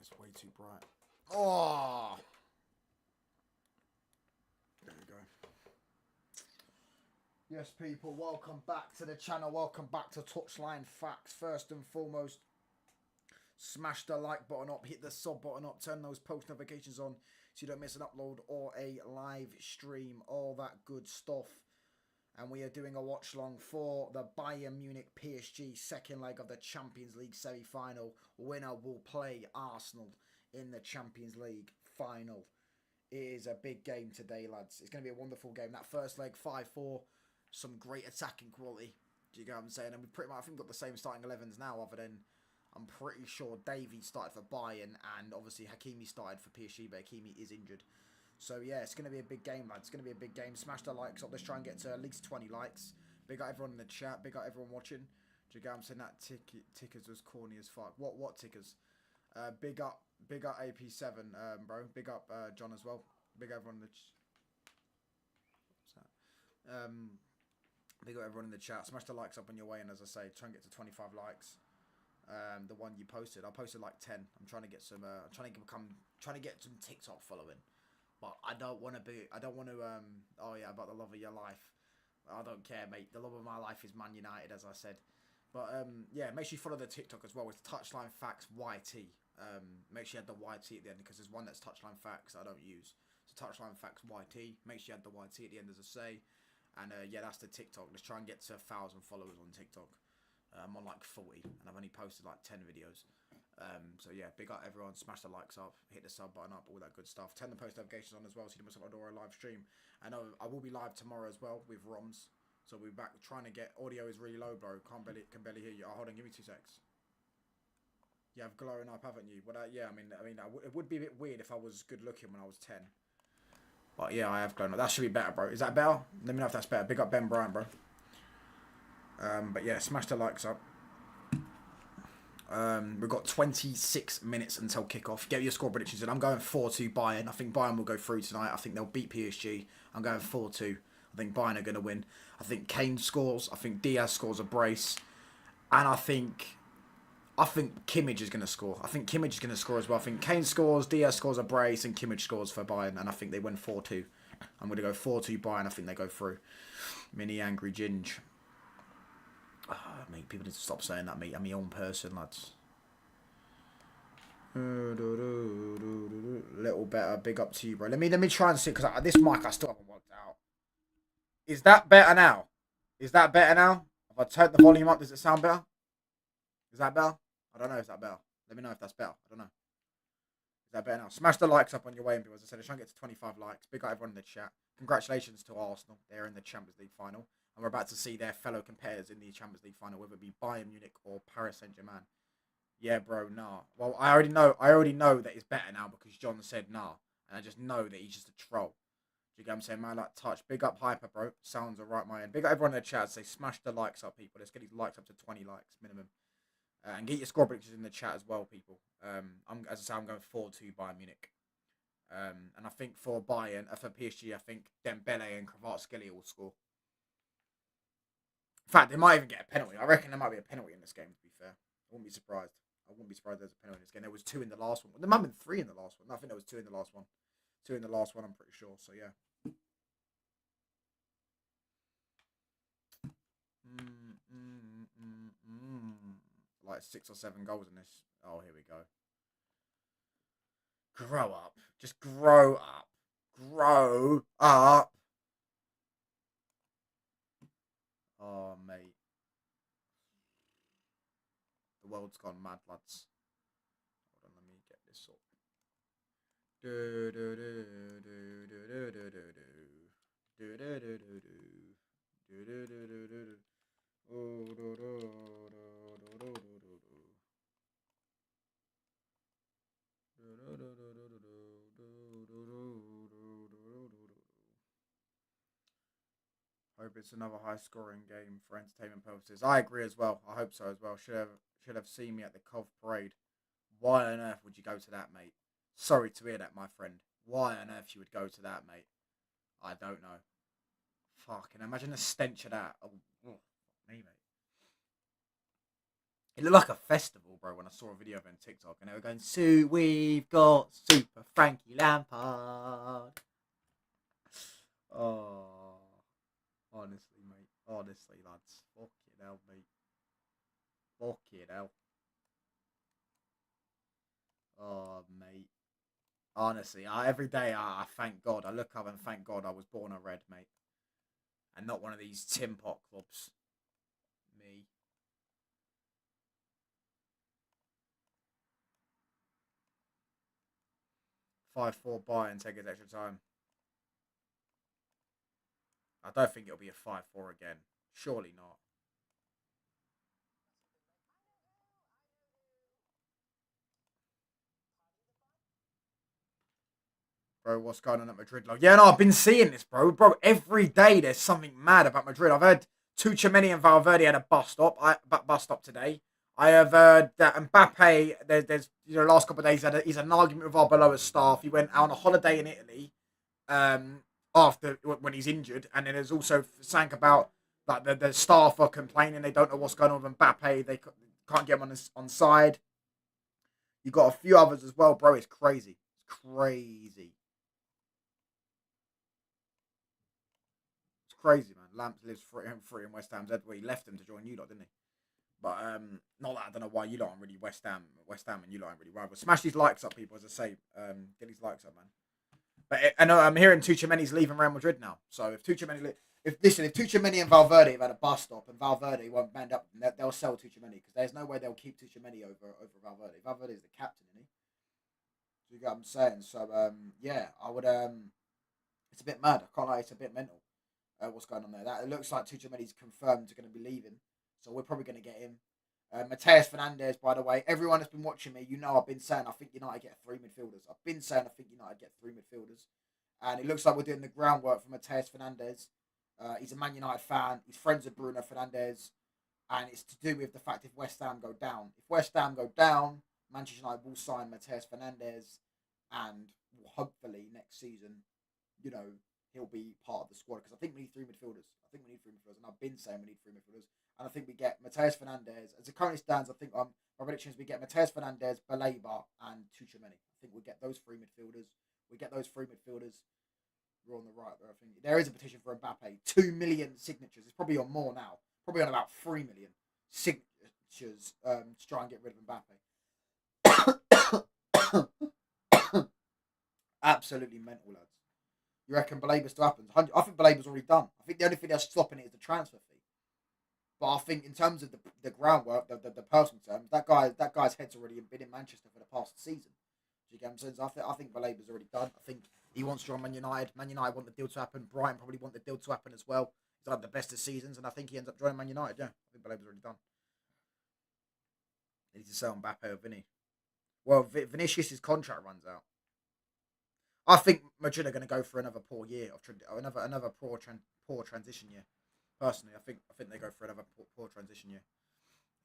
It's way too bright. Oh! There we go. Yes, people, welcome back to the channel. Welcome back to Touchline Facts. First and foremost, smash the like button up, hit the sub button up, turn those post notifications on so you don't miss an upload or a live stream, all that good stuff. And we are doing a watch along for the Bayern Munich PSG second leg of the Champions League semi-final. Winner will play Arsenal in the Champions League final. It is a big game today, lads. It's going to be a wonderful game. That first leg, 5-4, some great attacking quality. Do you get what I'm saying? And we pretty much, I think, got the same starting 11s now, other than I'm pretty sure Davey started for Bayern and obviously Hakimi started for PSG, but Hakimi is injured. So, yeah, it's going to be a big game, lads. It's going to be a big game. Smash the likes up. Let's try and get to at least 20 likes. Big up everyone in the chat. Big up everyone watching. Do you get what I'm saying? That tickers was corny as fuck. What tickers? Big up AP7, bro. Big up John as well. Big up everyone in the big up everyone in the chat. Smash the likes up on your way, and as I say, try and get to 25 likes. The one you posted, I posted like 10. I'm trying to get some. I'm trying to get some TikTok following. But I don't want to. Oh yeah, about the love of your life. I don't care, mate. The love of my life is Man United, as I said. But yeah, make sure you follow the TikTok as well. It's Touchline Facts YT. Make sure you add the YT at the end because there's one that's Touchline Facts I don't use. So Touchline Facts YT. Make sure you add the YT at the end, as I say. And yeah, that's the TikTok. Let's try and get to 1,000 followers on TikTok. I'm on like 40, and I've only posted like 10 videos. So yeah, big up everyone. Smash the likes up, hit the sub button up, all that good stuff. Turn the post notifications on as well, so you don't miss out on a live stream. And I will be live tomorrow as well with ROMs. So we'll be back trying to get audio is really low, bro. Can barely hear you. Oh, hold on, give me 2 secs. You have glowing up, haven't you? Well, yeah, I mean, it would be a bit weird if I was good looking when I was 10. But yeah, I have glowing up. That should be better, bro. Is that better? Let me know if that's better. Big up Ben Bryant, bro. But yeah, smash the likes up. We've got 26 minutes until kickoff. Get your score predictions in. I'm going 4-2 Bayern. I think Bayern will go through tonight. I think they'll beat PSG. I'm going 4-2. I think Bayern are going to win. I think Kane scores. I think Diaz scores a brace. And I think Kimmich is going to score. I think Kimmich is going to score as well. I think Kane scores, Diaz scores a brace, and Kimmich scores for Bayern. And I think they win 4-2. I'm going to go 4-2 Bayern. I think they go through. Mini Angry Ginge. Oh, mate, people need to stop saying that, mate. I'm my own person, lads. Little better. Big up to you, bro. Let me try and see, because this mic I still haven't worked out. Is that better now? Is that better now? If I turn the volume up, does it sound better? Is that better? I don't know if that's better. Let me know if that's better. I don't know. Is that better now? Smash the likes up on your way, and as I said, I'm trying to get to 25 likes. Big up everyone in the chat. Congratulations to Arsenal. They're in the Champions League final. And we're about to see their fellow competitors in the Champions League final, whether it be Bayern Munich or Paris Saint-Germain. Yeah, bro, nah. Well, I already know that it's better now because John said nah. And I just know that he's just a troll. Do you get what I'm saying? Man, like touch. Big up Hyper, bro. Sounds alright, my end. Big up everyone in the chat. Say smash the likes up, people. Let's get these likes up to 20 likes minimum. And get your score predictions in the chat as well, people. As I say, I'm going 4-2 Bayern Munich. And I think for Bayern, for PSG, I think Dembele and Kvaratskhelia will score. In fact, they might even get a penalty. I reckon there might be a penalty in this game, to be fair. I wouldn't be surprised. I wouldn't be surprised there's a penalty in this game. There was 2 in the last one. There might have been 3 in the last one. No, I think there was 2 in the last one. 2 in the last one, I'm pretty sure. So, yeah. Like 6 or 7 goals in this. Oh, here we go. Grow up. Just grow up. Grow up. Oh, mate. The world's gone mad, lads. Hold on, let me get this up. Hope it's another high-scoring game for entertainment purposes. I agree as well. I hope so as well. Should have seen me at the Cov Parade. Why on earth would you go to that, mate? Sorry to hear that, my friend. Why on earth you would go to that, mate? I don't know. Fucking imagine the stench of that. Oh, me, mate. It looked like a festival, bro, when I saw a video of it on TikTok, and they were going, "So we've got Super Frankie Lampard." Oh, honestly, mate. Honestly, lads. Fucking hell, mate. Fucking hell. Oh, mate. Honestly, every day I thank God. I look up and thank God I was born a red, mate, and not one of these tin pot clubs. Me. 5-4 Bayern take his extra time. I don't think it'll be a 5-4 again. Surely not. Bro, what's going on at Madrid? Like, yeah, no, I've been seeing this, bro. Bro, every day there's something mad about Madrid. I've heard Tuchemeni and Valverde had a bus stop today. I have heard that Mbappe, there's last couple of days, he's had an argument with our below staff. He went out on a holiday in Italy after when he's injured. And then there's also something about like the staff are complaining they don't know what's going on with Mbappe. They can't get him on side. You got a few others as well, bro. It's crazy. It's crazy. It's crazy, man. Lamps lives free in West Ham's head. Well, he left him to join you lot, didn't he? But not that I don't know why you lot aren't really West Ham, and you lot aren't really rival. Smash these likes up, people. As I say, get these likes up, man. But I know I'm hearing Tuchemeni's leaving Real Madrid now. So if Tuchemeni, if Tuchemeni and Valverde have had a bus stop and Valverde won't band up, they'll sell Tuchemeni because there's no way they'll keep Tuchemeni over Valverde. Valverde is the captain, isn't he? So you get what I'm saying. So yeah, I would it's a bit mad. I can't lie, it's a bit mental. What's going on there? That it looks like Tuchemeni's confirmed to going to be leaving, so we're probably going to get him. Mateus Fernandez, by the way, everyone that's been watching me, you know I've been saying I think United get three midfielders. I've been saying I think United get three midfielders, and it looks like we're doing the groundwork for Mateus Fernandez. He's a Man United fan. He's friends with Bruno Fernandez, and it's to do with the fact if West Ham go down. If West Ham go down, Manchester United will sign Mateus Fernandez, and hopefully next season, you know, he'll be part of the squad because I think we need three midfielders. I think we need three midfielders, and I've been saying we need three midfielders. And I think we get Mateus Fernandez. As it currently stands, I think my prediction is we get Mateus Fernandez, Baleba, and Tuchemeni. I think we get those three midfielders. We get those three midfielders. We're on the right there. I think there is a petition for Mbappe. 2 million signatures. It's probably on more now. Probably on about 3 million signatures to try and get rid of Mbappe. Absolutely mental, lads. You reckon Baleba still happens? I think Baleba's already done. I think the only thing that's stopping it is the transfer fee. But I think in terms of the groundwork, the personal terms, that guy's head's already been in Manchester for the past season. Do you get what I'm saying? So I think Baleba's already done. I think he wants to join Man United. Man United want the deal to happen. Brighton probably want the deal to happen as well. He's had the best of seasons, and I think he ends up joining Man United. Yeah, I think Baleba's already done. He needs to sell Mbappe or Vinny. Well, Vinicius' contract runs out. I think Madrid are going to go for another poor year of another poor transition year. Personally, I think they go for another poor transition year.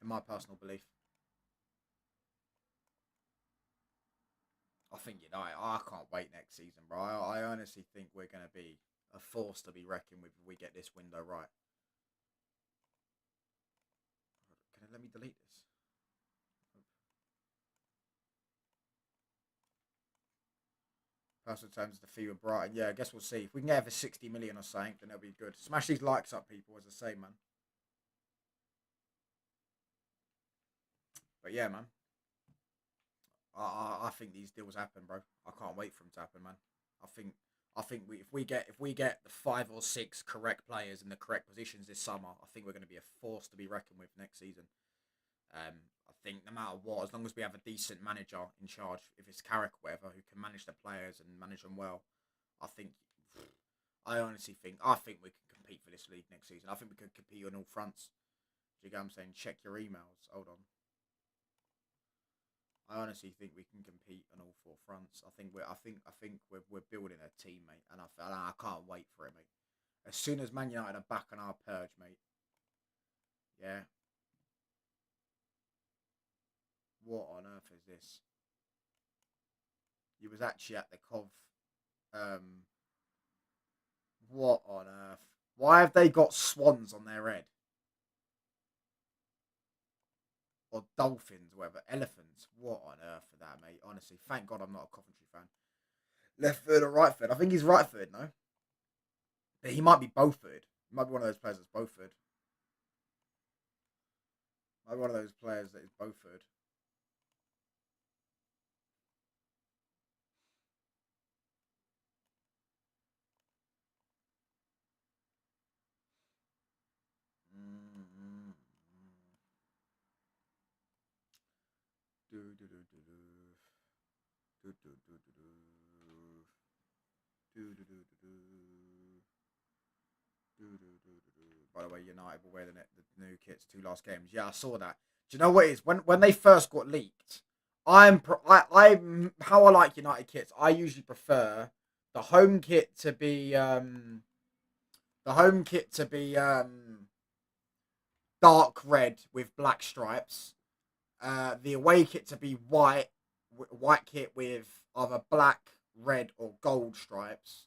In my personal belief, I think I can't wait next season, bro. I honestly think we're going to be a force to be reckoned with if we get this window right. Can I let me delete this? Personal terms, the fee with Brighton. Yeah, I guess we'll see. If we can get over 60 million or something, then it'll be good. Smash these likes up, people, as I say, man. But yeah, man. I think these deals happen, bro. I can't wait for them to happen, man. I think if we get the 5 or 6 correct players in the correct positions this summer, I think we're going to be a force to be reckoned with next season. I think no matter what, as long as we have a decent manager in charge, if it's Carrick or whatever, who can manage the players and manage them well, I think. I honestly think we can compete for this league next season. I think we can compete on all fronts. Do you get what I'm saying? Check your emails. Hold on. I honestly think we can compete on all 4 fronts. I think we're building a team, mate, and I can't wait for it, mate. As soon as Man United are back on our purge, mate. Yeah. What on earth is this? He was actually at the Cov. Um, what on earth? Why have they got swans on their head? or dolphins, whatever. Elephants. What on earth for that, mate? Honestly, thank God I'm not a Coventry fan. Left foot or right foot? I think he's right footed, no? But he might be both footed. He might be one of those players that's both footed. Might be one of those players that is both footed. By the way, United will wear the new kits 2 last games. Yeah, I saw that. Do you know what it is? When they first got leaked, I'm how I like United kits. I usually prefer the home kit to be dark red with black stripes. The away kit to be white kit with either black, red, or gold stripes.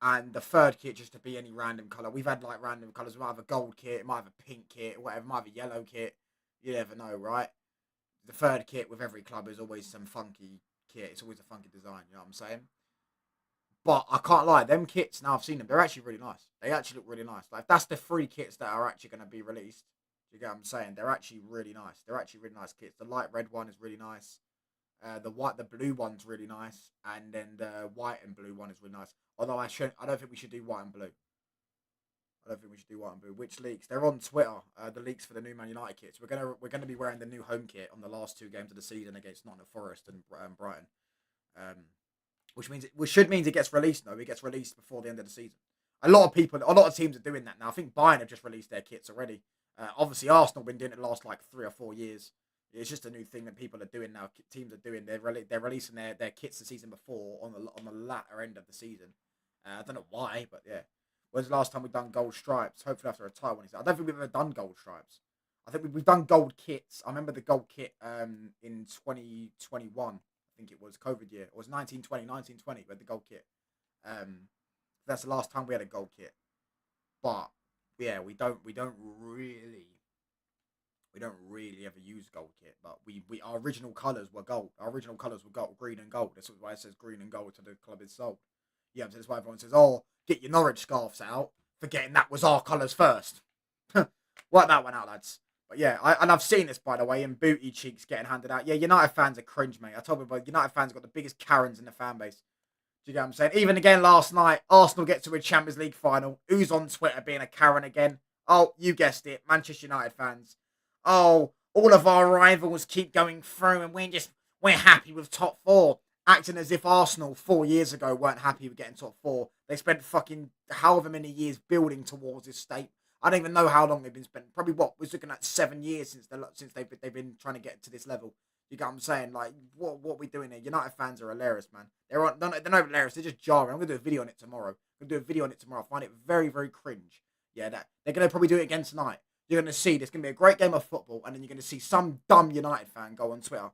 And the third kit just to be any random colour. We've had like random colours. We might have a gold kit, it might have a pink kit, whatever, it might have a yellow kit. You never know, right? The third kit with every club is always some funky kit. It's always a funky design, you know what I'm saying? But I can't lie, them kits, now I've seen them, they're actually really nice. They actually look really nice. Like, if that's the 3 kits that are actually going to be released, you get what I'm saying? They're actually really nice. They're actually really nice kits. The light red one is really nice. The blue one's really nice, and then the white and blue one is really nice. Although I don't think we should do white and blue. I don't think we should do white and blue. Which leaks? They're on Twitter. The leaks for the new Man United kits. We're gonna be wearing the new home kit on the last 2 games of the season against Nottingham Forest and Brighton. Which means it gets released. No, it gets released before the end of the season. A lot of teams are doing that now. I think Bayern have just released their kits already. Obviously, Arsenal have been doing it the last like 3 or 4 years. It's just a new thing that people are doing now. Teams are doing. They're releasing their kits the season before on the latter end of the season. I don't know why, but yeah. When's the last time we've done gold stripes? Hopefully after a title one. I don't think we've ever done gold stripes. I think we've done gold kits. I remember the gold kit in 2021. I think it was COVID year. It was 1920. We had the gold kit. That's the last time we had a gold kit. But yeah, we don't really ever use gold kit, but our original colours were gold. Our original colours were gold, green and gold. That's why it says green and gold to the club is sold. Yeah, so that's why everyone says, "Oh, get your Norwich scarves out," forgetting that was our colours first. Work that one out, lads. But yeah, I've seen this, by the way, in booty cheeks getting handed out. Yeah, United fans are cringe, mate. I told you, but United fans got the biggest Karens in the fan base. Do you get what I'm saying? Even again last night, Arsenal get to a Champions League final. Who's on Twitter being a Karen again? Oh, you guessed it, Manchester United fans. Oh, all of our rivals keep going through and we're happy with top 4. Acting as if Arsenal 4 years ago weren't happy with getting top 4. They spent fucking however many years building towards this state. I don't even know how long they've been spending. Probably we're looking at 7 years since they've been trying to get to this level. You get what I'm saying? Like, what are we doing here? United fans are hilarious, man. They're not hilarious. They're just jarring. I'm gonna do a video on it tomorrow. I'm gonna do a video on it tomorrow. I find it very, very cringe. Yeah, that they're gonna probably do it again tonight. You're gonna see there's gonna be a great game of football, and then you're gonna see some dumb United fan go on Twitter.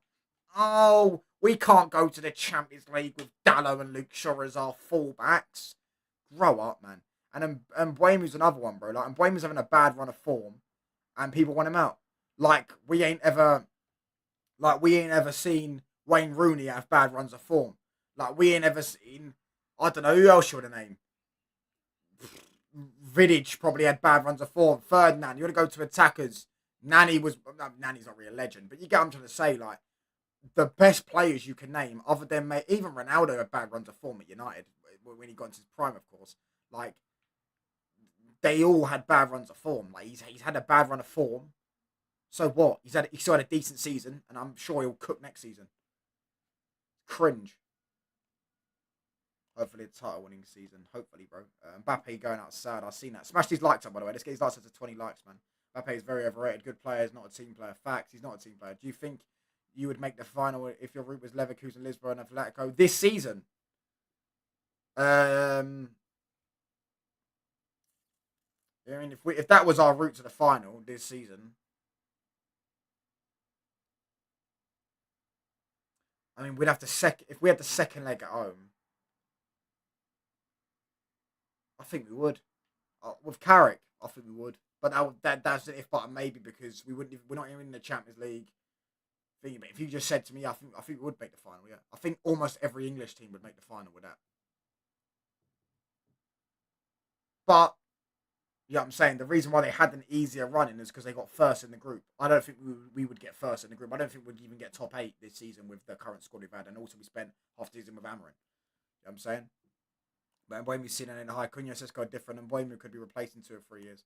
Oh, we can't go to the Champions League with Dallo and Luke Shaw as our fullbacks. Grow up, man. And Mbuemu's another one, bro. Like, Mbuemu's having a bad run of form, and people want him out. Like we ain't ever seen Wayne Rooney have bad runs of form. Like we ain't ever seen. I don't know who else you would have named. Vidic probably had bad runs of form. Ferdinand, you want to go to attackers. Nani's not really a legend, but you get what I'm trying to say. Like, the best players you can name, other than even Ronaldo, had bad runs of form at United when he got into his prime, of course. Like, they all had bad runs of form. Like, he's had a bad run of form. So what? He still had a decent season, and I'm sure he'll cook next season. Cringe. Hopefully, the title winning season. Hopefully, bro. Mbappe going out sad. I've seen that. Smashed his likes up, by the way. Let's get his likes up to 20 likes, man. Mbappe is very overrated. Good player. He's not a team player. Facts. He's not a team player. Do you think you would make the final if your route was Leverkusen, Lisbon, and Atletico this season? I mean, if that was our route to the final this season, I mean, we'd have to if we had the second leg at home. I think we would. With Carrick, I think we would. But that's an if but maybe because we're not even in the Champions League thing. But if you just said to me, I think we would make the final. Yeah, I think almost every English team would make the final with that. But yeah, I'm saying the reason why they had an easier running is because they got first in the group. I don't think we would get first in the group. I don't think we'd even get top 8 this season with the current squad we've had, and also we spent half the season with Amarin. You know what I'm saying? But Mbeumo's seen it in the high. Cunha Cisco different, and Mbeumo could be replaced in 2 or 3 years.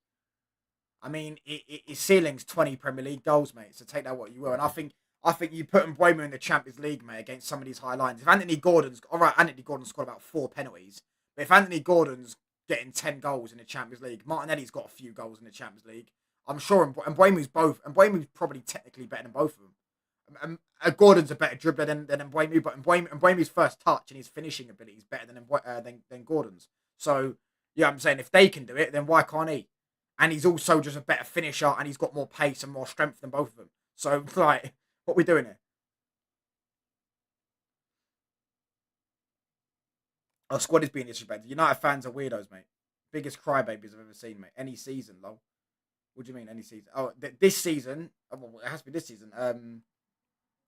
I mean, his ceiling's 20 Premier League goals, mate. So take that what you will. And I think you put Mbeumo in the Champions League, mate, against some of these high lines. If Anthony Gordon's all right, Anthony Gordon scored about 4 penalties, but if Anthony Gordon's getting 10 goals in the Champions League, Martinelli's got a few goals in the Champions League. I'm sure Mbeumo's probably technically better than both of them. Gordon's a better dribbler than Mbeumo, but Mbeumo's first touch and his finishing ability is better than Gordon's. So yeah, I'm saying if they can do it, then why can't he? And he's also just a better finisher, and he's got more pace and more strength than both of them. So like, what are we doing here? Our squad is being disrespected. United fans are weirdos, mate. Biggest crybabies I've ever seen, mate. Any season, lol. What do you mean, any season? Oh, this season. Oh, well, it has to be this season.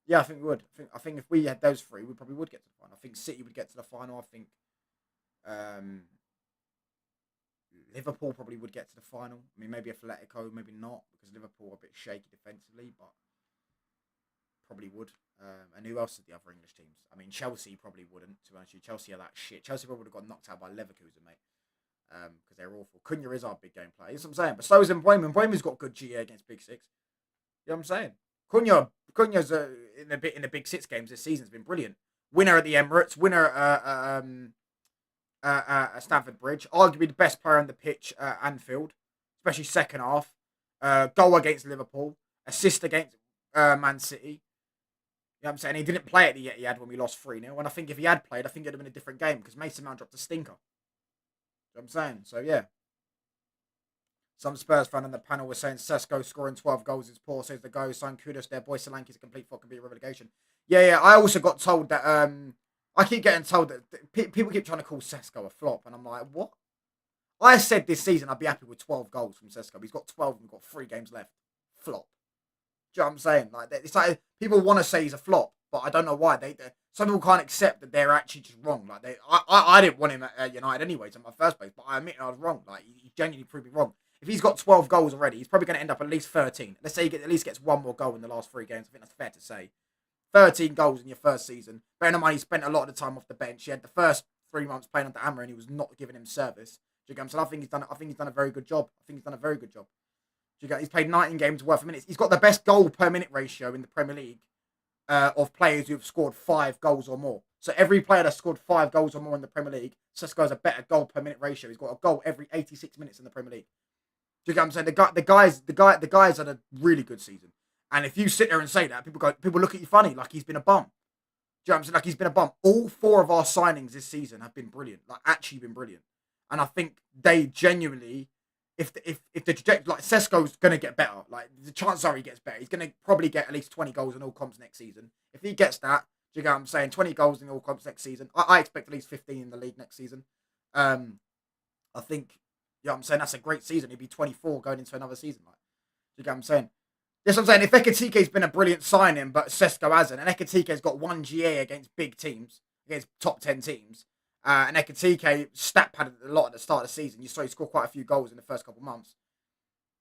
Yeah, I think we would. I think if we had those 3, we probably would get to the final. I think City would get to the final. I think um, Liverpool probably would get to the final. I mean, maybe Atletico, maybe not, because Liverpool are a bit shaky defensively, but probably would. And who else are the other English teams? I mean, Chelsea probably wouldn't, to be honest with you. Chelsea are that shit. Chelsea probably would have got knocked out by Leverkusen, mate. Because they're awful. Cunha is our big game player. That's what I'm saying. But so is Mbeumo. Mbeumo's got good GA against Big Six. You know what I'm saying? Cunha's in the Big Six games this season has been brilliant. Winner at the Emirates. Winner at Stamford Bridge. Arguably the best player on the pitch at Anfield, especially second half. Goal against Liverpool. Assist against Man City. You know what I'm saying? He didn't play at the Etihad when we lost 3-0. And I think if he had played, I think it'd have been a different game because Mason Mount dropped a stinker. You know what I'm saying? So, yeah. Some Spurs fan on the panel was saying Sesko scoring 12 goals is poor, says the guy who signed kudos there. Boy Solanke's a complete fucking beat relegation. Yeah. I also got told that, I keep getting told that people keep trying to call Sesko a flop. And I'm like, what? I said this season I'd be happy with 12 goals from Sesko. He's got 12 and we've got 3 games left. Flop. Do you know what I'm saying? Like, it's like people want to say he's a flop, but I don't know why. Some people can't accept that they're actually just wrong. Like, I didn't want him at United anyways in my first place, but I admit I was wrong. Like, he genuinely proved me wrong. If he's got 12 goals already, he's probably going to end up at least 13. Let's say he at least gets 1 more goal in the last 3 games. I think that's fair to say. 13 goals in your first season. Bearing in mind, he spent a lot of the time off the bench. He had the first 3 months playing under Amarin, and he was not giving him service. Do you get what I'm saying? I think he's done a very good job. He's played 19 games worth of minutes. He's got the best goal per minute ratio in the Premier League of players who've scored 5 goals or more. So every player that's scored 5 goals or more in the Premier League, Sesko has a better goal per minute ratio. He's got a goal every 86 minutes in the Premier League. Do you get what I'm saying? The guys had a really good season. And if you sit there and say that, people look at you funny, like he's been a bum. Do you know what I'm saying? Like he's been a bum. All 4 of our signings this season have been brilliant. Like actually been brilliant. And I think they genuinely, if the trajectory, like Sesko's gonna get better. Like the chances are he gets better. He's gonna probably get at least 20 goals in all comps next season. If he gets that, do you get what I'm saying? 20 goals in all comps next season. I expect at least 15 in the league next season. I think, you know what I'm saying, that's a great season. He'd be 24 going into another season. Like, do you get what I'm saying? Yes, I'm saying if Ekatike's been a brilliant signing, but Sesko hasn't, and Ekatike's got 1 GA against big teams, against top 10 teams, and Ekatike stat padded a lot at the start of the season. You saw he scored quite a few goals in the first couple of months.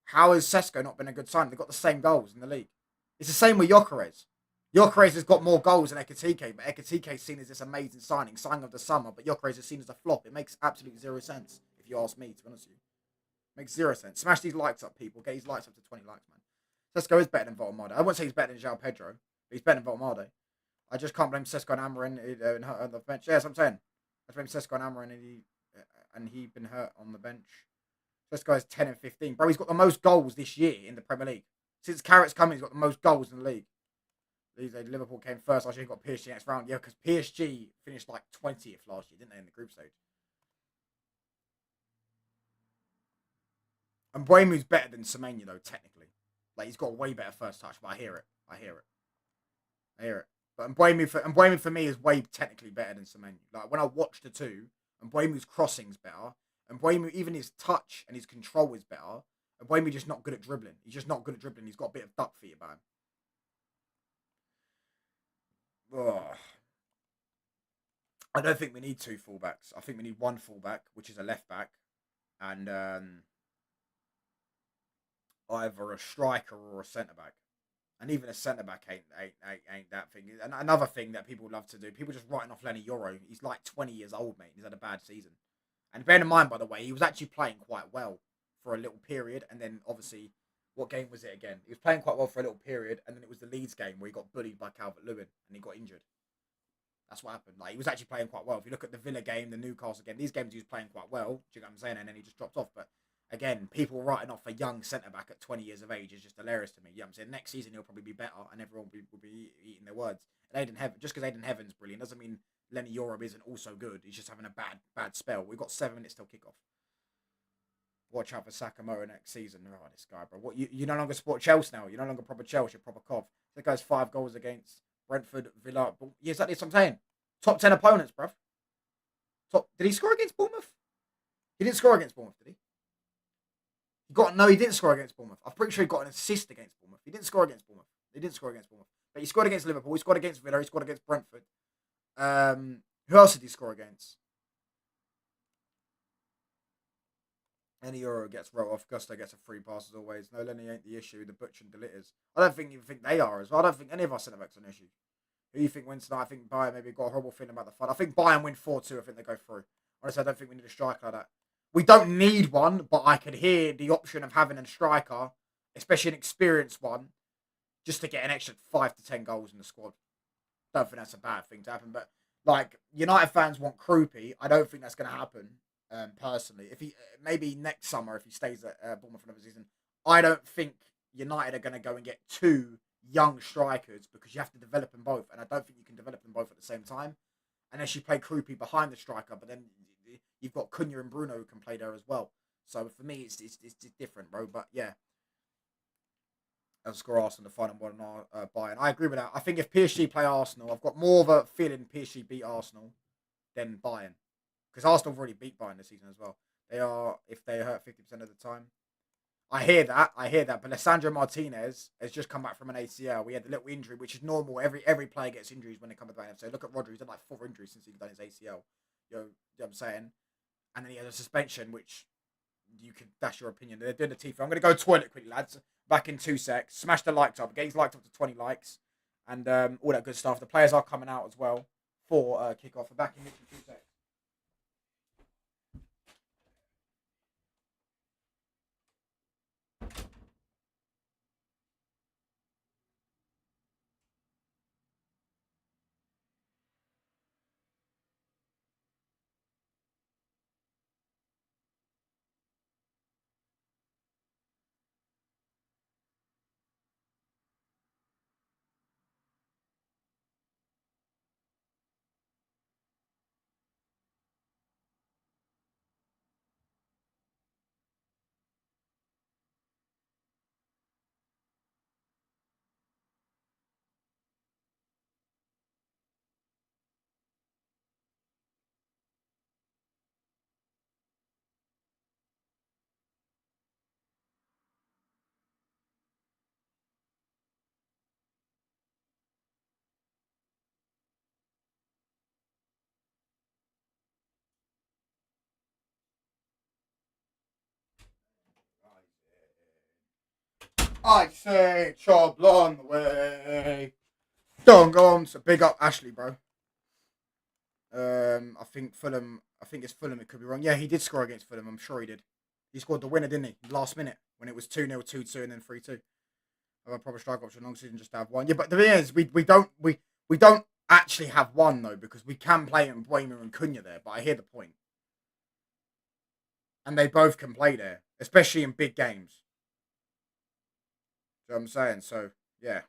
How has Sesko not been a good signing? They've got the same goals in the league. It's the same with Gyökeres. Gyökeres has got more goals than Ekatike, but Ekatike is seen as this amazing signing of the summer, but Gyökeres is seen as a flop. It makes absolutely 0 sense, if you ask me, to be honest with you. It makes 0 sense. Smash these likes up, people. Get these likes up to 20 likes, man. Sesko is better than Valverde. I wouldn't say he's better than João Pedro, but he's better than Valverde. I just can't blame Sesko and Amarin on the bench. Yeah, that's what I'm saying. I blame Sesko and Amarin and he'd been hurt on the bench. Sesko is 10 and 15. Bro, he's got the most goals this year in the Premier League. Since Carrot's coming, he's got the most goals in the league. Liverpool came first last year. He got PSG next round. Yeah, because PSG finished like 20th last year, didn't they, in the group stage? And Mbeumo's better than Semenyo, though, technically. Like, he's got a way better first touch, but I hear it. But Mbeumo for me is way technically better than Semenyo. Like, when I watch the two, Mbeumo's crossing's better. Mbeumo, even his touch and his control is better. Buemi just not good at dribbling. He's just not good at dribbling. He's got a bit of duck feet about him. Ugh. I don't think we need two fullbacks. I think we need one fullback, which is a left back, and either a striker or a centre back. And even a centre back ain't that thing. And another thing that people love to do, people just writing off Lenny Yoro. He's like 20 years old, mate. He's had a bad season. And bear in mind, by the way, he was actually playing quite well for a little period. And then, obviously, what game was it again? He was playing quite well for a little period. And then it was the Leeds game where he got bullied by Calvert-Lewin and he got injured. That's what happened. Like, he was actually playing quite well. If you look at the Villa game, the Newcastle game, these games he was playing quite well. Do you know what I'm saying? And then he just dropped off. But again, people writing off a young centre-back at 20 years of age is just hilarious to me. You know what I'm saying? Next season, he'll probably be better and everyone will be eating their words. And just because Aiden Heaven's brilliant doesn't mean Lenny Yoro isn't also good. He's just having a bad spell. We've got 7 minutes till kick-off. Watch out for Sakamoto next season. Oh, this guy, bro. What, you no longer support Chelsea now. You're no longer proper Chelsea. You're proper Cov. That guy's 5 goals against Brentford, Villa. Yeah, exactly what I'm saying. Top 10 opponents, bruv. Did he score against Bournemouth? He didn't score against Bournemouth, did he? He didn't score against Bournemouth. I'm pretty sure he got an assist against Bournemouth. He didn't score against Bournemouth. But he scored against Liverpool. He scored against Villa. He scored against Brentford. Who else did he score against? Any Euro gets wrote off. Gusto gets a free pass as always. No, Lenny ain't the issue. The Butch and Delit is. I don't think you think they are as well. I don't think any of our centre-backs are an issue. Who do you think wins tonight? I think Bayern maybe got a horrible feeling about the fight. I think Bayern win 4-2. I think they go through. Honestly, I don't think we need a striker like that. We don't need one, but I could hear the option of having a striker, especially an experienced one, just to get an extra 5 to 10 goals in the squad. Don't think that's a bad thing to happen. But, like, United fans want Kroupy. I don't think that's going to happen, personally. If he maybe next summer, if he stays at Bournemouth for another season, I don't think United are going to go and get 2 young strikers because you have to develop them both. And I don't think you can develop them both at the same time. Unless you play Kroupy behind the striker, but then you've got Cunha and Bruno who can play there as well. So for me, it's different, bro. But yeah, I'll score Arsenal the final one on Bayern. I agree with that. I think if PSG play Arsenal, I've got more of a feeling PSG beat Arsenal than Bayern. Because Arsenal have already beat Bayern this season as well. They are, if they hurt 50% of the time. I hear that. But Alessandro Martinez has just come back from an ACL. We had a little injury, which is normal. Every player gets injuries when they come back. So look at Rodri. He's had like 4 injuries since he's done his ACL. You know what I'm saying? And then he has a suspension, which that's your opinion. They're doing the teeth. I'm going to go toilet quickly, lads. Back in 2 secs. Smash the likes up. Get his likes up to 20 likes. And all that good stuff. The players are coming out as well for kick-off. We're back in 2 secs. I say trouble on the way. Don't go on. So big up Ashley, bro. I think it's Fulham. It could be wrong. Yeah, he did score against Fulham. I'm sure he did. He scored the winner, didn't he? Last minute when it was 2-0, 2-2, and then 3-2. Have a proper strike option. Long season, just have one. Yeah, but the thing is, we don't actually have one though because we can play in Bremer and Cunha there. But I hear the point, and they both can play there, especially in big games. You know what I'm saying? So yeah.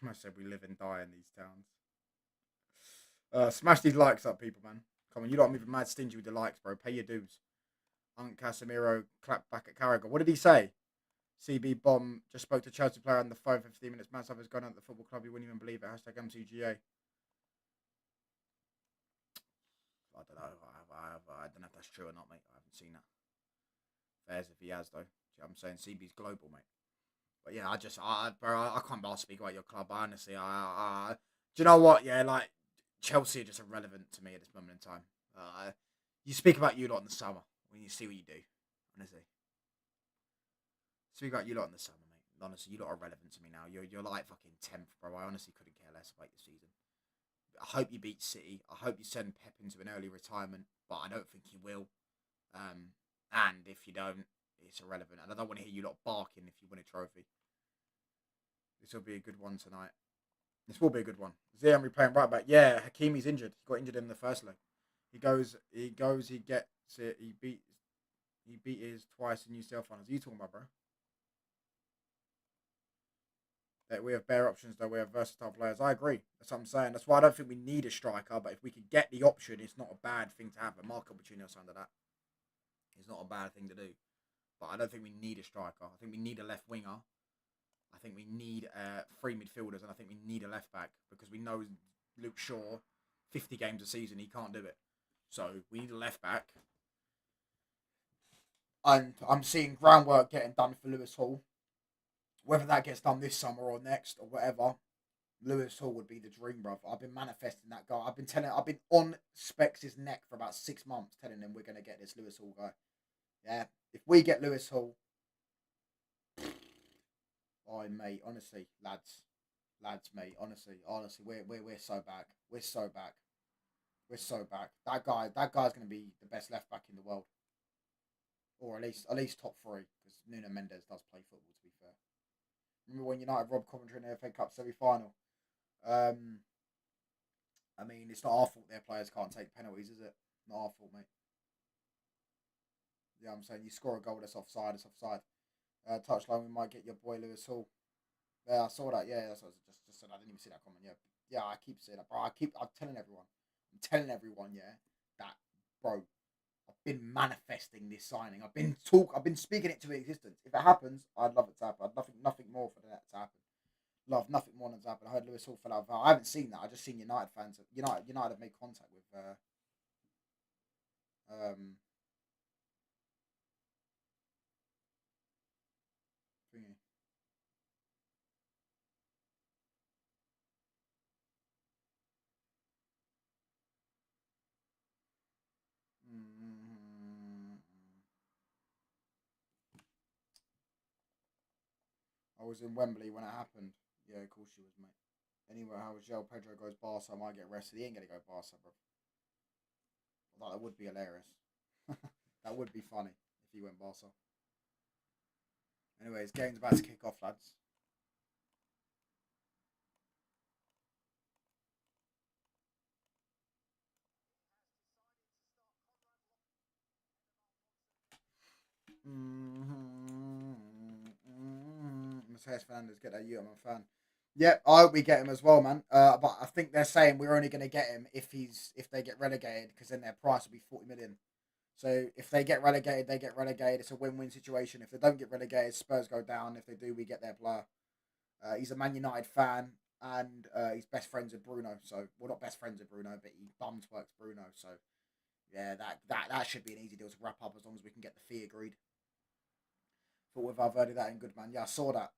I said we live and die in these towns. Smash these likes up, people, man. Come on, you don't moving mad stingy with the likes, bro. Pay your dues. Unc Casemiro clapped back at Carragher. What did he say? CB Bomb just spoke to Chelsea player on the phone for 15 minutes. Man, has gone out the football club. You wouldn't even believe it. Hashtag MCGA. I don't know. I don't know if that's true or not, mate. I haven't seen that. Fairs if he has, though. See what I'm saying? CB's global, mate. But yeah, bro, I can't bar speak about your club. Honestly, do you know what? Yeah, like Chelsea are just irrelevant to me at this moment in time. You speak about you lot in the summer when you see what you do. Honestly, speak about you lot in the summer, mate. Honestly, you lot are relevant to me now. You're like fucking 10th, bro. I honestly couldn't care less about your season. I hope you beat City. I hope you send Pep into an early retirement, but I don't think you will. And if you don't, it's irrelevant. And I don't want to hear you lot barking if you win a trophy. This will be a good one tonight. This will be a good one. Ziyech playing right back. Yeah, Hakimi's injured. He got injured in the first leg. He gets it. He beat his twice in UCL finals. Are you talking about, bro? That we have bare options, though. We have versatile players. I agree. That's what I'm saying. That's why I don't think we need a striker. But if we could get the option, it's not a bad thing to have. A mark opportunity or something like that. It's not a bad thing to do. But I don't think we need a striker. I think we need a left winger. I think we need 3 midfielders, and I think we need a left back because we know Luke Shaw, 50 games a season, he can't do it. So we need a left back. And I'm seeing groundwork getting done for Lewis Hall. Whether that gets done this summer or next or whatever, Lewis Hall would be the dream, bruv. I've been manifesting that guy. I've been on Specs' neck for about 6 months telling him we're going to get this Lewis Hall guy. Yeah, if we get Lewis Hall, oh mate, honestly, lads, mate, honestly, we're so back. We're so back. That guy's going to be the best left back in the world, or at least top 3, because Nuno Mendes does play football. To be fair, remember when United robbed Coventry in the FA Cup semi-final? I mean, it's not our fault their players can't take penalties, is it? Not our fault, mate. Yeah, I'm saying you score a goal that's offside, it's offside. Touchline, we might get your boy Lewis Hall. Yeah, I saw that. Yeah, that's what I just said. I didn't even see that comment. Yeah, I keep saying that, bro. I'm telling everyone, yeah, that, bro, I've been manifesting this signing. I've been speaking it to existence. If it happens, I'd love it to happen. I'd nothing more for that to happen. Love nothing more than to happen. I heard Lewis Hall fell out. I haven't seen that. I just seen United fans. United have made contact with thingy. I was in Wembley when it happened. Yeah, of course she was, mate. Anyway, how was Joe Pedro goes Barca? I might get rested. He ain't gonna go Barca, bro. Although that would be hilarious. That would be funny if he went Barca. Anyways, game's about to kick off, lads. Matthias Fernandez, get that you. I'm a fan. Yep, I hope we get him as well, man. But I think they're saying we're only going to get him if they get relegated, because then their price will be 40 million. So if they get relegated, they get relegated. It's a win-win situation. If they don't get relegated, Spurs go down. If they do, we get their player. He's a Man United fan, and he's best friends with Bruno. So, well, not best friends with Bruno, but he bums works Bruno. So, yeah, that should be an easy deal to wrap up as long as we can get the fee agreed. Thought with Valverde that in good, man. Yeah, I saw that.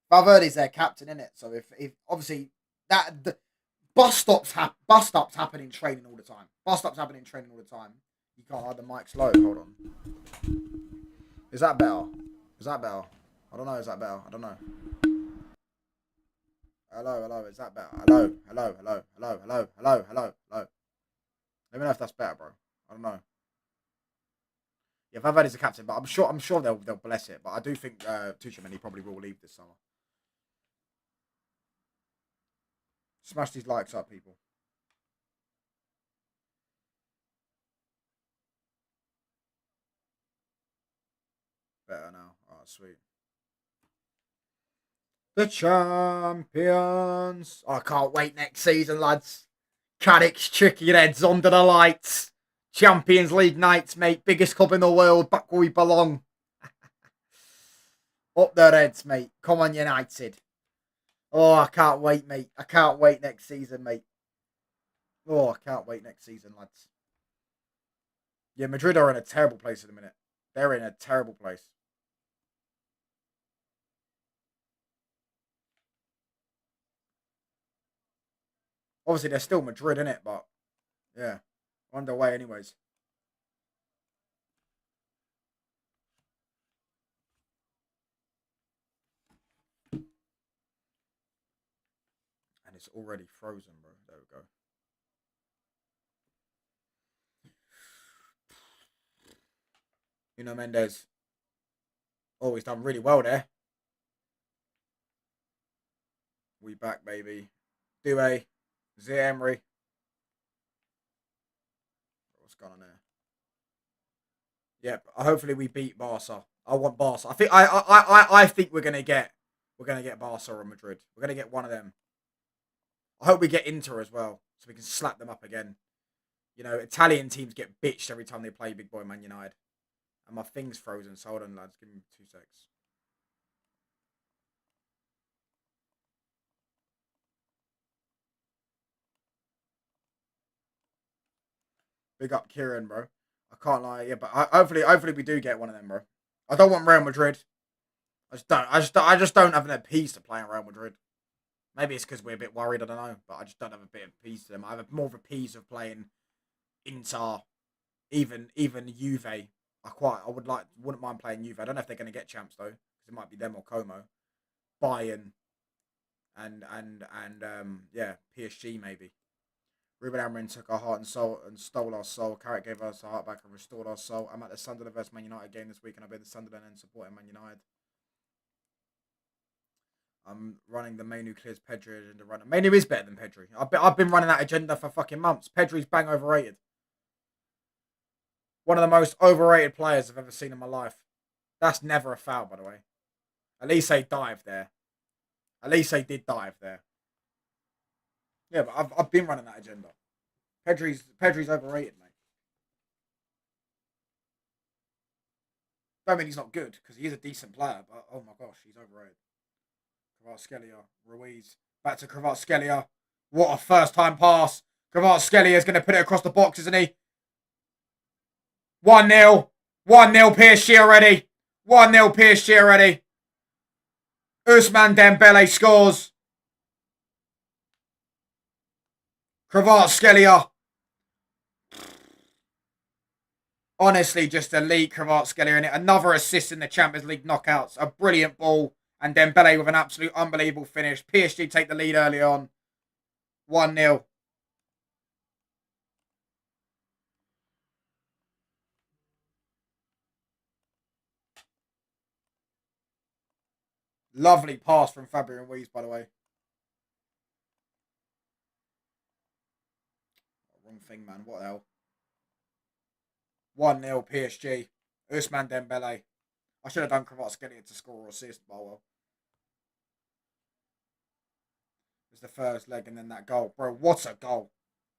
Valverde's their captain, isn't it? So if obviously the bus stops happening training all the time. Bus stops happening training all the time. You can't hide the mic's low. Hold on. Is that better? I don't know. Is that better? I don't know. Hello. Is that better? Hello. Let me know if that's better, bro. I don't know. Yeah, Valverde's the captain, but I'm sure they'll bless it. But I do think Tuchel probably will leave this summer. Smash these likes up, people. Better now. Oh, sweet. The champions. I can't wait next season, lads. Caddick's tricky heads under the lights. Champions League nights, mate. Biggest club in the world. Back where we belong. Up their heads, mate. Come on, United. Oh, I can't wait, mate. I can't wait next season, mate. Oh, I can't wait next season, lads. Yeah, Madrid are in a terrible place at the minute. They're in a terrible place. Obviously, they're still Madrid, innit? But yeah, underway anyways. And it's already frozen, bro. There we go. You know, Mendes. Oh, he's done really well there. We back, baby. Due, Emery. What's going on there? Yep. Hopefully we beat Barca. I want Barca. I think we're gonna get Barca or Madrid. We're gonna get one of them. I hope we get Inter as well, so we can slap them up again. You know, Italian teams get bitched every time they play big boy Man United. And my thing's frozen, so hold on, lads. Give me 2 secs. Big up Kieran, bro. I can't lie, yeah, but hopefully we do get one of them, bro. I don't want Real Madrid. I just don't have an appease to playing Real Madrid. Maybe it's because we're a bit worried. I don't know, but I just don't have a bit of appease to them. I have more of a appease of playing Inter, even Juve. Wouldn't mind playing Juve. I don't know if they're going to get champs though, because it might be them or Como, Bayern, and yeah, PSG maybe. Ruben Amorim took our heart and soul and stole our soul. Carrot gave us our heart back and restored our soul. I'm at the Sunderland vs Man United game this week, and I'll be at the Sunderland and supporting Man United. I'm running the Mainu clears Pedri agenda. Mainu is better than Pedri. I've been running that agenda for fucking months. Pedri's bang overrated. One of the most overrated players I've ever seen in my life. That's never a foul, by the way. At least they dived there. At least they did dive there. Yeah, but I've been running that agenda. Pedri's overrated, mate. Don't mean he's not good, because he is a decent player, but oh my gosh, he's overrated. Kvaratskhelia, Ruiz. Back to Kvaratskhelia. What a first time pass. Kvaratskhelia is going to put it across the box, isn't he? 1-0. 1-0 PSG already. 1-0 PSG already. Ousmane Dembele scores. Kvaratskhelia. Honestly, just elite Kvaratskhelia in it. Another assist in the Champions League knockouts. A brilliant ball. And Dembele with an absolute unbelievable finish. PSG take the lead early on. 1-0. Lovely pass from Fabian Ruiz, by the way. Wrong thing, man. What the hell? 1-0 PSG. Ousmane Dembele. I should have done Kvaratskhelia to score or assist, but well. It's the first leg and then that goal. Bro, what a goal.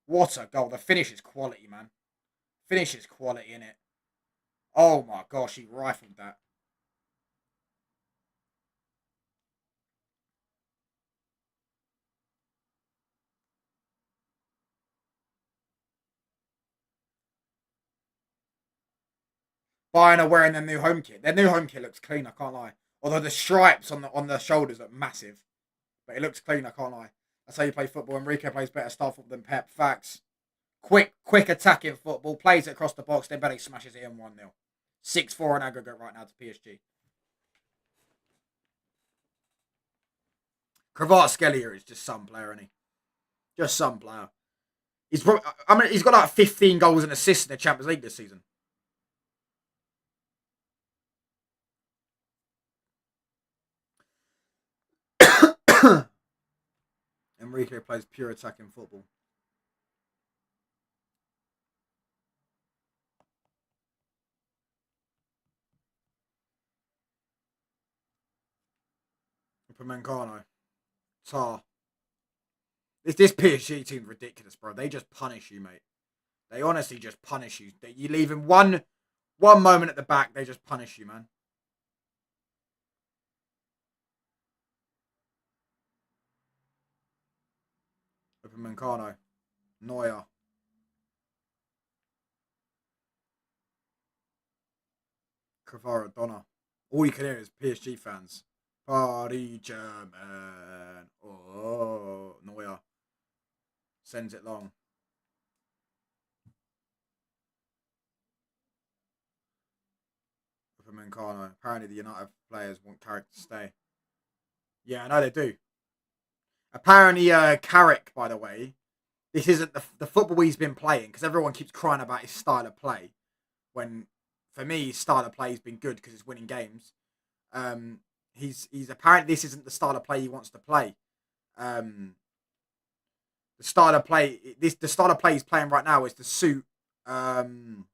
What a goal. The finish is quality, man. Finish is quality, in it. Oh my gosh, he rifled that. Bayern are wearing their new home kit. Their new home kit looks clean, I can't lie. Although the stripes on the shoulders look massive. But it looks clean, I can't lie. That's how you play football. Enrique plays better style football than Pep. Facts. Quick attacking football. Plays it across the box. Then Belly smashes it in 1-0. 6-4 in aggregate right now to PSG. Kvaratskhelia is just some player, isn't he? Just some player. He's got like 15 goals and assists in the Champions League this season. Enrique plays pure attacking football. Upamecano. Tar. This PSG team's ridiculous, bro. They just punish you, mate. They honestly just punish you. You leave him one moment at the back, they just punish you, man. Upamecano. Neuer. Kvaradonna. All you can hear is PSG fans. Party German. Oh, Neuer. Sends it long. For Mancano. Apparently the United players want Carrick to stay. Yeah, I know they do. Apparently, Carrick, by the way, this isn't the football he's been playing, because everyone keeps crying about his style of play. When, for me, his style of play has been good because it's winning games. He's apparently this isn't the style of play he wants to play. Um, the style of play the style of play he's playing right now um,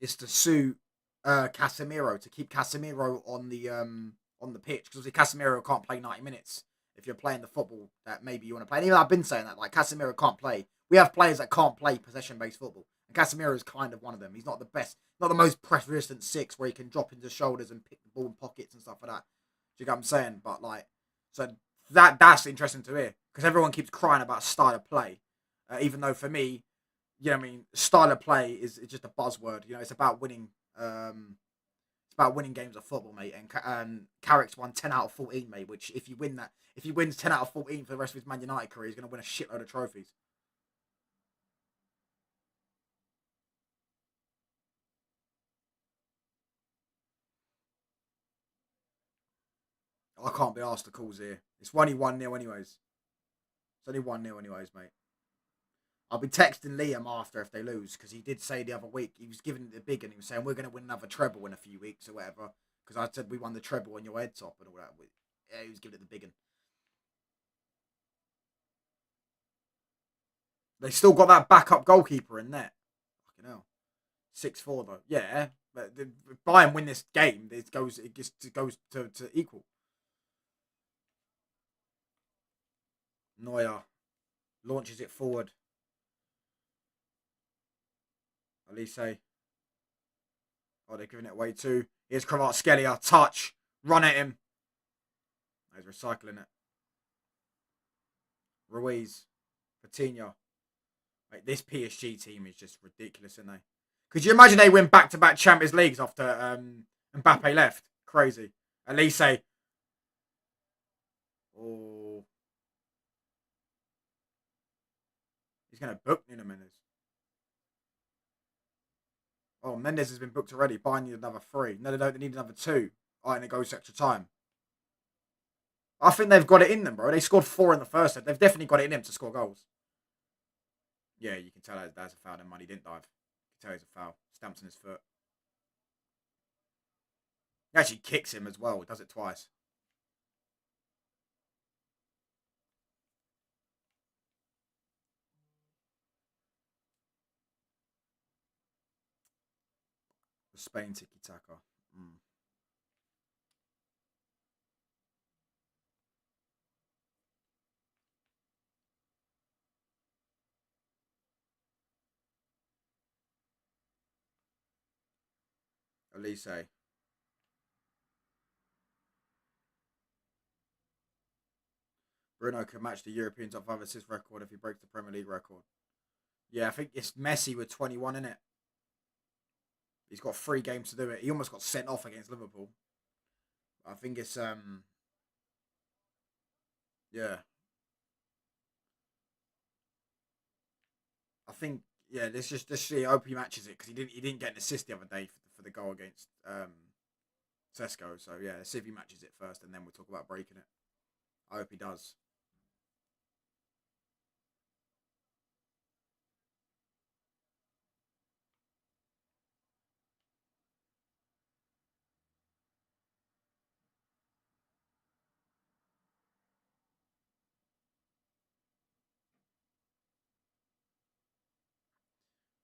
is to suit Casemiro, to keep Casemiro on the pitch, because Casemiro can't play 90 minutes if you're playing the football that maybe you want to play. And even I've been saying that, like, Casemiro can't play. We have players that can't play possession based football, and Casemiro is kind of one of them. He's not the best, not the most press-resistant six where he can drop into shoulders and pick the ball in pockets and stuff like that. Do you get what I'm saying? But like, so that's interesting to hear, because everyone keeps crying about style of play, even though for me, you know what I mean, style of play is just a buzzword. You know, it's about winning. It's about winning games of football, mate. And Carrick's won 10 out of 14, mate. Which, if he wins 10 out of 14 for the rest of his Man United career, he's going to win a shitload of trophies. I can't be asked to call here. It's only 1-0 anyways. It's only 1-0 anyways, mate. I'll be texting Liam after if they lose, because he did say the other week, he was giving it the big, and he was saying we're going to win another treble in a few weeks or whatever. Because I said we won the treble on your head top and all that. Yeah, he was giving it the big one. They still got that backup goalkeeper in there. Fucking hell. 6-4 though. Yeah. But if Bayern win this game, it goes to equal. Neuer launches it forward. Elise. Oh, they're giving it away too. Here's Kvaratskhelia. Touch. Run at him. He's recycling it. Ruiz. Coutinho. Mate, this PSG team is just ridiculous, isn't they? Could you imagine they win back-to-back Champions Leagues after Mbappe left? Crazy. Elise. Oh. He's going to book Nuno Mendes. Oh, Mendes has been booked already. Bayern need another 3. No, they don't. They need another 2. Oh, and it goes extra time. I think they've got it in them, bro. They scored 4 in the first set. They've definitely got it in them to score goals. Yeah, you can tell that's a foul. And money didn't dive. You can tell it's a foul. Stamps on his foot. He actually kicks him as well. Does it twice. The Spain tiki-taka. Mm. Elise. Bruno can match the European top 5 assist record if he breaks the Premier League record. Yeah, I think it's Messi with 21 in it. He's got 3 games to do it. He almost got sent off against Liverpool. I think it's yeah. I think yeah. Let's see. I hope he matches it, because he didn't get an assist the other day for the goal against Sesko. So yeah, let's see if he matches it first, and then we'll talk about breaking it. I hope he does.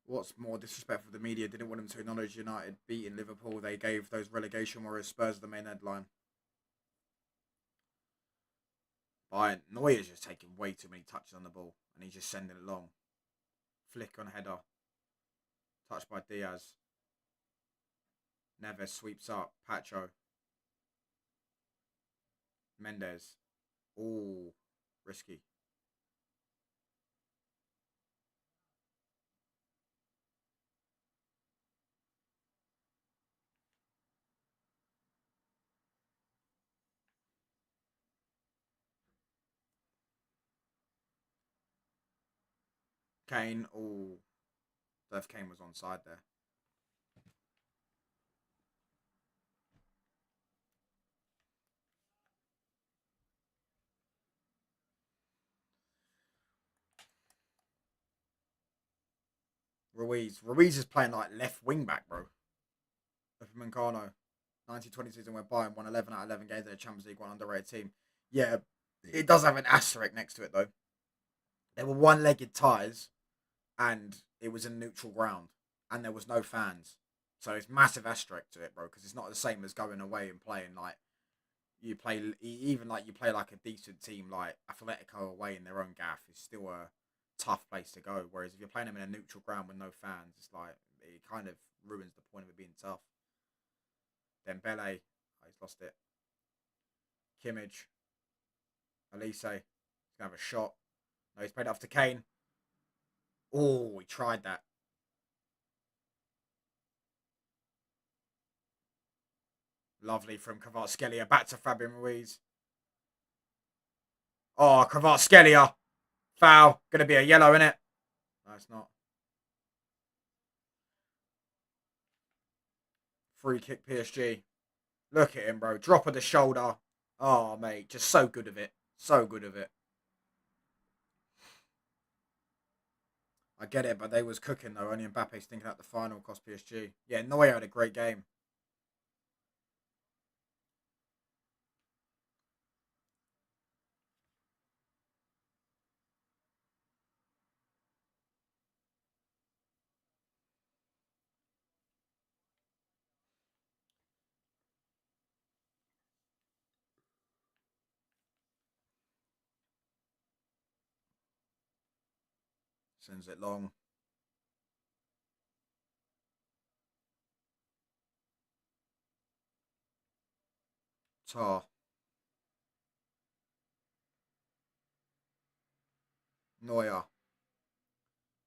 What's more disrespectful, the media didn't want him to acknowledge United beating Liverpool. They gave those relegation warriors Spurs the main headline. Bayern Neuer's just taking way too many touches on the ball, and he's just sending it long. Flick on header. Touched by Diaz. Neves sweeps up. Pacho. Mendes. Ooh, risky. Kane. Oh, Dev Kane was onside there. Ruiz. Ruiz is playing like left wing back, bro. Upamecano. 1920 season where Bayern won 11 out of 11 games in the Champions League, one underrated team. Yeah, it does have an asterisk next to it though. They were one-legged ties, and it was in neutral ground, and there was no fans. So it's massive asterisk to it, bro, because it's not the same as going away and playing like you play, even like you play like a decent team like Atletico away in their own gaff. It's still a tough place to go. Whereas if you're playing them in a neutral ground with no fans, it's like it kind of ruins the point of it being tough. Then Bele, oh, he's lost it. Kimmage, Elise, he's gonna have a shot. No, he's played it off to Kane. Oh, he tried that. Lovely from Kvaratskhelia. Back to Fabian Ruiz. Oh, Kvaratskhelia. Foul. Going to be a yellow, innit? No, it's not. Free kick PSG. Look at him, bro. Drop of the shoulder. Oh, mate. Just so good of it. So good of it. I get it, but they was cooking, though. Only Mbappe's thinking out the final cost PSG. Yeah, Neuer had a great game. Sends it long. Tar. Neuer.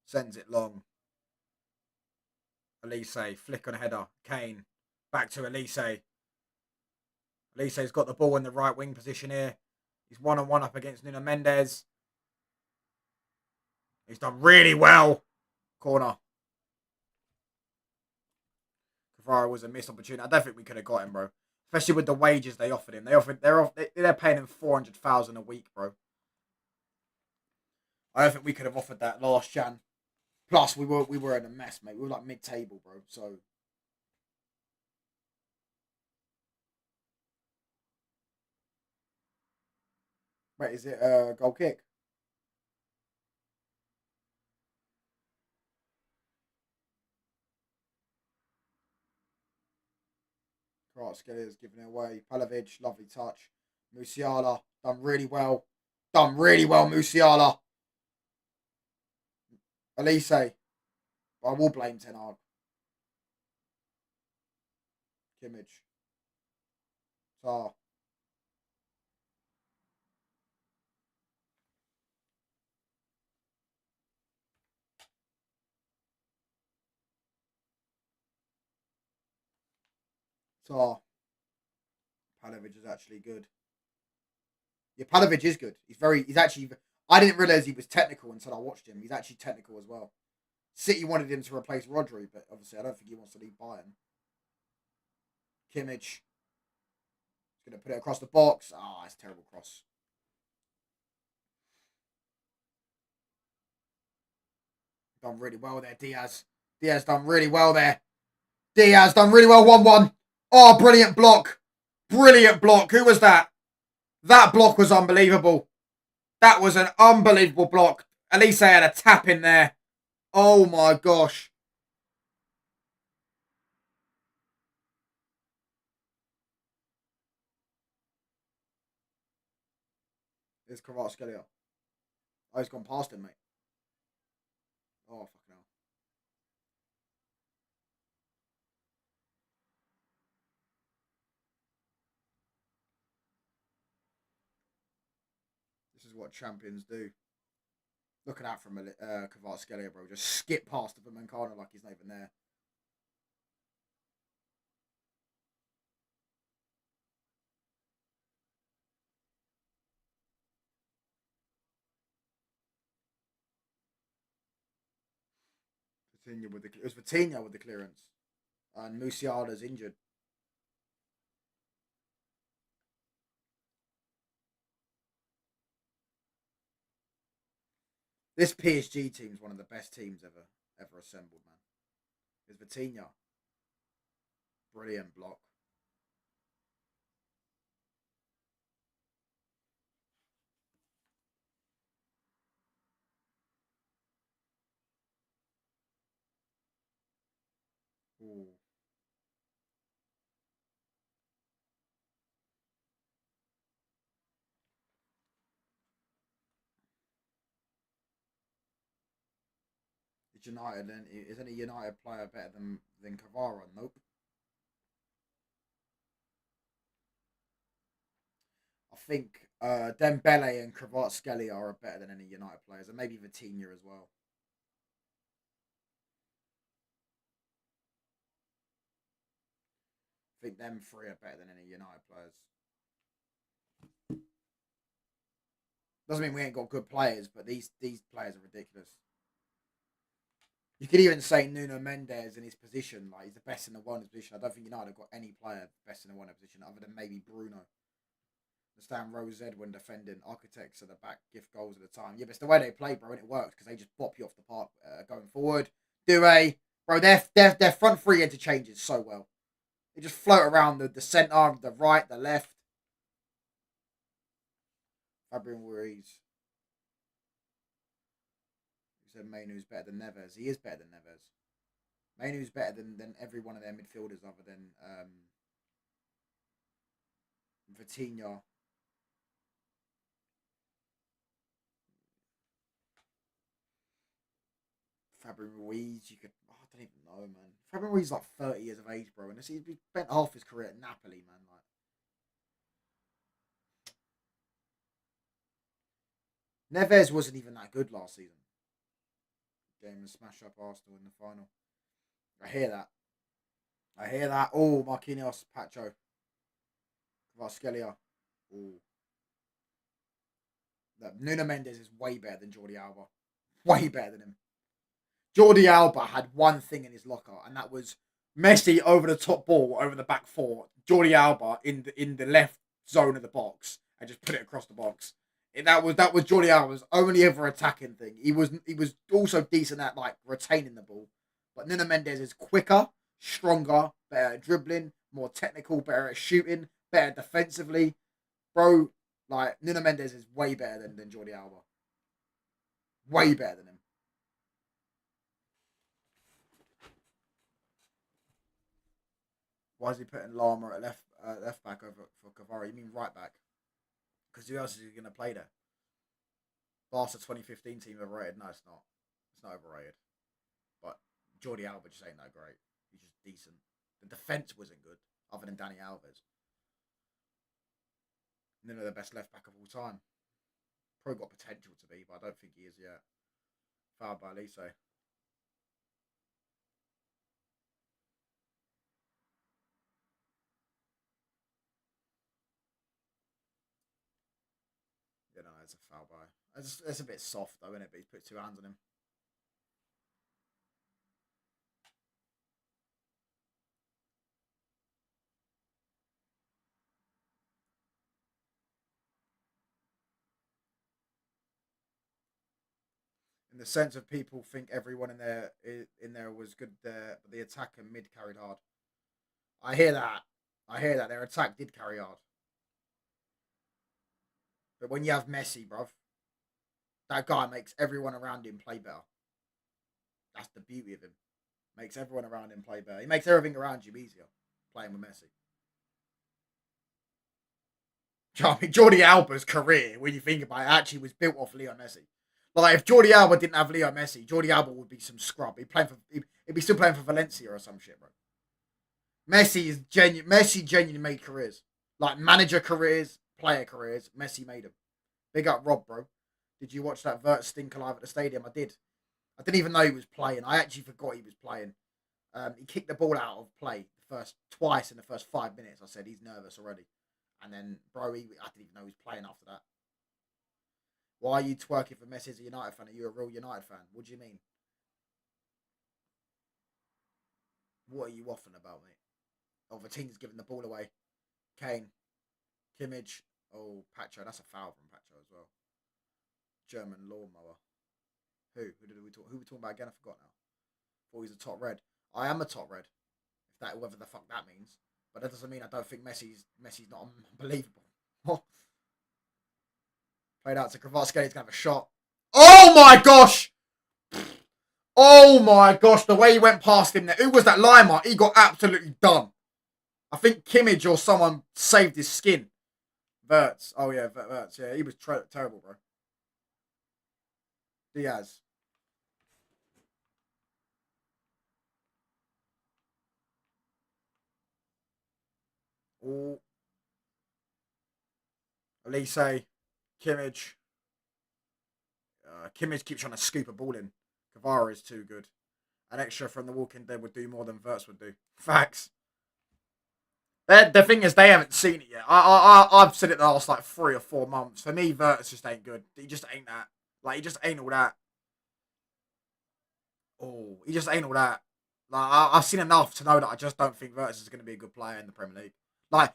Sends it long. Elise. Flick on header. Kane. Back to Elise. Elise's got the ball in the right wing position here. He's one-on-one up against Nuno Mendes. He's done really well. Corner. Cavara was a missed opportunity. I don't think we could have got him, bro. Especially with the wages they offered him. They're paying him 400,000 a week, bro. I don't think we could have offered that last Jan. Plus, we were in a mess, mate. We were like mid-table, bro. So wait, is it a goal kick? Kvaratskhelia giving it away. Palovic, lovely touch. Musiala done really well. Done really well, Musiala. Elise, I will blame Ten Hag. Kimmage. Tar. Tar. Palovic is actually good. Yeah, Palovic is good. He's actually. I didn't realize he was technical until I watched him. He's actually technical as well. City wanted him to replace Rodri, but obviously I don't think he wants to leave Bayern. Kimmich. He's going to put it across the box. Ah, it's a terrible cross. Done really well there, Diaz. Diaz done really well there. Diaz done really well, 1-1. Oh, brilliant block. Brilliant block. Who was that? That block was unbelievable. That was an unbelievable block. Elise had a tap in there. Oh my gosh. There's Kvaratskhelia. Oh, he's gone past him, mate. Oh, fucking hell. This is what champions do. Look at that from Kvaratskhelia, bro. Just skip past the Mancano like he's not even there. It was Vitinha with the clearance, and Musiala's injured. This PSG team is one of the best teams ever assembled, man. It's Vitinha, brilliant block. Ooh. It's United, then isn't a United player better than Cavara? Nope. I think Dembele and Kvaratskhelia are better than any United players, and maybe Vitinha as well. I think them three are better than any United players. Doesn't mean we ain't got good players, but these players are ridiculous. You could even say Nuno Mendes in his position, like he's the best in the world in his position. I don't think United have got any player best in the world in position other than maybe Bruno. Stand Rose when defending. Architects at the back, gift goals at the time. Yeah, but it's the way they play, bro, and it works because they just bop you off the park going forward. Bro, their front three interchanges so well. They just float around the centre, the right, the left. Fabian Ruiz. You said Mainu's better than Neves. He is better than Neves. Mainu's better than every one of their midfielders other than Vitinha. Fabian Ruiz, you could. Oh, I don't even know, man. Fabian Ruiz is like 30 years of age, bro, and he's spent half his career at Napoli, man. Like, Neves wasn't even that good last season. Game and smash up Arsenal in the final. I hear that. I hear that. Oh, Marquinhos, Pacho, Varskelia. Oh, Nuno Mendes is way better than Jordi Alba. Way better than him. Jordi Alba had one thing in his locker, and that was Messi over the top ball, over the back four. Jordi Alba in the left zone of the box, and just put it across the box. That was Jordi Alba's only ever attacking thing. He was also decent at like retaining the ball, but Nuno Mendes is quicker, stronger, better at dribbling, more technical, better at shooting, better defensively. Bro, like Nuno Mendes is way better than Jordi Alba. Way better than him. Why is he putting Lama at left back over for Cavara? You mean right back? Because who else is he going to play there? Barca 2015 team overrated? No, it's not. It's not overrated. But Jordi Alba just ain't that great. He's just decent. The defense wasn't good, other than Danny Alves. None of the best left back of all time. Probably got potential to be, but I don't think he is yet. Fouled by Lise. You know, it's a foul by. It's a bit soft though, isn't it? But he's put two hands on him. In the sense of people think everyone in there was good there, but the attack and mid carried hard. I hear that. I hear that their attack did carry hard, but when you have Messi, bruv, that guy makes everyone around him play better. That's the beauty of him. Makes everyone around him play better. He makes everything around you easier playing with Messi. I mean, Jordi Alba's career, when you think about it, actually was built off Leo Messi. Like if Jordi Alba didn't have Leo Messi, Jordi Alba would be some scrub. He'd be still playing for Valencia or some shit, bro. Messi genuinely made careers, like manager careers, player careers. Messi made them. Big up Rob, bro. Did you watch that Vert Stink Alive at the stadium? I did. I didn't even know he was playing. I actually forgot he was playing. He kicked the ball out of play twice in the first 5 minutes. I said he's nervous already, and then bro, I didn't even know he was playing after that. Why are you twerking for Messi as a United fan? Are you a real United fan? What do you mean? What are you waffling about, mate? Oh, Vertonghen's giving the ball away. Kane, Kimmich. Oh, Pacho. That's a foul from Pacho as well. German lawnmower. Who we talking about again? I forgot now. Thought he's a top red. I am a top red. If that, whatever the fuck that means. But that doesn't mean I don't think Messi's not unbelievable. Played out to Kvaratskhelia. He's gonna have a shot. Oh my gosh! Oh my gosh! The way he went past him there. Who was that Lima? He got absolutely done. I think Kimmich or someone saved his skin. Verts. Oh yeah, Verts. Yeah, he was terrible, bro. Diaz. Oh, Elise. Kimmich. Kimmich keeps trying to scoop a ball in. Kvara is too good. An extra from the Walking Dead would do more than Verts would do. Facts. The thing is, they haven't seen it yet. I've said it the last like 3 or 4 months. For me, Verts just ain't good. He just ain't that. Like, he just ain't all that. Oh, he just ain't all that. Like, I've seen enough to know that I just don't think Verts is going to be a good player in the Premier League. Like,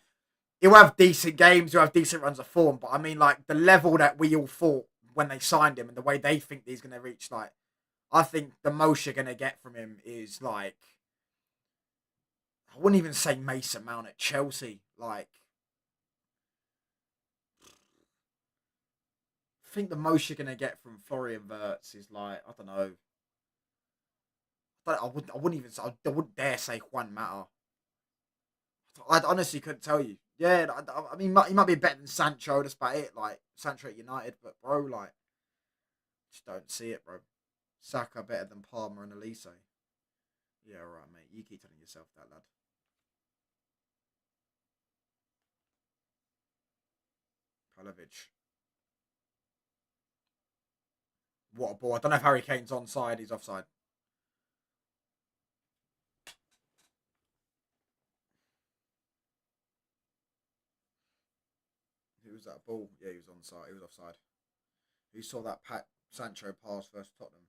he'll have decent games, he'll have decent runs of form, but I mean, like, the level that we all thought when they signed him and the way they think he's going to reach, like, I think the most you're going to get from him is, like, I wouldn't even say Mason Mount at Chelsea. Like, I think the most you're going to get from Florian Wirtz is, like, I don't know. I wouldn't even. I wouldn't dare say Juan Mata. I honestly couldn't tell you. Yeah, I mean, he might be better than Sancho. That's about it. Like Sancho at United, but bro, like, just don't see it, bro. Saka better than Palmer and Elise. Yeah, all right, mate. You keep telling yourself that, lad. Palovic. What a ball. I don't know if Harry Kane's onside. He's offside. Who was that ball? Yeah, he was onside. He was offside. Who saw that Pat Sancho pass versus Tottenham?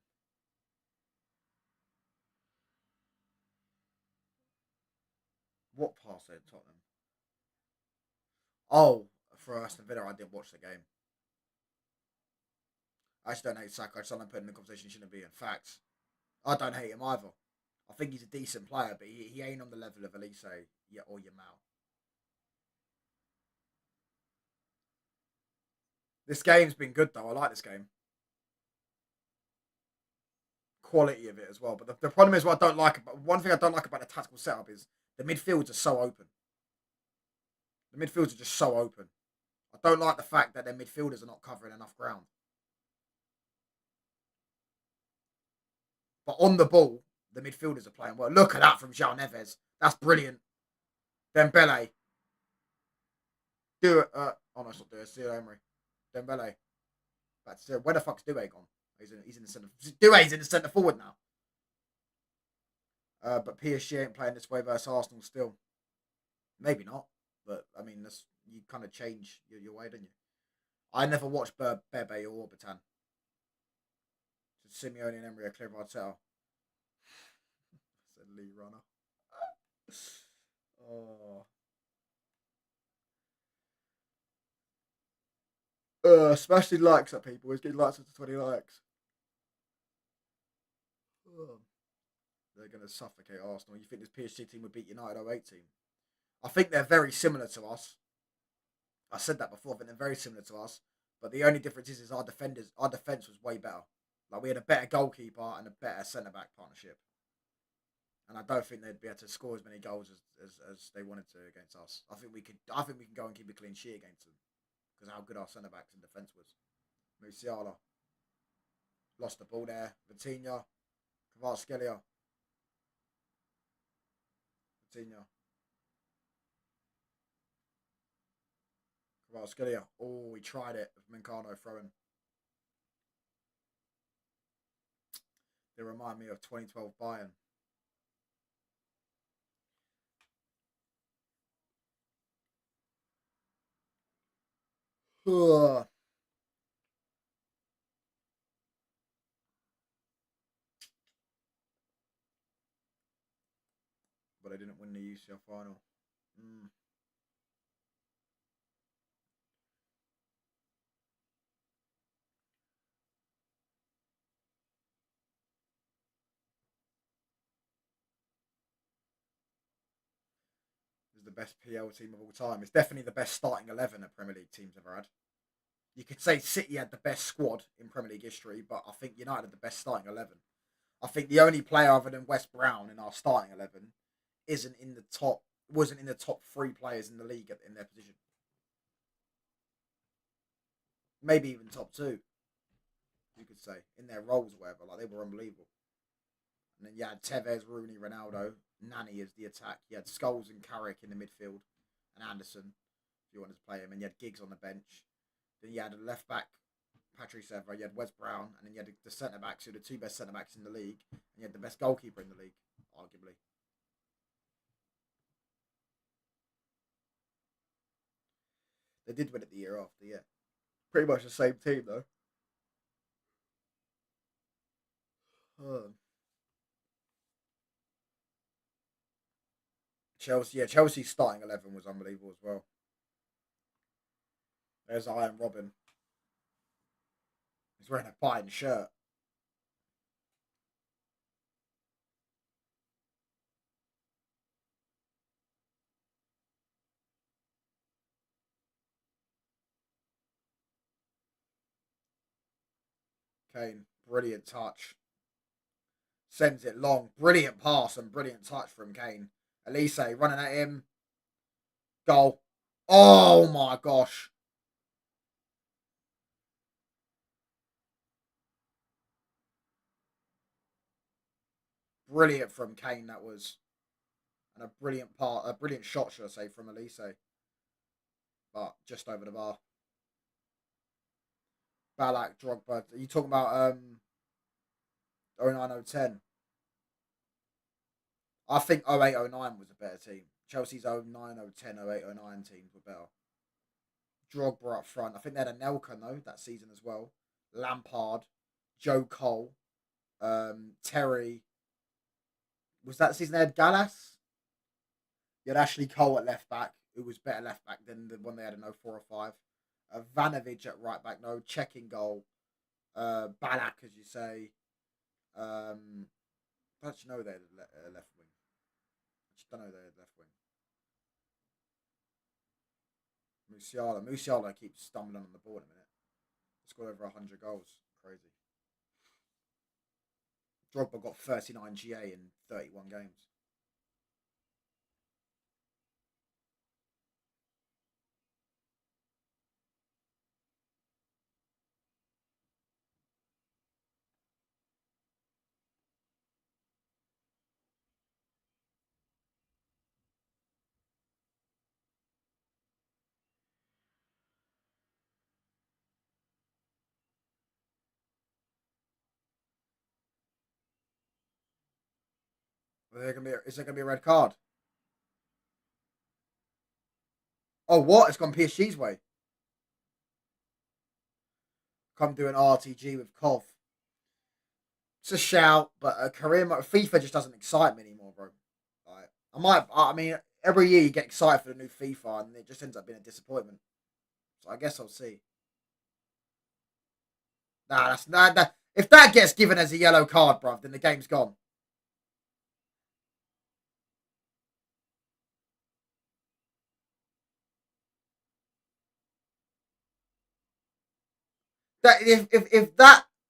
What pass there, Tottenham? Oh, for Aston Villa, I didn't watch the game. I just don't hate Saka. I just don't put in the conversation he shouldn't be in. Facts. I don't hate him either. I think he's a decent player, but he ain't on the level of Elise or Yamal. This game's been good though. I like this game. Quality of it as well. But the problem is what I don't like about one thing I don't like about the tactical setup is the midfields are so open. The midfields are just so open. I don't like the fact that their midfielders are not covering enough ground. But on the ball, the midfielders are playing well. Look at that from João Neves. That's brilliant. Dembele. Do it. Oh no, it's not do it. Seal Emery. Dembele. That's where the fuck's Due gone? He's in the centre. Due's in the centre forward now. But PSG ain't playing this way versus Arsenal still. Maybe not. But I mean, that's you kind of change your way, don't you? I never watched Bebe or Orbitan. So Simeone and Emery are clear of Arteta. Said Lee Runner. Oh. Smashing likes at people. He's getting likes up to 20 likes. Oh. They're going to suffocate Arsenal. You think this PSG team would beat United 08 team? I think they're very similar to us. I said that before. I think they're very similar to us. But the only difference is our defenders. Our defense was way better. Like we had a better goalkeeper and a better centre back partnership. And I don't think they'd be able to score as many goals as they wanted to against us. I think we could. I think we can go and keep a clean sheet against them because how good our centre backs and defence was. Musiala lost the ball there. Vitinha, Kvaratskhelia, Vitinha, Kvaratskhelia. Oh, he tried it with Mancano throwing. They remind me of 2012 Bayern. Ugh. didn't win the UCL final. It's the best PL team of all time. It's definitely the best starting 11 that Premier League teams ever had. You could say City had the best squad in Premier League history, but I think United had the best starting 11. I think the only player other than West Brown in our starting 11 wasn't in the top 3 players in the league in their position. Maybe even top 2, you could say, in their roles or whatever. Like, they were unbelievable. And then you had Tevez, Rooney, Ronaldo, Nani as the attack. You had Scholes and Carrick in the midfield, and Anderson, if you wanted to play him. And you had Giggs on the bench. Then you had a left back, Patrick Severa. You had Wes Brown, and then you had the centre backs, who were the 2 best centre backs in the league. And you had the best goalkeeper in the league, arguably. They did win it the year after, yeah. Pretty much the same team, though. Chelsea's starting 11 was unbelievable as well. There's Iron Robin. He's wearing a Bayern shirt. Kane, brilliant touch. Sends it long. Brilliant pass and brilliant touch from Kane. Elise running at him. Goal. Oh my gosh. Brilliant from Kane, that was. And a brilliant shot, should I say, from Elise. But just over the bar. Ballack, Drogba. Are you talking about 09-010? I think 08-09 was a better team. Chelsea's 09-010, 08-09 teams were better. Drogba up front. I think they had a Nelka, though, that season as well. Lampard, Joe Cole, Terry. Was that season they had Gallas? You had Ashley Cole at left back, who was better left back than the one they had in 04 or 05. Vanovic at right back, no. Checking goal. Ballack, as you say. I don't know they had left wing. I just don't know they had left wing. Musiala keeps stumbling on the ball in a minute. Scored over 100 goals. Crazy. Drogba got 39 GA in 31 games. Is there gonna be a red card? Oh, what? It's gone PSG's way. Come do an RTG with Kov. It's a shout, but a career mode. FIFA just doesn't excite me anymore, bro. Like, I mean, every year you get excited for the new FIFA, and it just ends up being a disappointment. So I guess I'll see. Nah, that's nah. If that gets given as a yellow card, bro, then the game's gone. That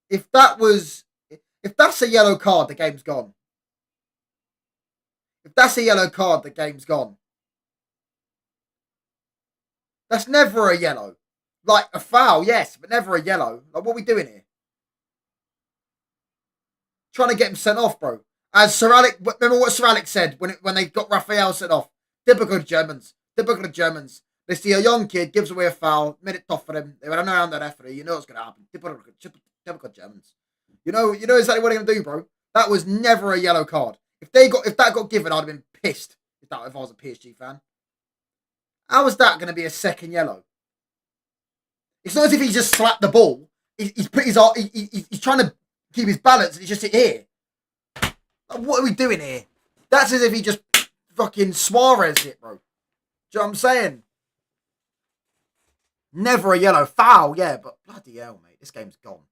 if that's a yellow card, the game's gone. If that's a yellow card, the game's gone. That's never a yellow. Like a foul, yes, but never a yellow. Like, what are we doing here? Trying to get him sent off, bro. As Sir Alec, remember what Sir Alec said when they got Raphael sent off? Typical Germans. Typical of Germans. They see a young kid, gives away a foul, made it tough for them. They went around the referee. You know what's going to happen. Typical Germans. You know exactly what they're going to do, bro. That was never a yellow card. If that got given, I'd have been pissed. If I was a PSG fan. How is that going to be a second yellow? It's not as if he just slapped the ball. He's trying to keep his balance and he's just hit here. What are we doing here? That's as if he just fucking Suarez hit, bro. Do you know what I'm saying? Never a yellow. Foul, yeah, but bloody hell, mate. This game's gone.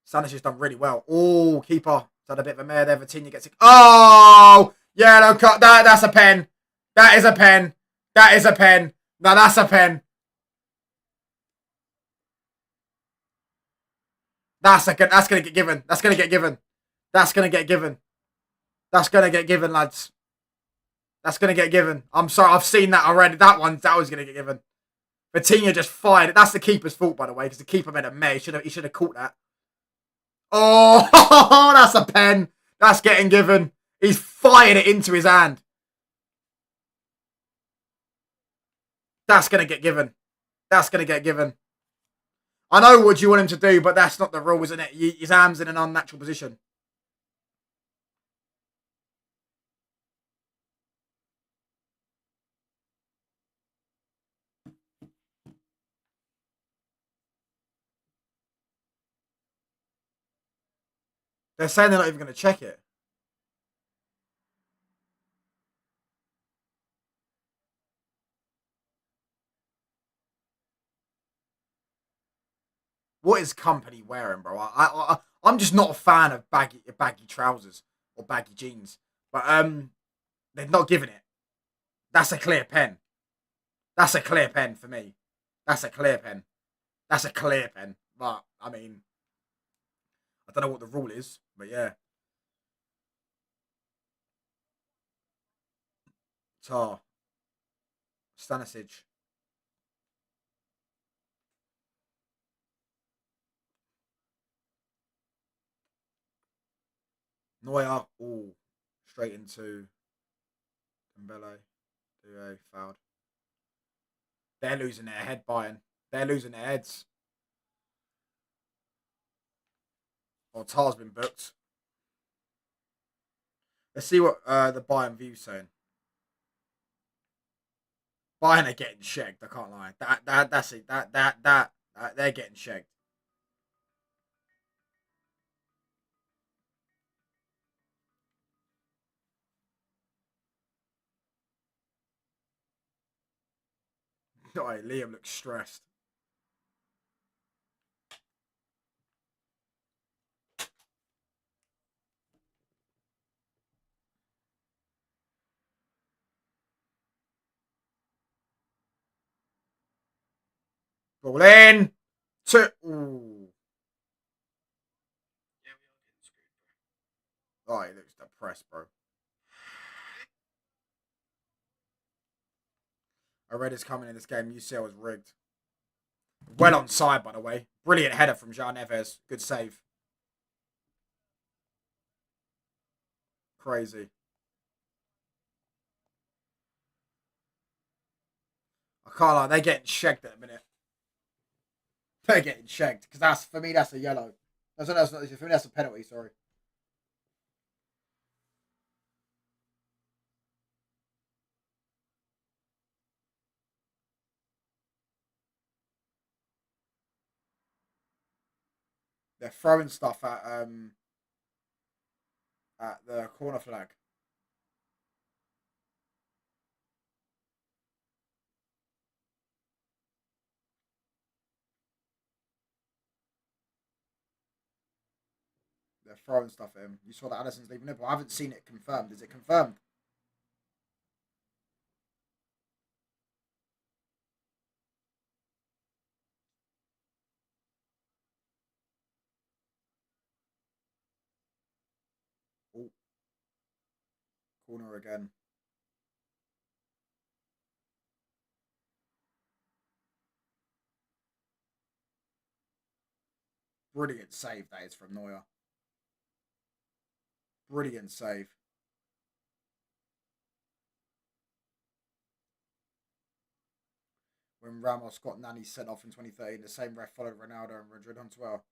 Sanchez has done really well. Oh, keeper. Done a bit of a mare there. Vitinha gets it. Oh, yellow cut. That's a pen. That is a pen. That is a pen. No, that's a pen. That's gonna get given. That's gonna get given. That's gonna get given. That's gonna get given, lads. That's gonna get given. I'm sorry, I've seen that already. That was gonna get given. Vitinha just fired it. That's the keeper's fault, by the way, because the keeper made a mess. He should have caught that. Oh, that's a pen. That's getting given. He's fired it into his hand. That's gonna get given. That's gonna get given. I know what you want him to do, but that's not the rule, isn't it? His arm's in an unnatural position. They're saying they're not even going to check it. What is company wearing, bro? I'm just not a fan of baggy trousers or baggy jeans. But they're not giving it. That's a clear pen. That's a clear pen for me. That's a clear pen. That's a clear pen. But I mean, I don't know what the rule is, but yeah. Tar. Stanisic. Neuer. Ooh. Straight into Dembele. Due fouled. They're losing their head, Bayern. They're losing their heads. Or Tar's been booked. Let's see what the Bayern view's saying. Bayern are getting shagged. I can't lie. That's it. They're getting shagged. Oh, Liam looks stressed. Ball in. Ooh. Oh, he looks depressed, bro. I read it's coming in this game. UCL was rigged. Well on side, by the way. Brilliant header from Jean Neves. Good save. Crazy. I can't lie. They're getting shagged at the minute. They're getting shagged. Because that's, for me, that's a yellow. For me, that's a penalty, sorry. They're throwing stuff at the corner flag. They're throwing stuff at him. You saw that Alisson's leaving it, but I haven't seen it confirmed. Is it confirmed? Oh, corner again. Brilliant save that is from Neuer. Brilliant save. When Ramos got Nani sent off in 2013, the same ref followed Ronaldo and Madrid on 12.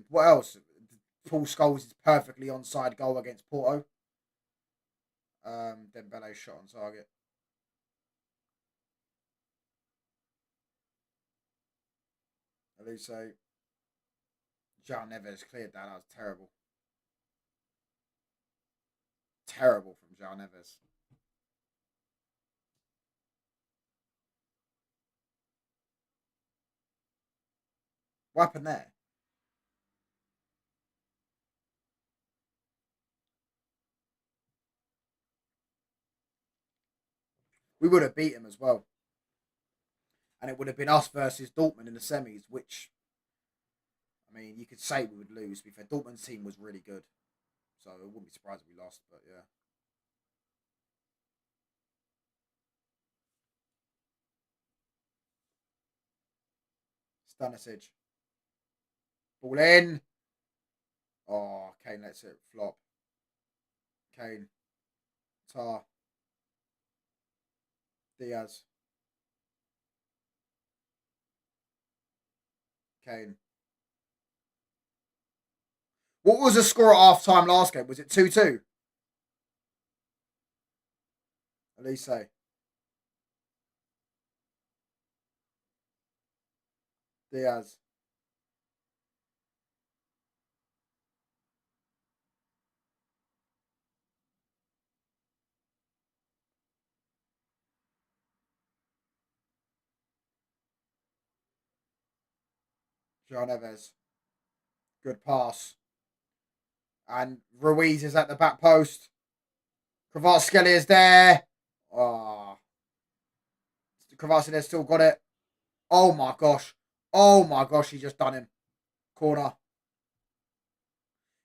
What else? Paul Scholes is perfectly onside goal against Porto. Dembele shot on target. Elise. Jean Neves cleared that. That was terrible. terrible from João Neves. What happened there? We would have beat him as well. And it would have been us versus Dortmund in the semis, which, I mean, you could say we would lose. To be fair, Dortmund's team was really good. So it wouldn't be surprised if we lost, but yeah. Stanisic. Ball in. Oh, Kane lets it flop. Kane. Tar. Diaz. Kane. What was the score at half time last game? Was it 2-2? Elise. Diaz. João Neves. Good pass. And Ruiz is at the back post. Kvaratskhelia is there. Oh. Kvaratskhelia still got it. Oh my gosh. Oh my gosh, he just done him. Corner.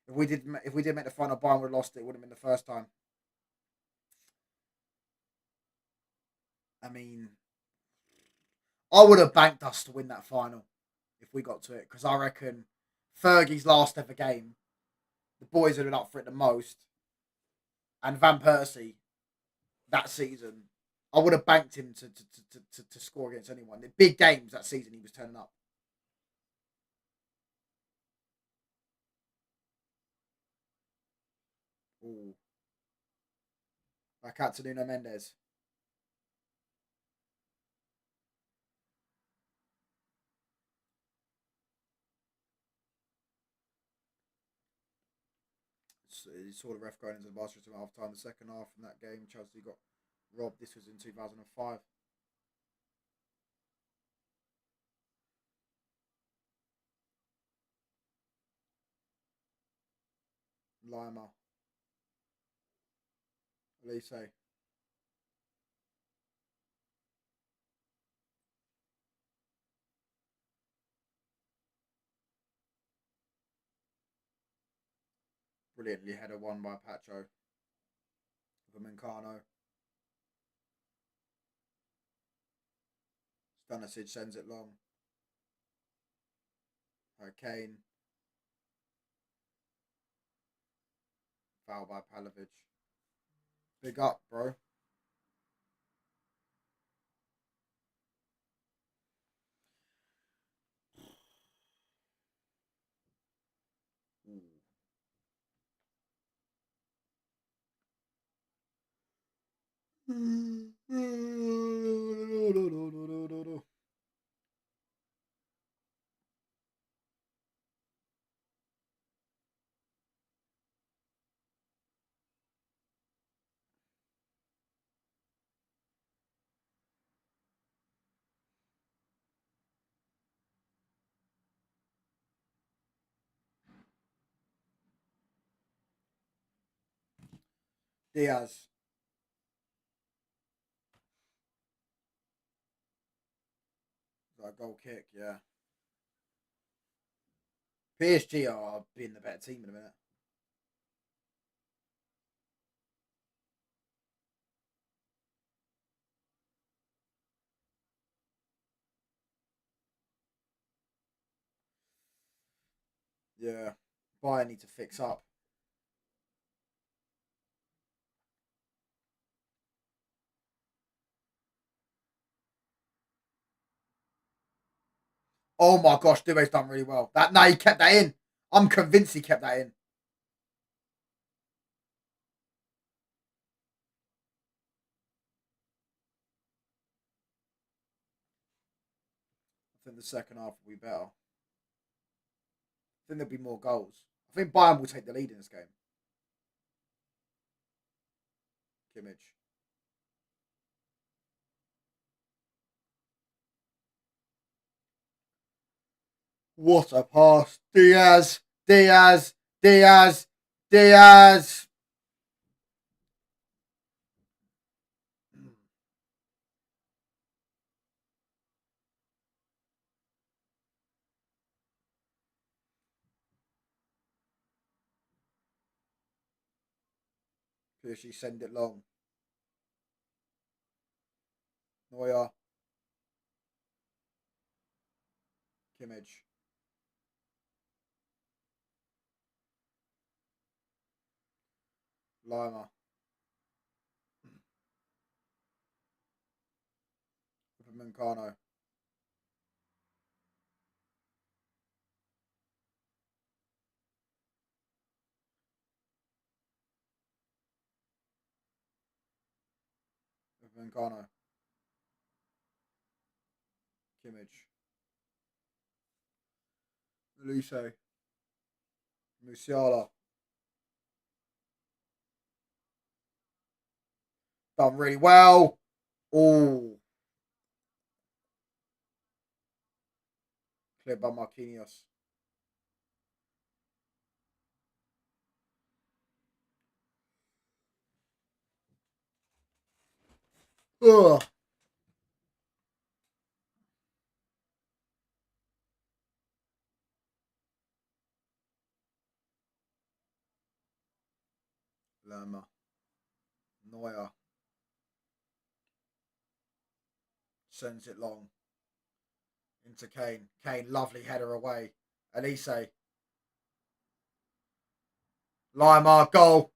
If we did make the final, Bayern would have lost it. It would have been the first time. I mean, I would have banked us to win that final if we got to it, because I reckon Fergie's last ever game, the boys would have been up for it the most, and Van Persie that season, I would have banked him to score against anyone. The big games that season, he was turning up. Ooh. Back out to Nuno Mendes. You saw the ref going into the Barcelona team half time. The second half in that game, Chelsea got robbed. This was in 2005. Lima. Elise. Brilliantly header won by Pacho. Vimencano. Stanisic sends it long. Kane. Foul by Palovic. Big up, bro. Diaz. That goal kick, yeah. PSG are being the better team in a minute. Yeah. Bayern need to fix up. Oh my gosh, Due's done really well. That he kept that in. I'm convinced he kept that in. I think the second half will be better. I think there'll be more goals. I think Bayern will take the lead in this game. Kimmich. What a pass. Diaz. Diaz. Diaz. Diaz. Piercy send it long. Neuer. Kimmich. Lima. Mencano. Mencano. Kimmich. Elise. Musiala. Done really well. Oh. Cleared by Marquinhos. Ugh. Lerma. Neuer. Sends it long. Into Kane. Kane, lovely header away. Elise. Lima, goal.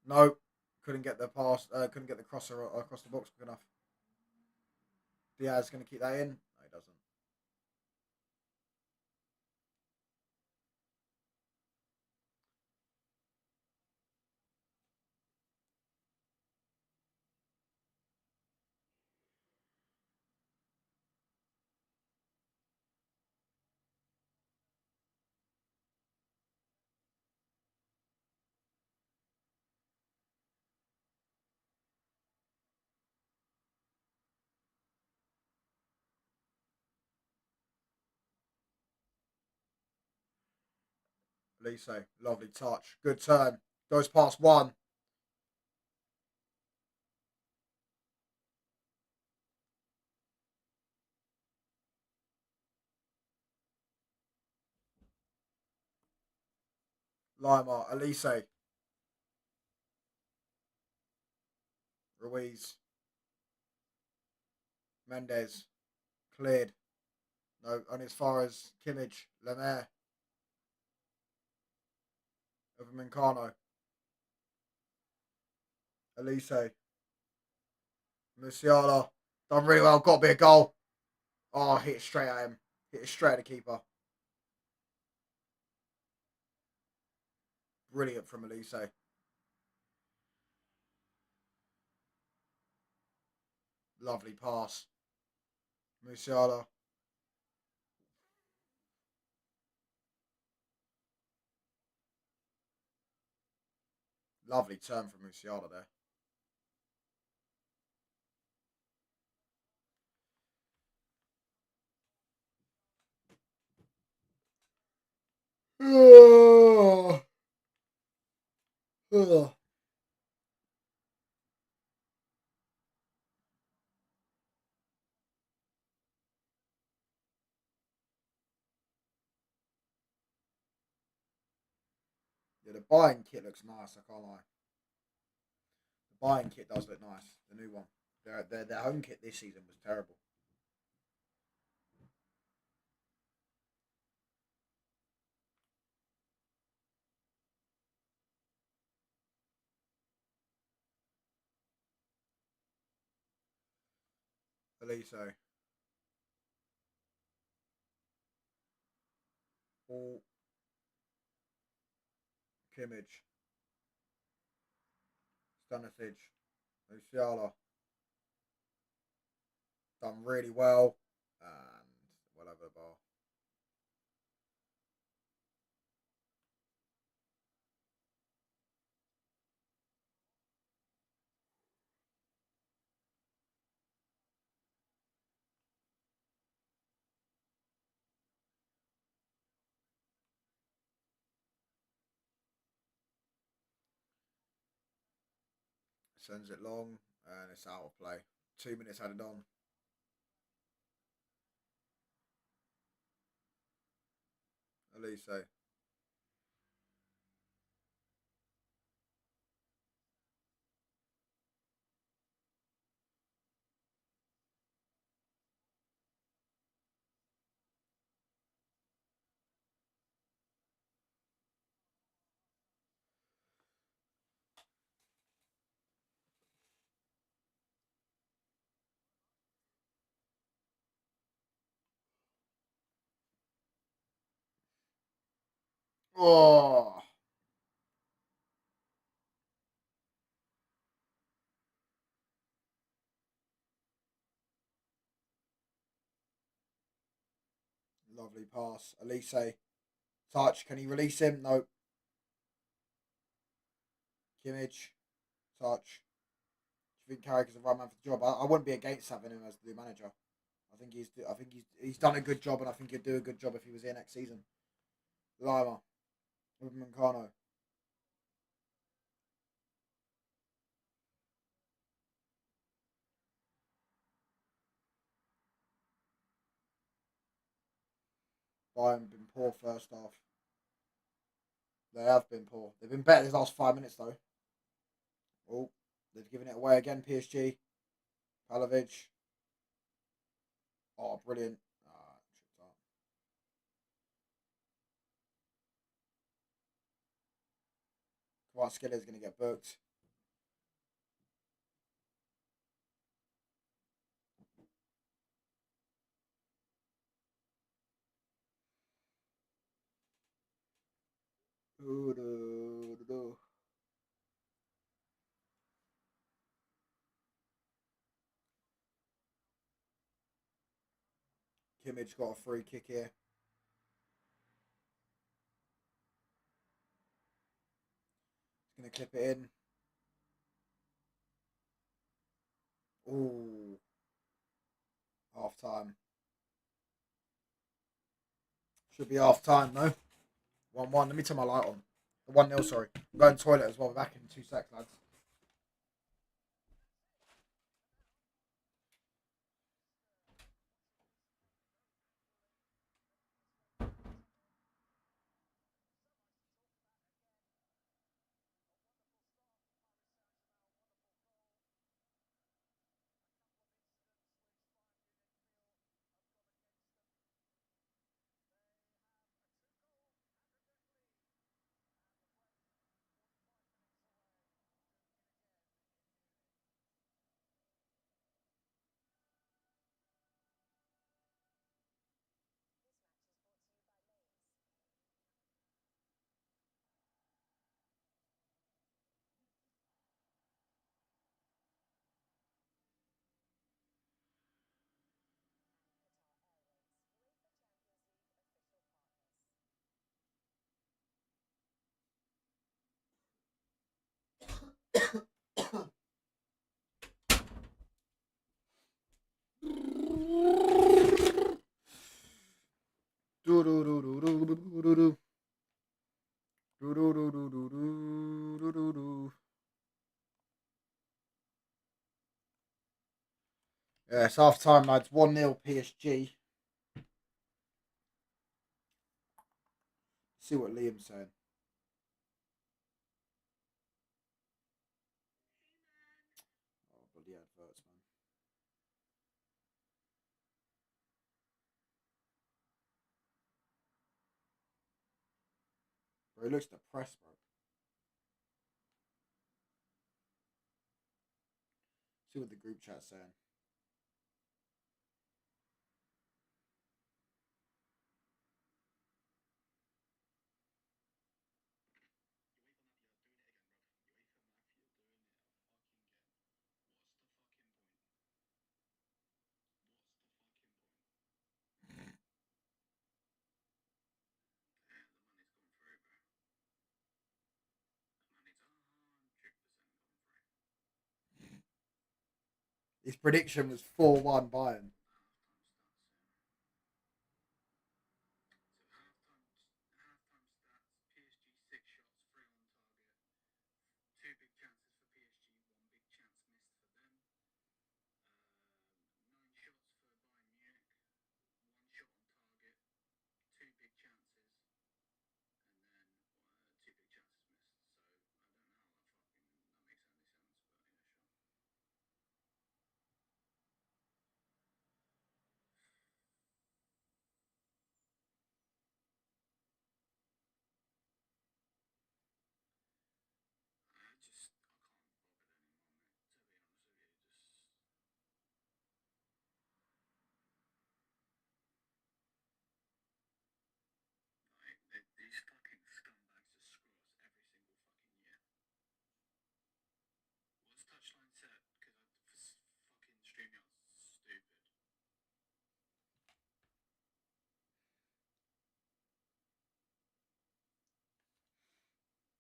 No. Couldn't get the pass. Couldn't get the crosser across the box quick enough. Diaz going to keep that in. No, he doesn't. Elise, lovely touch. Good turn. Goes past one. Lima, Elise. Ruiz. Mendes. Cleared. No, only as far as Kimmich. Lemaire. Over Mencano. Elise. Musiala. Done really well. Got to be a goal. Oh, hit it straight at him. Hit it straight at the keeper. Brilliant from Elise. Lovely pass. Musiala. Lovely turn from Musiala there. Oh. Oh. Yeah, the Bayern kit looks nice, I can't lie. The Bayern kit does look nice, the new one. Their home kit this season was terrible. Elise. All Kimmich. Stanisic. Musiala. Done really well. And well over the bar. Sends it long, and it's out of play. 2 minutes added on. Elise. Oh, lovely pass. Elise. Touch. Can he release him? No. Kimmich. Touch. Do you think Carrick is the right man for the job? I wouldn't be against having him as the new manager. I think he's done a good job, and I think he'd do a good job if he was here next season. Lima with Mancano. Bayern been poor first half. They have been poor. They've been better these last 5 minutes though. Oh, they've given it away again. PSG. Palovic. Oh, brilliant. Kvaratskhelia is going to get booked. Kimmich got a free kick here. He's going to clip it in. Oh, half time. Should be half time though. 1-1. Let me turn my light on. 1-0, sorry. I'm going to the toilet as well. We're back in 2 seconds, lads. Do do do do do do do do. Do do do do do do do do. Yeah, it's half time, lads. 1-0 PSG. See what Liam's saying. Oh, bloody adverts, man. Bro, he looks depressed, bro. See what the group chat's saying. His prediction was 4-1 Bayern.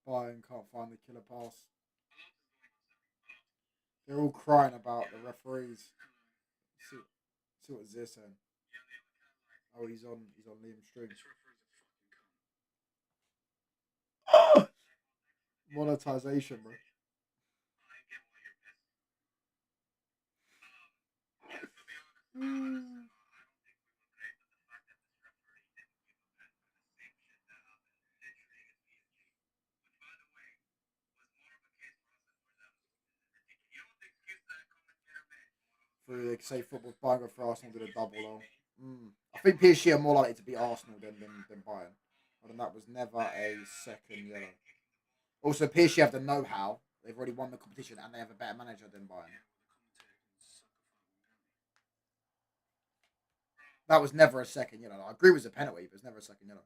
Bayern can't find the killer pass. They're all crying about the referees. See, see what Zir's saying. Oh, he's on Liam's stream. Monetization, bro. Through they say football's Bayern go for Arsenal did a double on. I think PSG are more likely to beat Arsenal than Bayern. And that was never a second yellow. Also, PSG have the know-how. They've already won the competition and they have a better manager than Bayern. That was never a second yellow. I agree it was a penalty, but it's never a second yellow.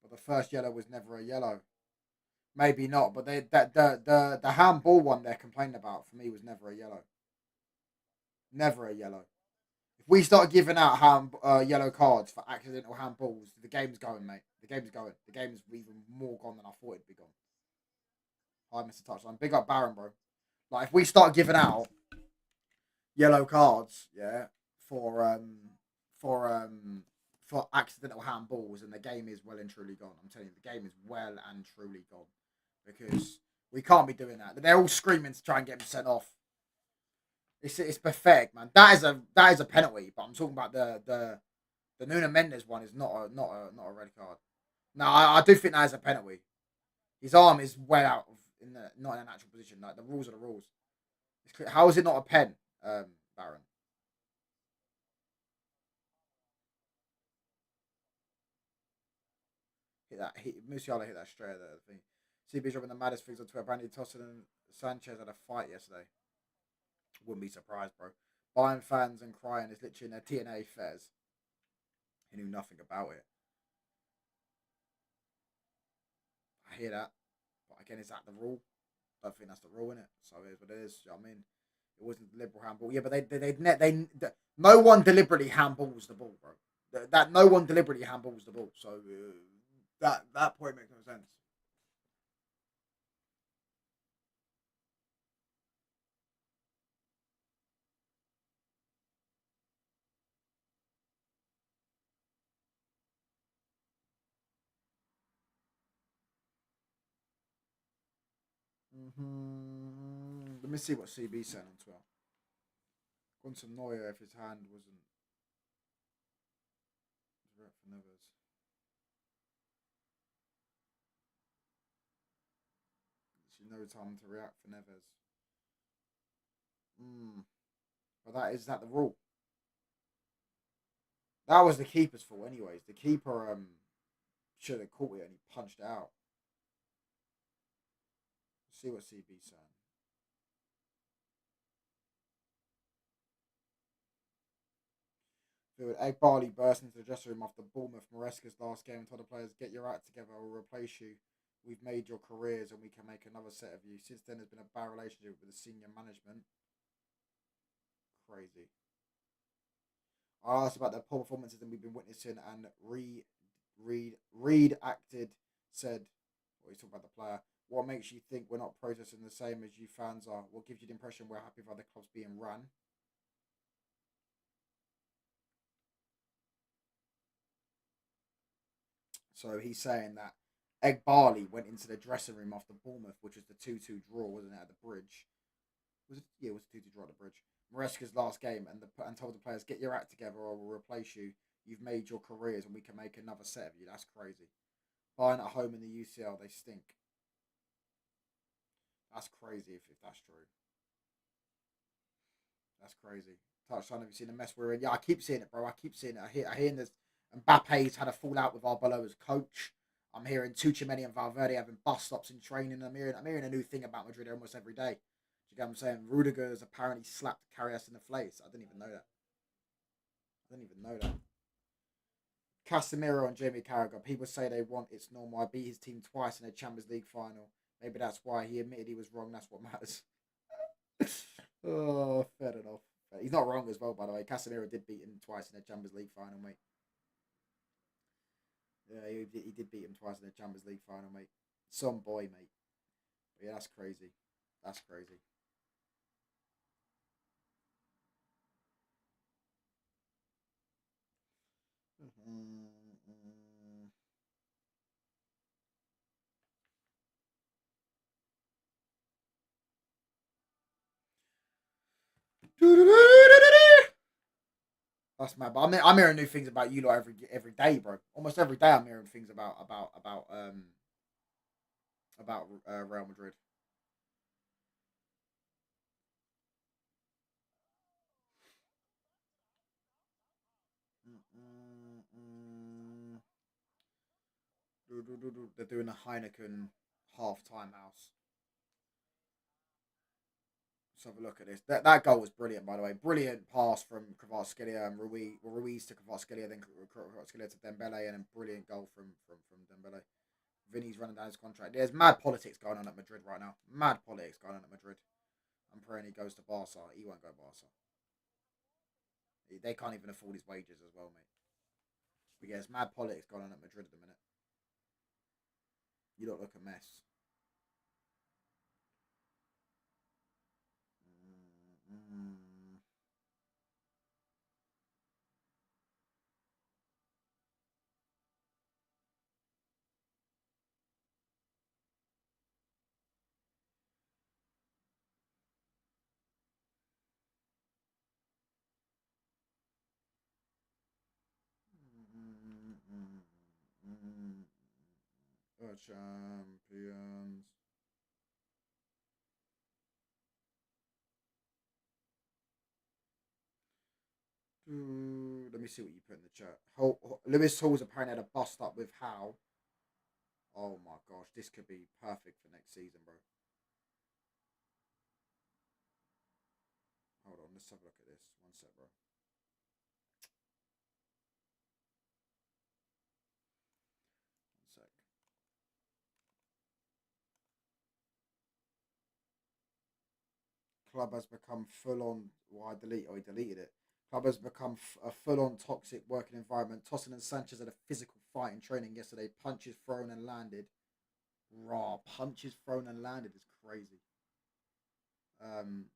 But the first yellow was never a yellow. Maybe not, but the handball one they're complaining about for me was never a yellow. Never a yellow. If we start giving out yellow cards for accidental handballs, the game's going, mate. The game's going. The game's even more gone than I thought it'd be gone. Hi, Mr. Touchline. Big up Baron, bro. Like if we start giving out yellow cards, yeah, for um for um for accidental handballs, and the game is well and truly gone. I'm telling you, the game is well and truly gone because we can't be doing that. They're all screaming to try and get him sent off. It's pathetic, man. That is a penalty, but I'm talking about the Nuno Mendes one is not a red card. No, I do think that is a penalty. His arm is well out of not in a natural position. Like the rules are the rules. How is it not a pen, Baron? Hit that. Musiala hit that straight at the thing. CB's dropping the maddest things on Twitter. Brandy Tossin and Sanchez had a fight yesterday. Wouldn't be surprised, bro. Bayern fans and crying is literally in their TNA fairs. He knew nothing about it. I hear that. But again, is that the rule? I don't think that's the rule, in it. So it is what it is. You know what I mean? It wasn't deliberate handball. Yeah, but no one deliberately handballs the ball, bro. That no one deliberately handballs the ball. So that point makes no sense. Let me see what CB said on Twitter. Gone to Neuer if his hand wasn't. For Nevers. She no time to react for Neves. But that the rule. That was the keeper's fault, anyways. The keeper should have caught it and he punched it out. Let's see what CB's saying. Egg Barley burst into the dressing room after Bournemouth Maresca's last game and told the players, "Get your act together, or we'll replace you. We've made your careers and we can make another set of you." Since then, there's been a bad relationship with the senior management. Crazy. I asked about the poor performances that we've been witnessing, and Reed acted said, well, he's talking about the player. What makes you think we're not protesting the same as you fans are? What gives you the impression we're happy with other clubs being run? So he's saying that Egg Barley went into the dressing room after Bournemouth, which was the 2-2 draw, wasn't it, at the bridge? Was it? Yeah, it was a 2-2 draw at the bridge. Maresca's last game, and told the players, "Get your act together, or we'll replace you. You've made your careers, and we can make another set of you." That's crazy. Bayern at home in the UCL, they stink. That's crazy if that's true. That's crazy. Touchdown. Have you seen the mess we're in? Yeah, I keep seeing it, bro. I keep seeing it. I hear this. Mbappe's had a fallout with Arbeloa's coach. I'm hearing Tuchemeni and Valverde having bus stops in training. I'm hearing a new thing about Madrid almost every day. Do you get what I'm saying? Rudiger's apparently slapped Carrias in the face. I didn't even know that. I didn't even know that. Casemiro and Jamie Carragher. People say they want it's normal. I beat his team twice in a Champions League final. Maybe that's why he admitted he was wrong. That's what matters. Oh, fair enough. He's not wrong as well, by the way. Casemiro did beat him twice in a Champions League final, mate. Yeah, he did beat him twice in the Champions League final, mate. Some boy, mate. But yeah, that's crazy. That's crazy. That's mad. But I'm hearing new things about you lot every day, bro. Almost every day I'm hearing things about Real Madrid. They're doing a Heineken half-time house. Let's have a look at this. That goal was brilliant, by the way. Brilliant pass from Kvaratskhelia and Ruiz to Kvaratskhelia, then Kvaratskhelia to Dembele, and a brilliant goal from Dembele. Vinny's running down his contract. There's mad politics going on at Madrid right now. Mad politics going on at Madrid. I'm praying he goes to Barca. He won't go Barca. They can't even afford his wages as well, mate. But yeah, there's mad politics going on at Madrid at the minute. You don't look a mess. Mm-hmm. Champions. Let me see what you put in the chat. Lewis Hall's apparently had a bust up with Howe. Oh my gosh, this could be perfect for next season, bro. Hold on, let's have a look at this. One sec, bro. One sec. Club has become full on. Why delete? Oh, he deleted it. Club has become a full on toxic working environment. Tossin and Sanchez had a physical fight in training yesterday. Punches thrown and landed. Raw punches thrown and landed is crazy. Um,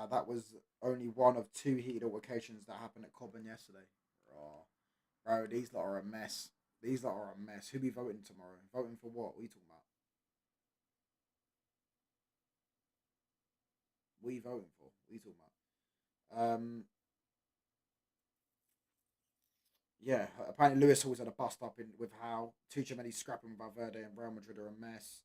that was only one of two heated altercations that happened at Cobham yesterday. Raw, bro, these lot are a mess. These lot are a mess. Who be voting tomorrow? Voting for what? What are you talking about? What are you voting for? What are you talking about? Yeah, apparently Lewis Hall's had a bust up in with Howe. Tuchemeni scrapping with Valverde and Real Madrid are a mess.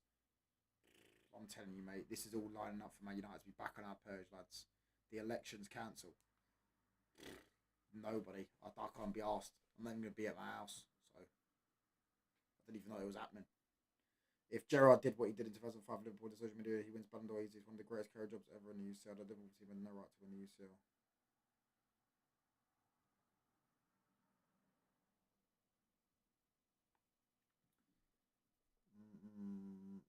I'm telling you, mate, this is all lining up for Man United to be back on our purge, lads. The election's cancelled. Nobody. I can't be asked. I'm not even going to be at my house. So I didn't even know it was happening. If Gerrard did what he did in 2005 Liverpool to social media, he wins Ballon d'Or. He's one of the greatest career jobs ever in the UCL. The Liverpool team had no right to win the UCL. Mm-mm.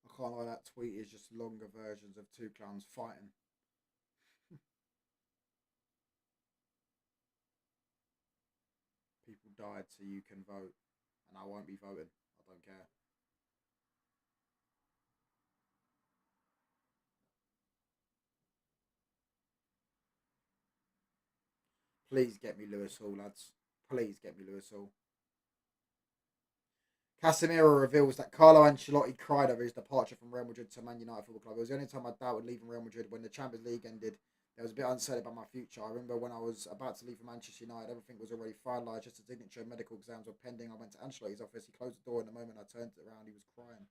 I can't lie, that tweet is just longer versions of two clowns fighting. People died so you can vote, and I won't be voting. I don't care. Please get me Lewis Hall, lads. Please get me Lewis Hall. Casemiro reveals that Carlo Ancelotti cried over his departure from Real Madrid to Man United Football Club. It was the only time I doubted leaving Real Madrid. When the Champions League ended, there was a bit uncertain about my future. I remember when I was about to leave for Manchester United, everything was already finalised. Just a signature, medical exams were pending. I went to Ancelotti's office. He closed the door, and the moment I turned it around, he was crying.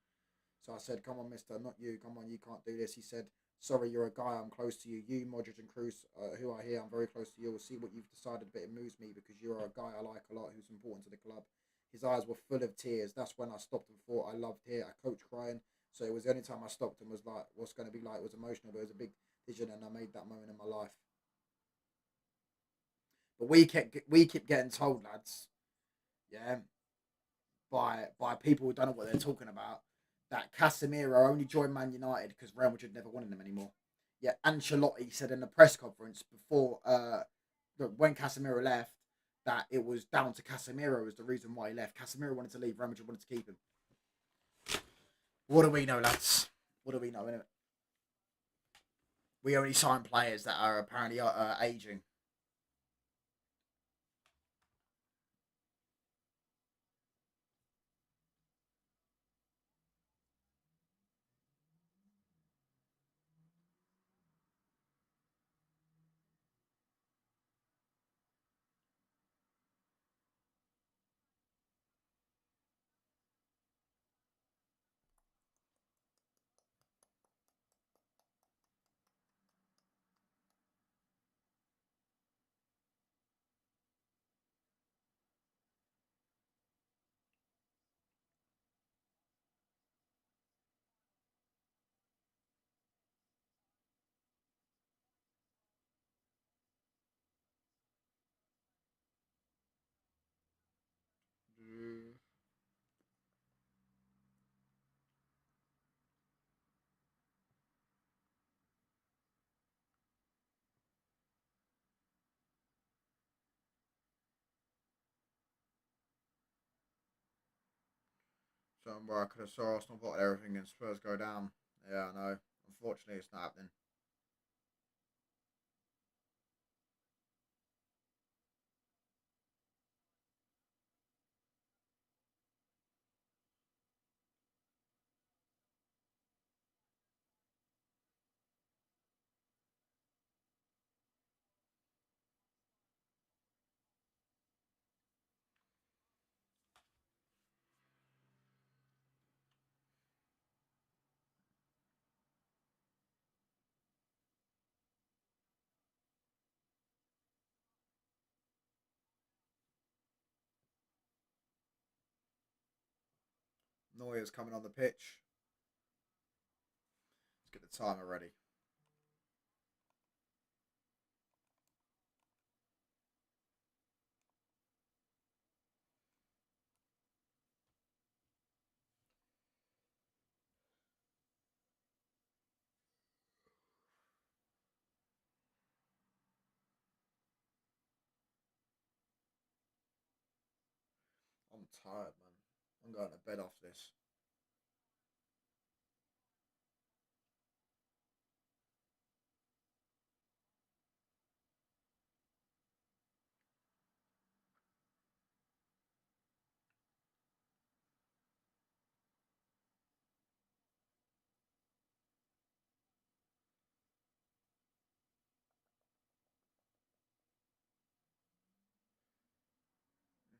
So I said, "Come on, Mister, not you. Come on, you can't do this." He said, "Sorry, you're a guy. I'm close to you. You, Modric, and Cruz, who are here, I'm very close to you. We'll see what you've decided, but it moves me because you're a guy I like a lot, who's important to the club." His eyes were full of tears. That's when I stopped and thought, I loved here. I coached crying, so it was the only time I stopped and was like, "What's going to be like?" It was emotional, but it was a big decision, and I made that moment in my life. But we keep getting told, lads, yeah, by people who don't know what they're talking about, that Casemiro only joined Man United because Real Madrid never wanted him anymore. Yeah, Ancelotti said in the press conference before when Casemiro left that it was down to Casemiro as the reason why he left. Casemiro wanted to leave, Real Madrid wanted to keep him. What do we know, lads? What do we know, innit? We only sign players that are apparently aging. Something where I could have saw Arsenal bottle everything and Spurs go down. Yeah, I know. Unfortunately, it's not happening. Neuer's coming on the pitch. Let's get the timer ready. I'm tired, man. I'm going to bed after this.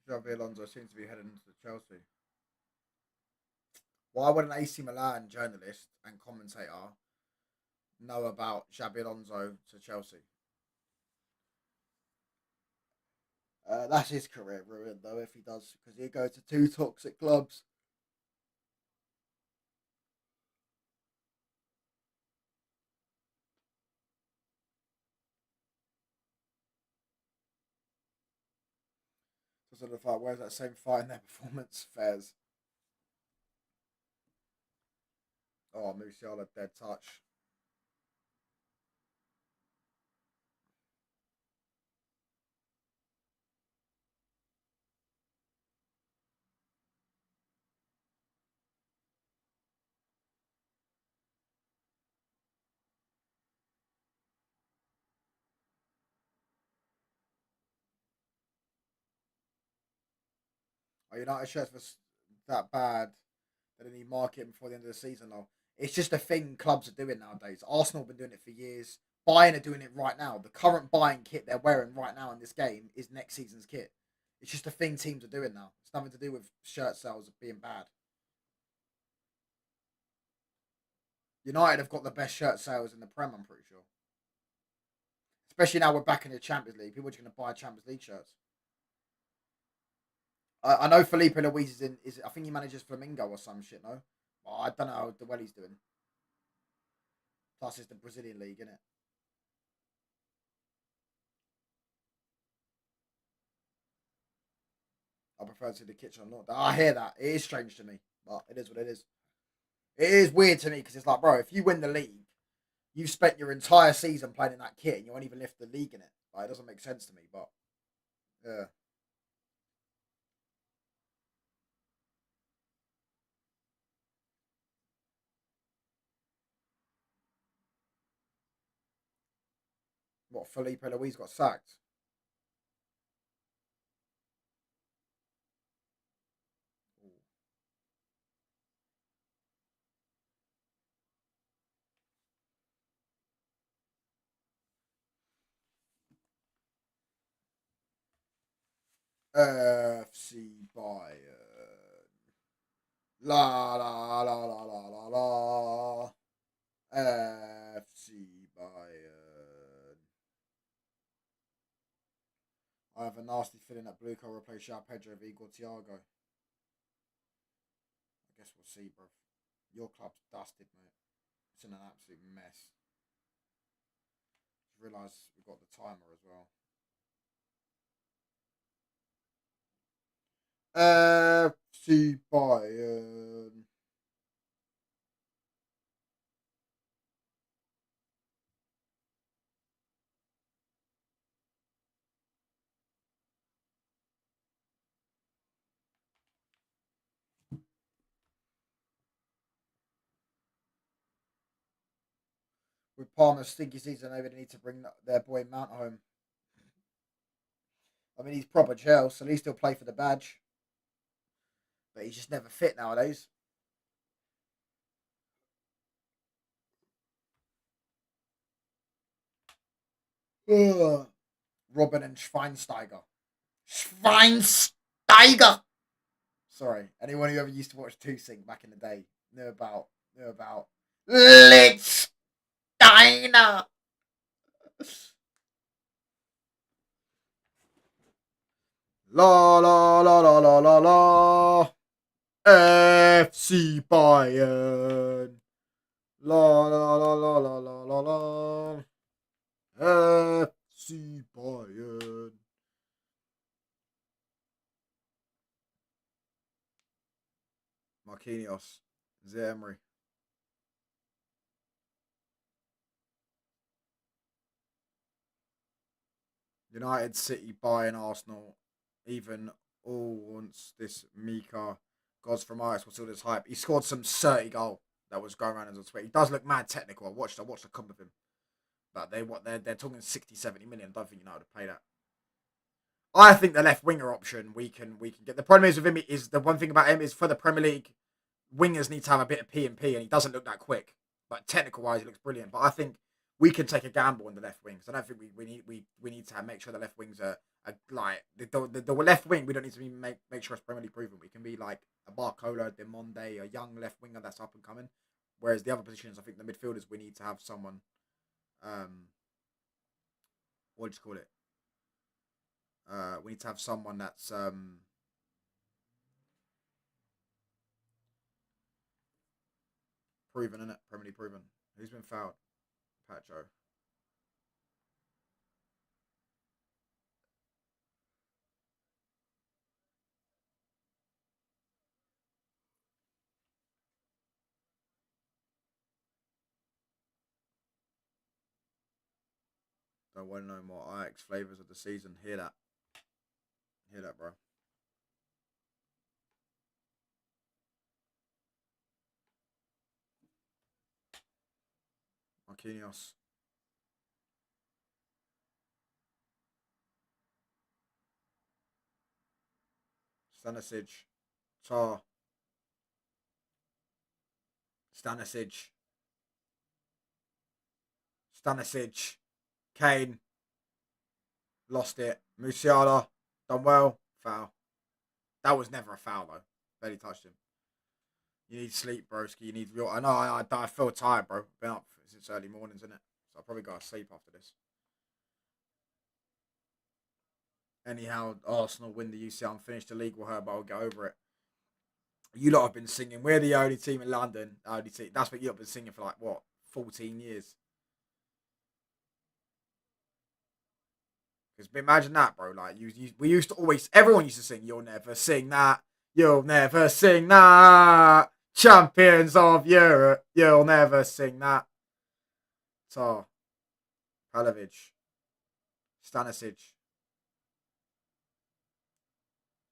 Xavi Alonso seems to be heading into Chelsea. Why would an AC Milan journalist and commentator know about Xabi Alonso to Chelsea? That's his career ruined, though, if he does, because he goes to two toxic clubs. So sort of like, where's that same fight in their performance fairs? Oh, Musiala, dead touch. Are United shirts was that bad that they need marketing before the end of the season? Though it's just a thing clubs are doing nowadays. Arsenal have been doing it for years. Bayern are doing it right now. The current Bayern kit they're wearing right now in this game is next season's kit. It's just a thing teams are doing now. It's nothing to do with shirt sales being bad. United have got the best shirt sales in the Prem, I'm pretty sure. Especially now we're back in the Champions League. People are just going to buy Champions League shirts. I know Felipe Luis is in. I think he manages Flamingo or some shit. No, I don't know how well he's doing. Plus, it's the Brazilian league, isn't it? I prefer to the kitchen. Not. I hear that. It is strange to me, but it is what it is. It is weird to me because it's like, bro, if you win the league, you've spent your entire season playing in that kit, and you won't even lift the league in it. Like, it doesn't make sense to me. But yeah, what Felipe Luis got sacked. FC Bayern. La la la la la la la. FC Bayern. I have a nasty feeling that Blue will replace João Pedro v Igor Thiago. I guess we'll see, bro. Your club's dusted, mate. It's in an absolute mess. Just realised we've got the timer as well. FC Bayern. With Palmer's stinky season, maybe they need to bring their boy Mount home. I mean, he's proper Chelsea, so at least he'll play for the badge. But he's just never fit nowadays. Ugh. Robin and Schweinsteiger. Schweinsteiger! Sorry, anyone who ever used to watch Two Sing back in the day knew about Lichtsteiner. La la la la la la la. FC Bayern. La la la la la la la la. FC Bayern. Marquinhos. Zemri. United, City, Bayern, Arsenal. Even all wants this Mika. Gods from Ice was all this hype. He scored some 30 goal that was going around on Twitter. He does look mad technical. I watched a comp of him. But they're talking 60, 70 million. I don't think United would pay that. I think the left winger option we can get. The problem is with him is the one thing about him is for the Premier League, wingers need to have a bit of P and he doesn't look that quick. But technical wise, he looks brilliant. But I think we can take a gamble on the left wings. I don't think we need to make sure the left wings are like the left wing. We don't need to make sure it's Premier League proven. We can be like a Barcola, Demonde, a young left winger that's up and coming. Whereas the other positions, I think the midfielders, we need to have someone. What do you call it? We need to have someone that's proven in it, Premier League proven. Who's been fouled? Pacho. Don't want to know more Ajax flavors of the season. Hear that? Hear that, bro? Marquinhos. Stanisic. Tar. Stanisic. Stanisic. Kane. Lost it. Musiala. Done well. Foul. That was never a foul, though. Barely touched him. You need sleep, broski. You need real. I know. I feel tired, bro. Been up since early mornings, isn't it? So I'll probably go to sleep after this. Anyhow, Arsenal win the UCL and finish the league with her, but I'll get over it. You lot have been singing. We're the only team in London. Only team. That's what you lot have been singing for like what, 14 years. Because imagine that, bro. Like we used to always. Everyone used to sing. You'll never sing that. You'll never sing that. Champions of Europe. You'll never sing that. Tar. Palovic. Stanisic.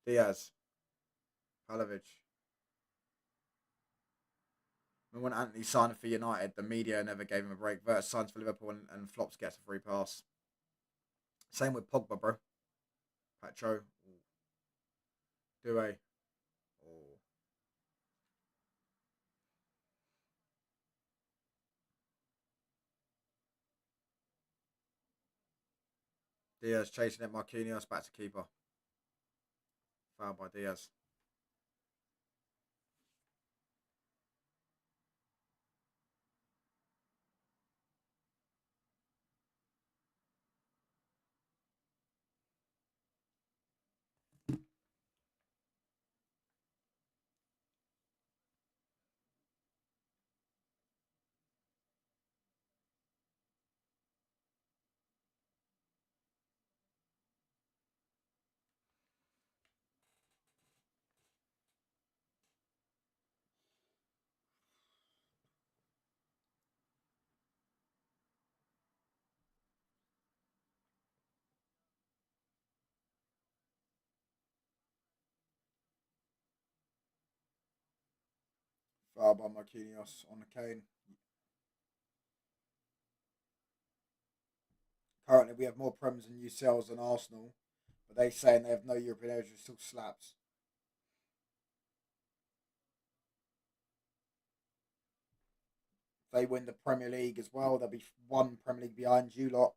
Diaz. Palovic. When Anthony signed for United, the media never gave him a break. Verts signs for Liverpool and flops gets a free pass. Same with Pogba, bro. Patro. Doué. Oh. Diaz chasing it. Marquinhos back to keeper. Foul by Diaz. Foul by Marquinhos on the Kane. Currently, we have more Prems and UCLs than Arsenal, but they saying they have no European areas, still slaps. If they win the Premier League as well, they'll be one Premier League behind you lot.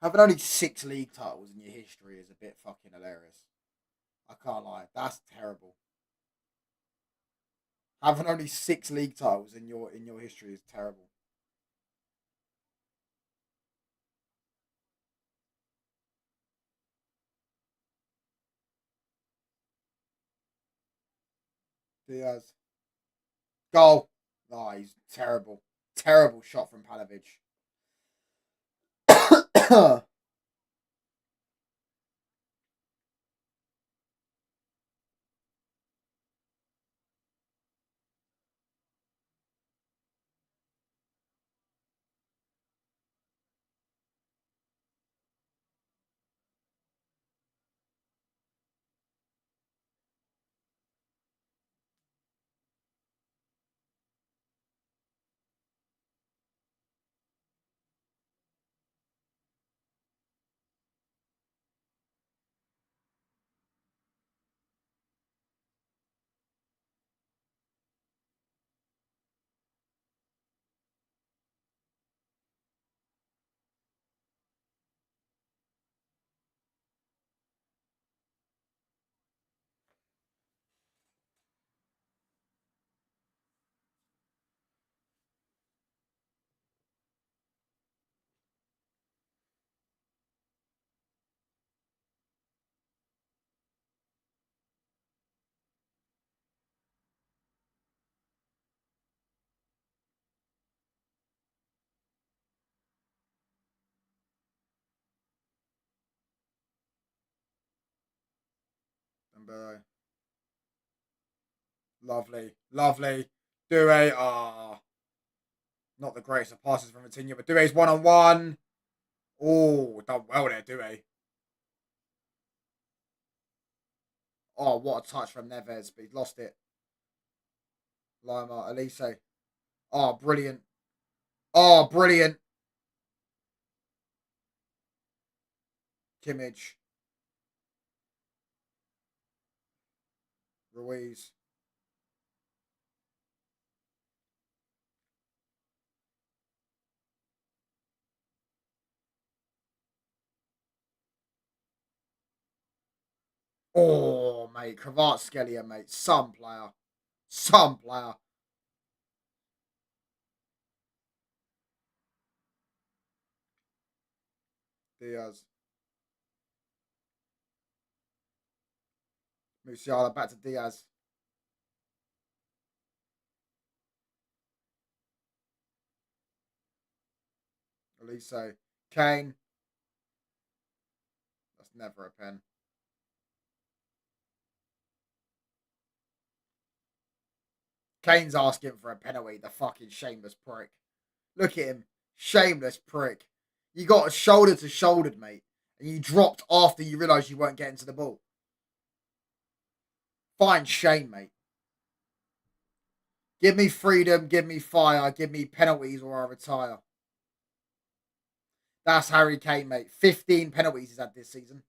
Having only 6 league titles in your history is a bit fucking hilarious. I can't lie. That's terrible. Having only 6 league titles in your history is terrible. Diaz. Goal. Oh, he's terrible. Terrible shot from Palovic. Dembele. Lovely. Lovely. Doué. Ah. Not the greatest of passes from Vitinha, but Doué's 1-on-1. Oh, done well there, Doué. Oh, what a touch from Neves, but he's lost it. Lima, Elise. Oh, brilliant. Oh, brilliant. Kimmich. Ruiz. Oh, mate. Kvaratskhelia, mate. Some player. Some player. Diaz. Musiala back to Diaz. Elise. Kane. That's never a pen. Kane's asking for a penalty, the fucking shameless prick. Look at him. Shameless prick. You got shoulder to shoulder, mate. And you dropped after you realised you weren't getting to the ball. Fine shame, mate. Give me freedom, give me fire, give me penalties or I retire. That's Harry Kane, mate. 15 penalties he's had this season.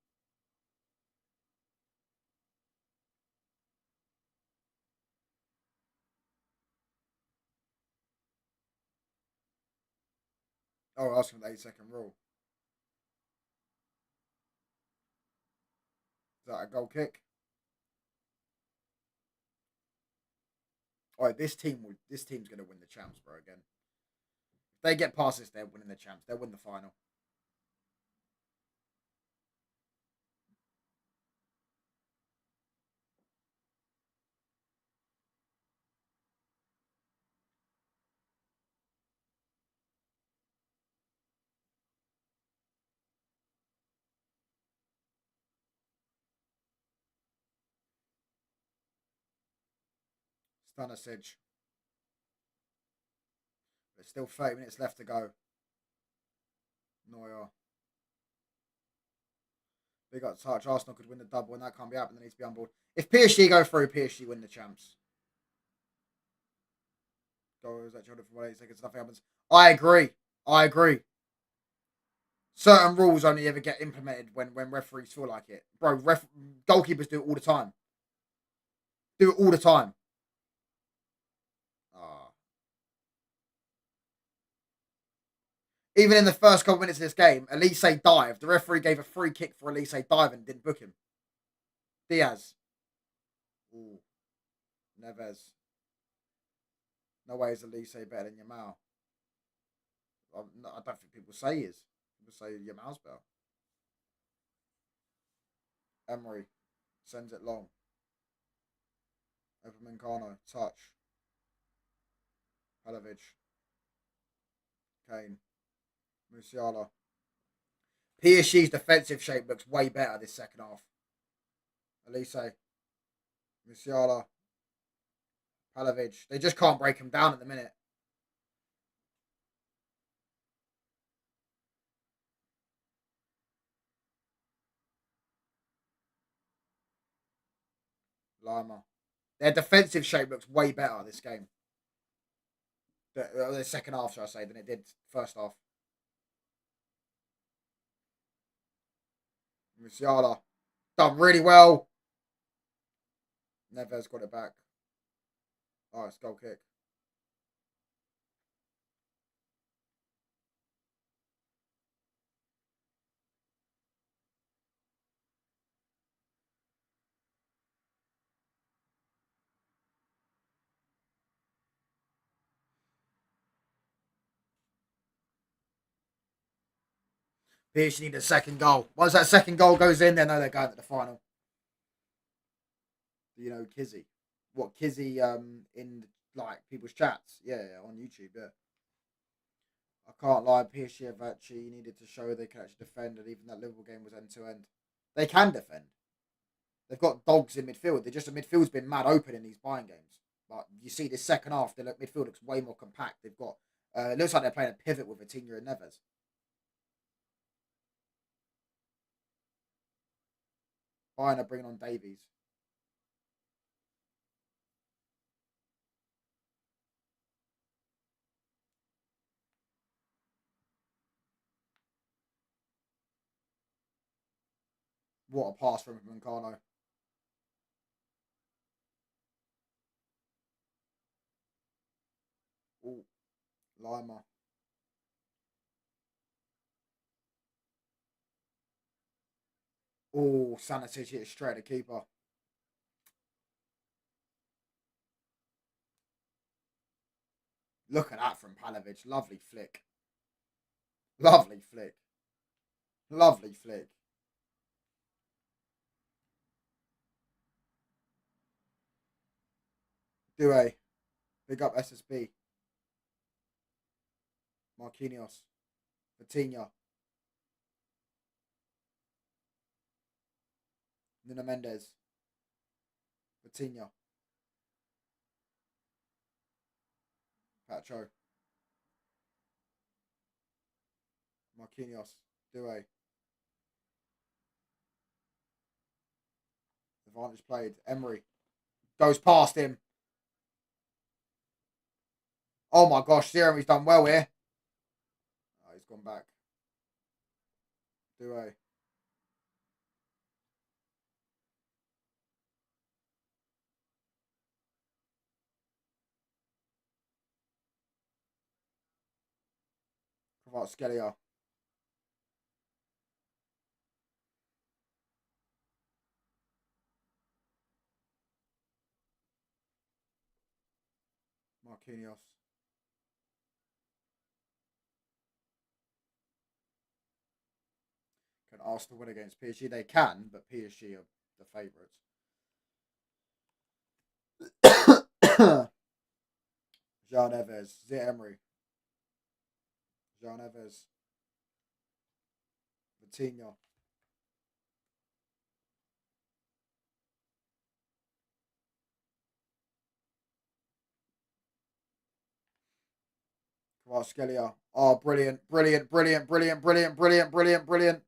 Oh, asking for the 8-second rule. Is that a goal kick? Oh, this team's gonna win the champs, bro. Again, if they get past this, they're winning the champs. They'll win the final. Stanisic. There's still 30 minutes left to go. Neuer. Big up touch. Arsenal could win the double, and that can't be happening. They need to be on board. If PSG go through, PSG win the champs. Goes that shoulder for 8 seconds. Nothing happens. I agree. I agree. Certain rules only ever get implemented when referees feel like it. Bro, goalkeepers do it all the time. Do it all the time. Ah. Even in the first couple minutes of this game, Elise dived. The referee gave a free kick for Elise diving and didn't book him. Diaz. Ooh. Neves. No way is Elise better than Yamal. I don't think people say he is. People say Yamal's better. Emery sends it long. Upamecano. Touch. Palovic. Kane. Musiala. PSG's defensive shape looks way better this second half. Elise. Musiala. Palovic. They just can't break him down at the minute. Lima. Their defensive shape looks way better this game. The second half, shall I say, than it did first half. Musiala. Done really well. Neves got it back. Oh, it's goal kick. PSG need a second goal. Once that second goal goes in, they know they're going to the final. You know, Kizzy. What, Kizzy in like people's chats? Yeah, on YouTube, yeah. I can't lie, PSG have actually needed to show they can actually defend, and even that Liverpool game was end to end. They can defend. They've got dogs in midfield. They just the midfield's been mad open in these Bayern games. But you see this second half, the midfield looks way more compact. They've got it looks like they're playing a pivot with Vitinha and Neves. Bayern are bringing on Davies. What a pass from Mancano. Lima. Oh, Sanicic hit it straight at the keeper. Look at that from Palovic. Lovely flick. Lovely flick. Lovely flick. Due. Big up SSB. Marquinhos. Vitinha. Nuno Mendes. Vitinha. Pacho. Marquinhos. Due. Advantage played. Emery. Goes past him. Oh my gosh, Emery's done well here. Oh, he's gone back. Due. Kvaratskhelia. Marquinhos. Can Arsenal win against PSG? They can, but PSG are the favourites. Jean Neves. Zé Emery. Jean Neves. Vitinha. Kvaratskhelia. Oh, brilliant, brilliant, brilliant, brilliant, brilliant, brilliant, brilliant, brilliant.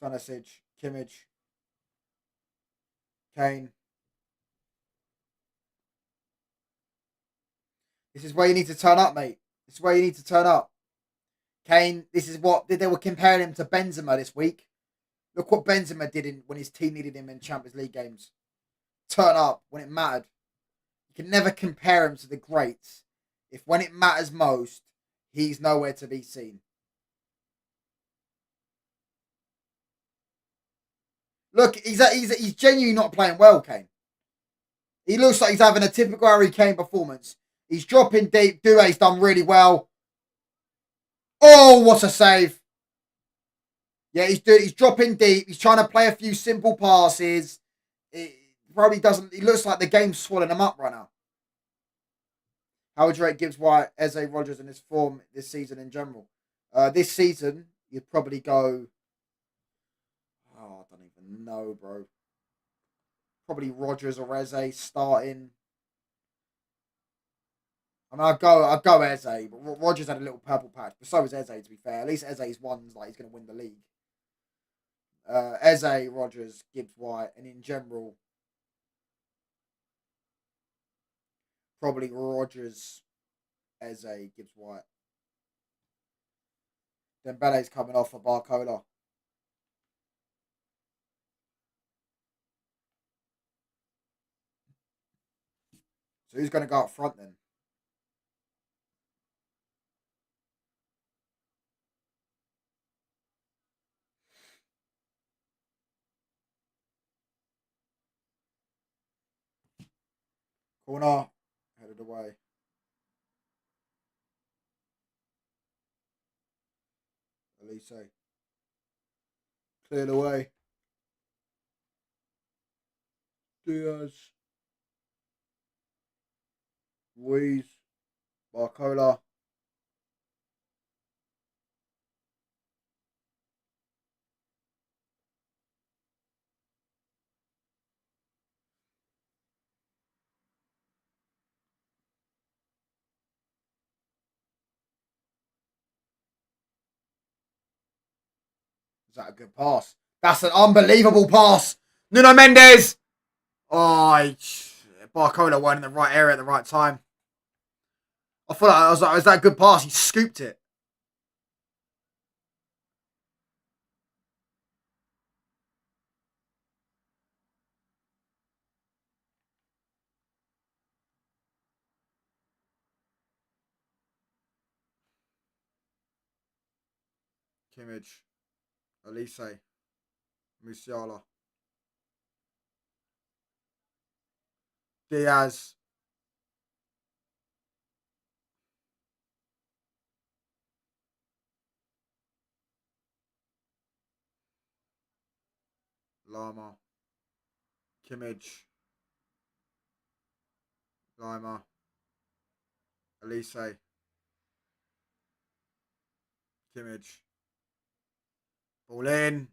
Stanisic. Kimmich. Kane. This is where you need to turn up, mate. This is where you need to turn up. Kane, this is what they were comparing him to Benzema this week. Look what Benzema did when his team needed him in Champions League games. Turn up when it mattered. You can never compare him to the greats if when it matters most, he's nowhere to be seen. Look, he's genuinely not playing well, Kane. He looks like he's having a typical Harry Kane performance. He's dropping deep. Doué's done really well. Oh, what a save. Yeah, he's dropping deep. He's trying to play a few simple passes. It probably doesn't. He looks like the game's swallowing him up right now. How would you rate Gibbs White, Eze Rogers, and his form this season in general? This season, you'd probably go. Oh, I don't even know, bro. Probably Rogers or Eze starting. I mean, I'd go Eze, but Rogers had a little purple patch, but so was Eze. To be fair, at least Eze's one's like he's going to win the league. Eze, Rogers, Gibbs White, and in general, probably Rogers, Eze, Gibbs White. Dembele's coming off for Barcola. So who's going to go up front then? Corner, headed away. Elise. Cleared away. Diaz. Ruiz. Barcola. Is that a good pass? That's an unbelievable pass. Nuno Mendes. Oh, Barcola weren't in the right area at the right time. I thought I was like, is that a good pass? He scooped it. Kimmich. Elise. Musiala. Diaz. Lama. Kimmich. Lima. Elise. Kimmich. Ball in.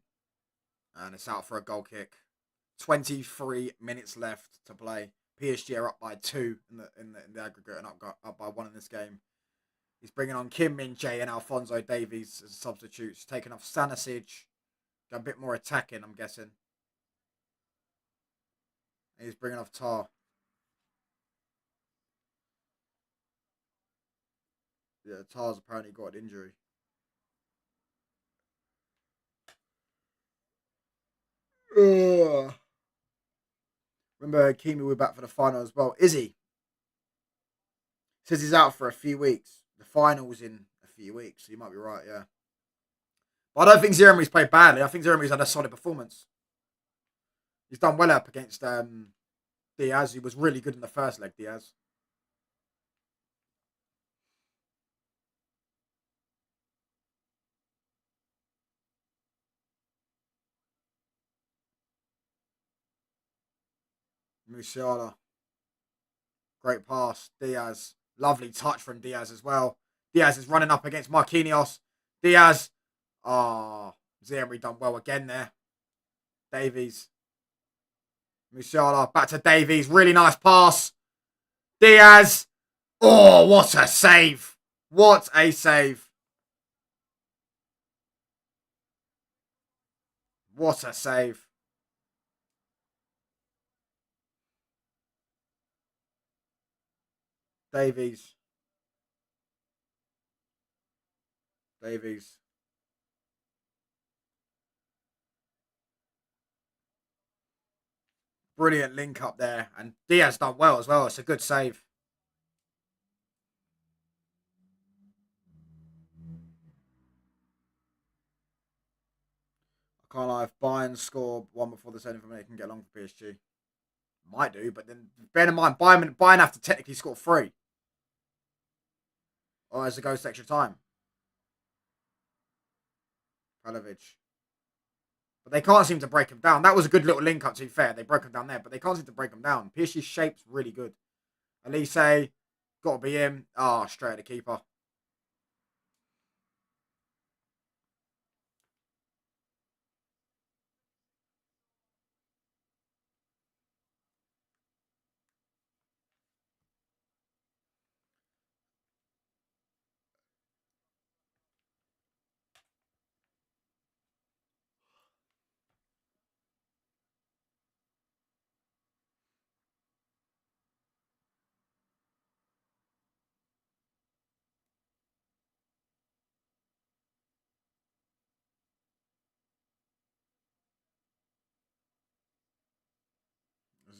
And it's out for a goal kick. 23 minutes left to play. PSG are up by 2 in the aggregate and up by 1 in this game. He's bringing on Kim Min-jae and Alphonso Davies as substitutes. Taking off Stanisic. Got a bit more attacking, I'm guessing. And he's bringing off Tar. Yeah, Tar's apparently got an injury. Ugh. Remember, Kimi will be back for the final as well. Is he? Says he's out for a few weeks. The final's in a few weeks, so you might be right, yeah. But I don't think Zeremi's played badly. I think Zeremi's had a solid performance. He's done well up against Diaz, who was really good in the first leg, Diaz. Musiala. Great pass. Diaz. Lovely touch from Diaz as well. Diaz is running up against Marquinhos. Diaz. Oh, Zeremi done well again there. Davies. Musiala. Back to Davies. Really nice pass. Diaz. Oh, what a save. What a save. What a save. Davies. Davies. Brilliant link up there. And Diaz done well as well. It's a good save. I can't lie. If Bayern score one before the second, they can get along for PSG. Might do, but then bear in mind, Bayern have to technically score 3. Or as it goes to extra time. Palovic. But they can't seem to break him down. That was a good little link up, to be fair. They broke him down there, but they can't seem to break him down. PSG's shape's really good. Elise, got to be him. Ah, straight at the keeper.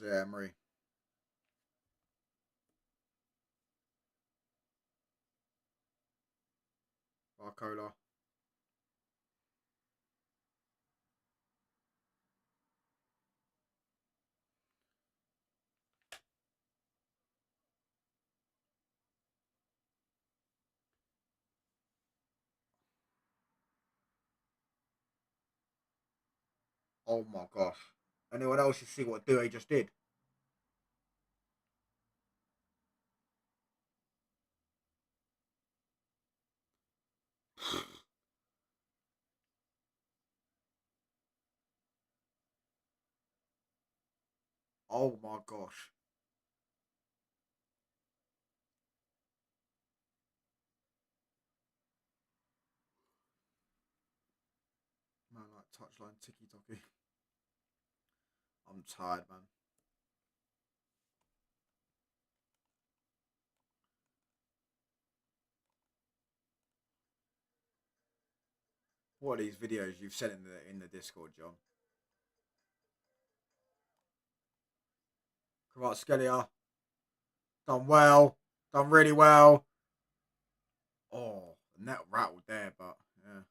Emery. Barcola. Oh my gosh. Anyone else should see what Due just did? Oh my gosh. Man, like touchline ticky tocky. I'm tired, man. What are these videos you've sent in the Discord, John? Kvaratskhelia. Done well. Done really well. Oh, net rattled there, but yeah.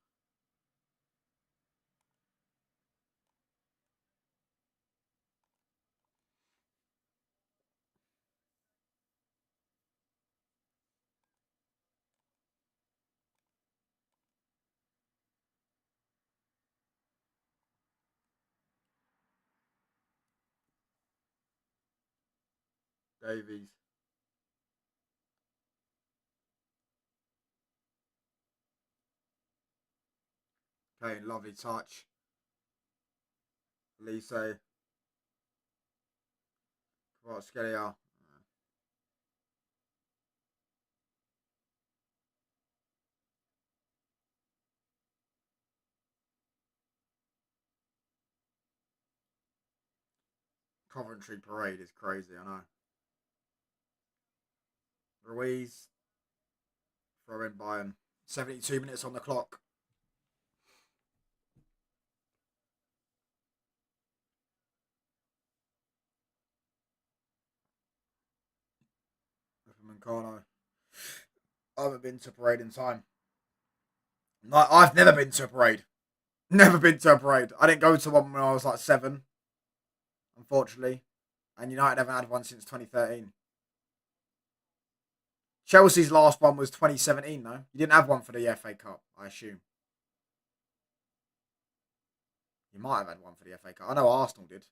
Davies. Okay, lovely touch. Lise. Kvaratskhelia. Coventry parade is crazy, I know. Ruiz. Throw in Bayern. 72 minutes on the clock. Mancano. I haven't been to a parade in time. No, I've never been to a parade. Never been to a parade. I didn't go to one when I was like 7, unfortunately. And United haven't had one since 2013. Chelsea's last one was 2017, though. You didn't have one for the FA Cup, I assume. You might have had one for the FA Cup. I know Arsenal did.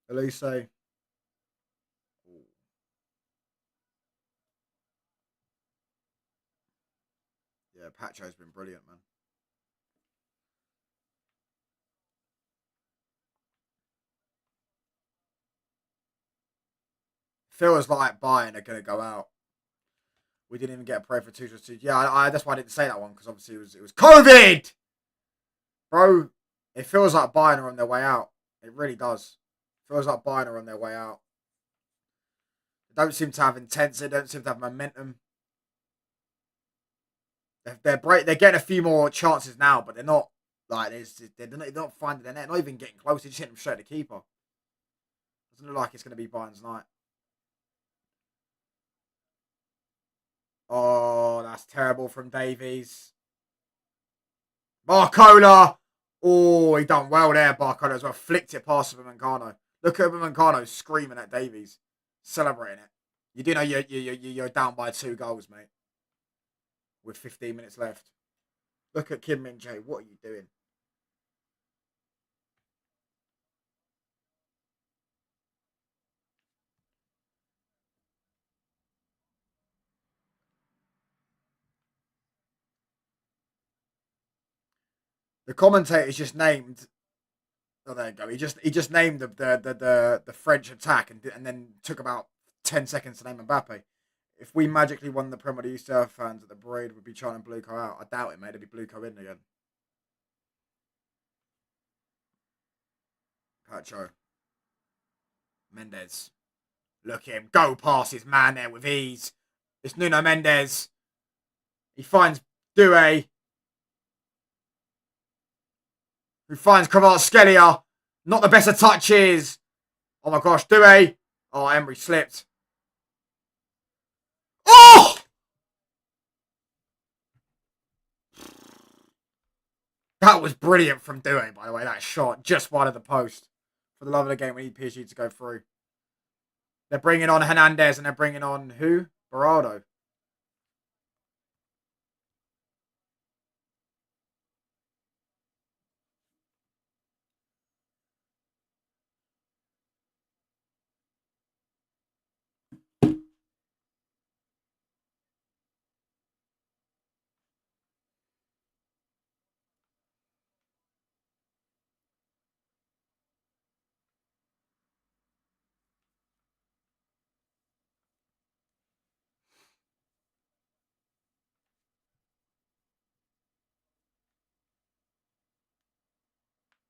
Elise. Yeah, Pacho's been brilliant, man. Feels like Bayern are going to go out. We didn't even get a prayer for 2-2. Yeah, that's why I didn't say that one, because obviously it was COVID! Bro, it feels like Bayern are on their way out. It really does. It feels like Bayern are on their way out. They don't seem to have intensity. They don't seem to have momentum. They're getting a few more chances now, but they're not like they're not finding their net. Not even getting close. They just hit them straight at the keeper. Doesn't look like it's going to be Bayern's night. Oh, that's terrible from Davies. Barcola. Oh, he done well there, Barcola as well. Flicked it past Mancano. Look at Mancano screaming at Davies, celebrating it. You do know you're down by 2 goals, mate. With 15 minutes left. Look at Kim Min Jae. What are you doing? The commentator's just named. Oh, there you go. He just named the French attack and then took about 10 seconds to name Mbappe. If we magically won the Premier League, UCL fans at the parade would be chanting Blueco out. I doubt it, mate. It'd be Blueco in again. Pacho. Mendes. Look at him. Go past his man there with ease. It's Nuno Mendes. He finds Doué. Who finds Kvaratskhelia. Not the best of touches. Oh my gosh, Doué. Oh, Emery slipped. Oh! That was brilliant from Doué, by the way, that shot. Just wide of the post. For the love of the game, we need PSG to go through. They're bringing on Hernandez and they're bringing on who? Berardo.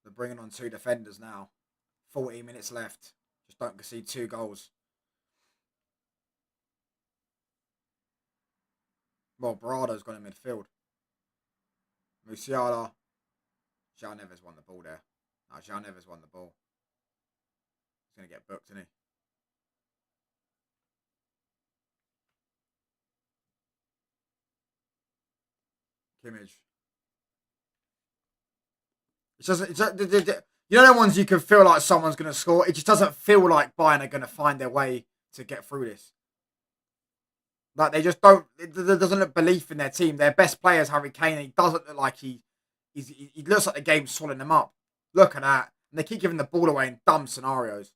They're bringing on 2 defenders now. 14 minutes left. Just don't concede 2 goals. Well, Barado's gone in midfield. Musiala. João Neves won the ball there. No, João Neves won the ball. He's going to get booked, isn't he? Kimmich. It doesn't. You know the ones you can feel like someone's going to score. It just doesn't feel like Bayern are going to find their way to get through this. Like they just don't. There doesn't look belief in their team. Their best player is Harry Kane. And he doesn't look like he looks like the game's swallowing them up. Look at that. And they keep giving the ball away in dumb scenarios.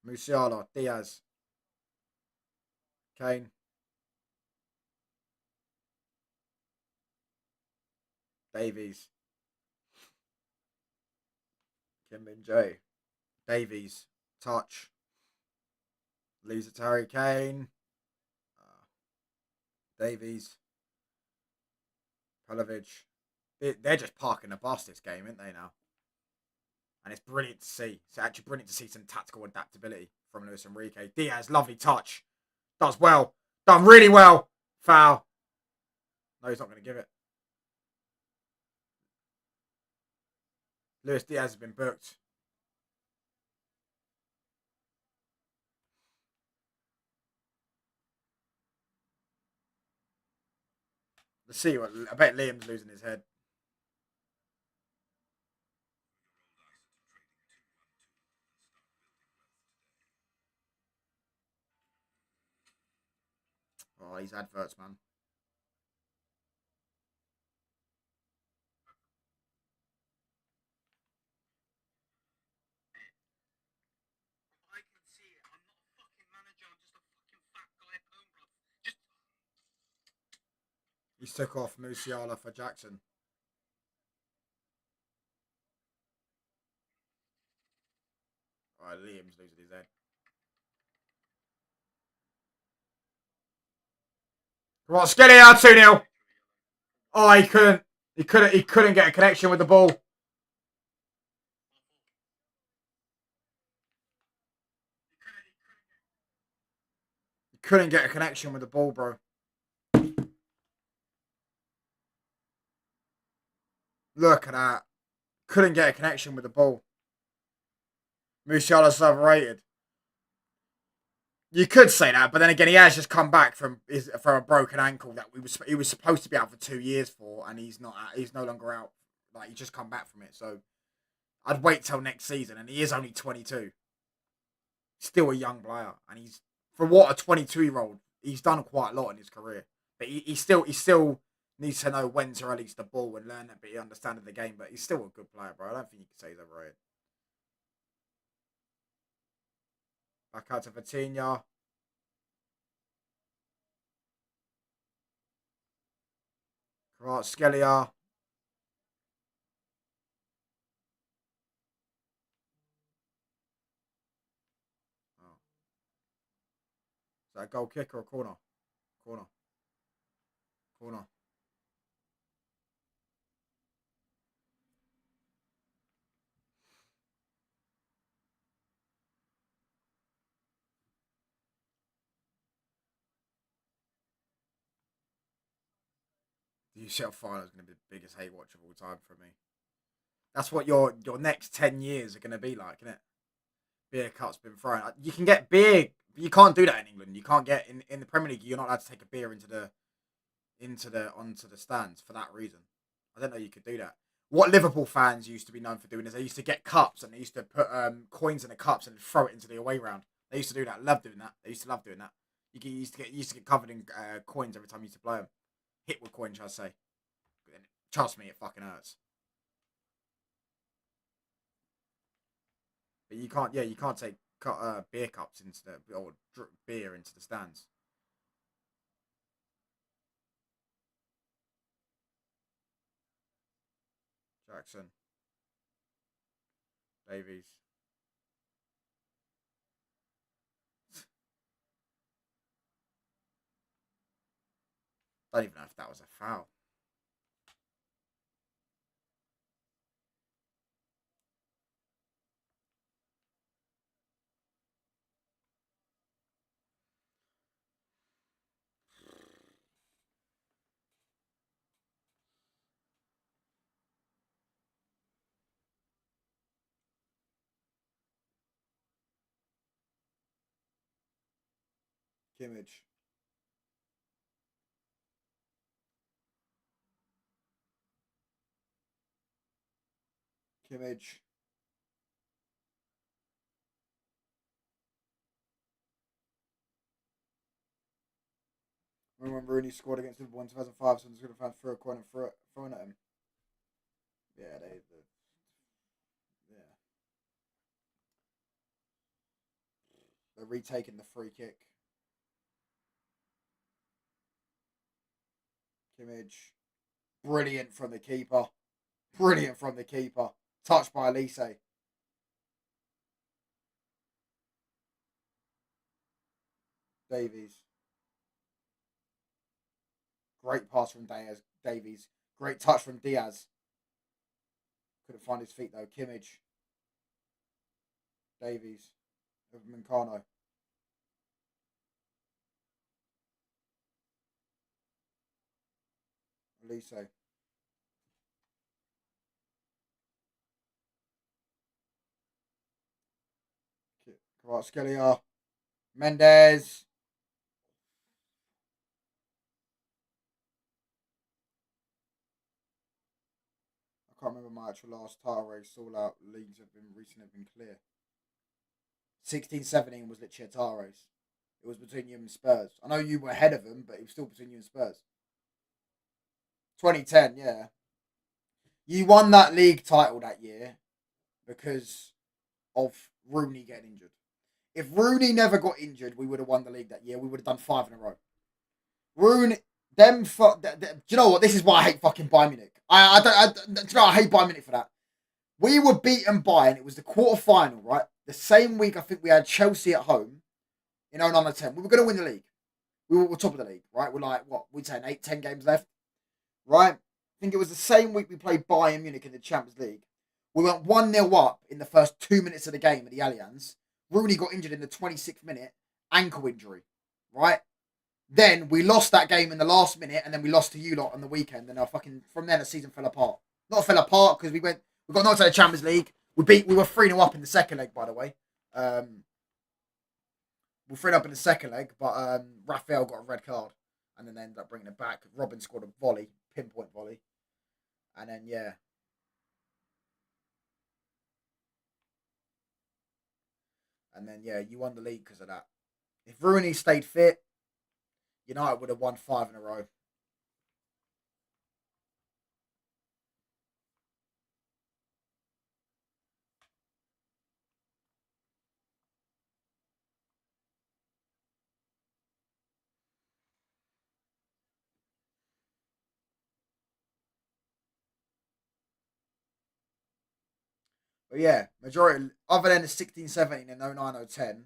Musiala, Diaz, Kane, Davies, Kim Min Jae, Davies, touch, leaves it to Harry Kane, Davies, Palovic. They're just parking the bus this game, aren't they now? And it's brilliant to see. It's actually brilliant to see some tactical adaptability from Luis Enrique. Diaz, lovely touch. Does well. Done really well. Foul. No, he's not going to give it. Luis Diaz has been booked. Let's see. I bet Liam's losing his head. Oh, these adverts, man. He's took off Musiala for Jackson. All right, Liam's losing his head. Come on, Skelly out 2-0. Oh, he couldn't. He couldn't get a connection with the ball. He couldn't get a connection with the ball, bro. Look at that. Couldn't get a connection with the ball. Musiala's overrated. You could say that, but then again, he has just come back from a broken ankle that he was supposed to be out for 2 years for, and he's not. He's no longer out. Like he's just come back from it. So I'd wait till next season, and he is only 22. Still a young player, and he's for what a 22-year-old. He's done quite a lot in his career, but he still needs to know when to release the ball and learn that bit of understanding the game. But he's still a good player, bro. I don't think you can say he's overrated. Back out to Vitinha. Skelia. Oh. Is that a goal kick or a corner? Corner. Corner. The UCL final is going to be the biggest hate watch of all time for me. That's what your next 10 years are going to be like, isn't it? Beer cup's been thrown. You can get beer. You can't do that in England. You can't get in the Premier League. You're not allowed to take a beer onto the stands for that reason. I don't know you could do that. What Liverpool fans used to be known for doing is they used to get cups and they used to put coins in the cups and throw it into the away round. They used to do that. Love doing that. They used to love doing that. Used to get covered in coins every time you used to play them. Hit with coins, I say. Trust me, it fucking hurts. But you can't. Yeah, you can't take beer cups into the or beer into the stands. Jackson, Davies. I don't even know if that was a foul. Kimmage. Kimmich. Remember when Rooney scored against Liverpool in 2005, so I'm just going to fans threw a coin and throw it at him. Yeah, yeah. They're retaking the free kick. Kimmich. Brilliant from the keeper. Brilliant from the keeper. Touched by Elise. Davies. Great pass from Davies. Great touch from Diaz. Couldn't find his feet though. Kimmich. Davies. Mencano. Elise. Kvaratskhelia. Mendes. I can't remember my actual last title race. All out leagues have been recently been clear. 16-17 was literally a title race. It was between you and Spurs. I know you were ahead of them, but it was still between you and Spurs. 2010, yeah. You won that league title that year because of Rooney getting injured. If Rooney never got injured, we would have won the league that year. We would have done 5 in a row. Rooney, do you know what? This is why I hate fucking Bayern Munich. Do you know, I hate Bayern Munich for that. We were beaten Bayern. It was the quarter final, right? The same week I think we had Chelsea at home in 09-10. We were going to win the league. We were top of the league, right? We're like, what? We'd say 8, 10 games left, right? I think it was the same week we played Bayern Munich in the Champions League. We went 1-0 up in the first 2 minutes of the game at the Allianz. Rooney got injured in the 26th minute, ankle injury, right? Then we lost that game in the last minute, and then we lost to you lot on the weekend. And from then the season fell apart. Not fell apart because we got knocked out of the Champions League. We were 3-0 up in the second leg, by the way. We were 3-0 up in the second leg, but Raphael got a red card, and then they ended up bringing it back. Robin scored a volley, pinpoint volley, and then yeah. And then yeah, you won the league because of that. If Rooney stayed fit, United would have won 5 in a row. But yeah, majority other than the 16-17 and 09-010,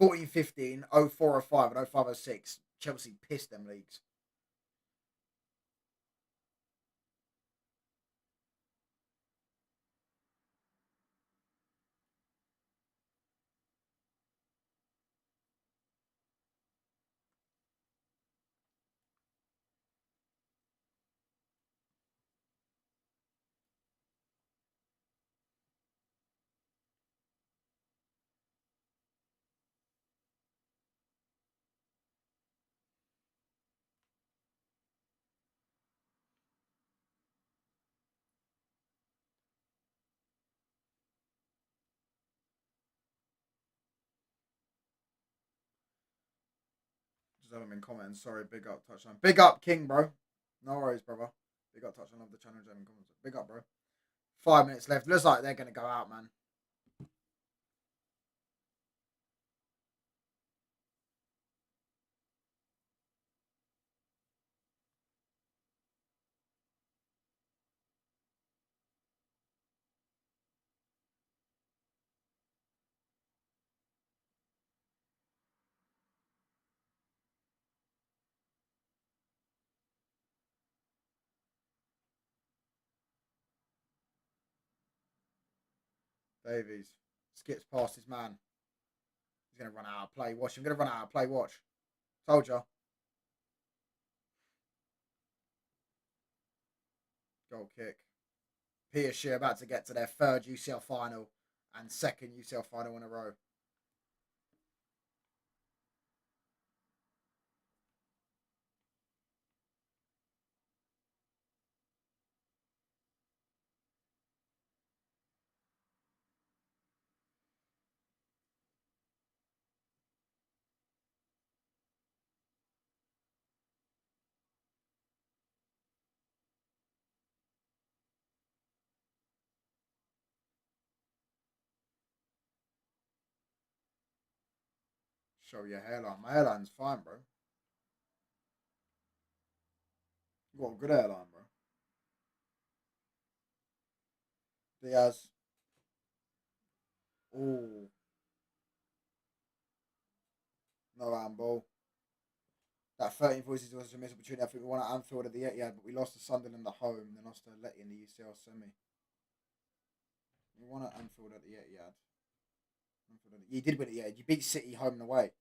14-15, 04-05 and 05-06, Chelsea pissed them leagues. Just haven't been commenting. Sorry, big up touchline. Big up King, bro. No worries, brother. Big up touchline of the channel. Big up, bro. 5 minutes left. Looks like they're gonna go out, man. Davies skips past his man. He's gonna run out of play. Watch. I'm gonna run out of play. Watch. Told you. Goal kick. PSG about to get to their 3rd UCL final and 2nd UCL final in a row. Show your hairline. My hairline's fine, bro. You got a good hairline, bro. Diaz. Oh, no handball. That 13 voices was a missed opportunity. I think we won at Anfield at the Etihad, but we lost to Sunderland at home, then lost to Letty in the UCL semi. We won at Anfield at the Etihad. You did win it, yeah. You beat City home and away.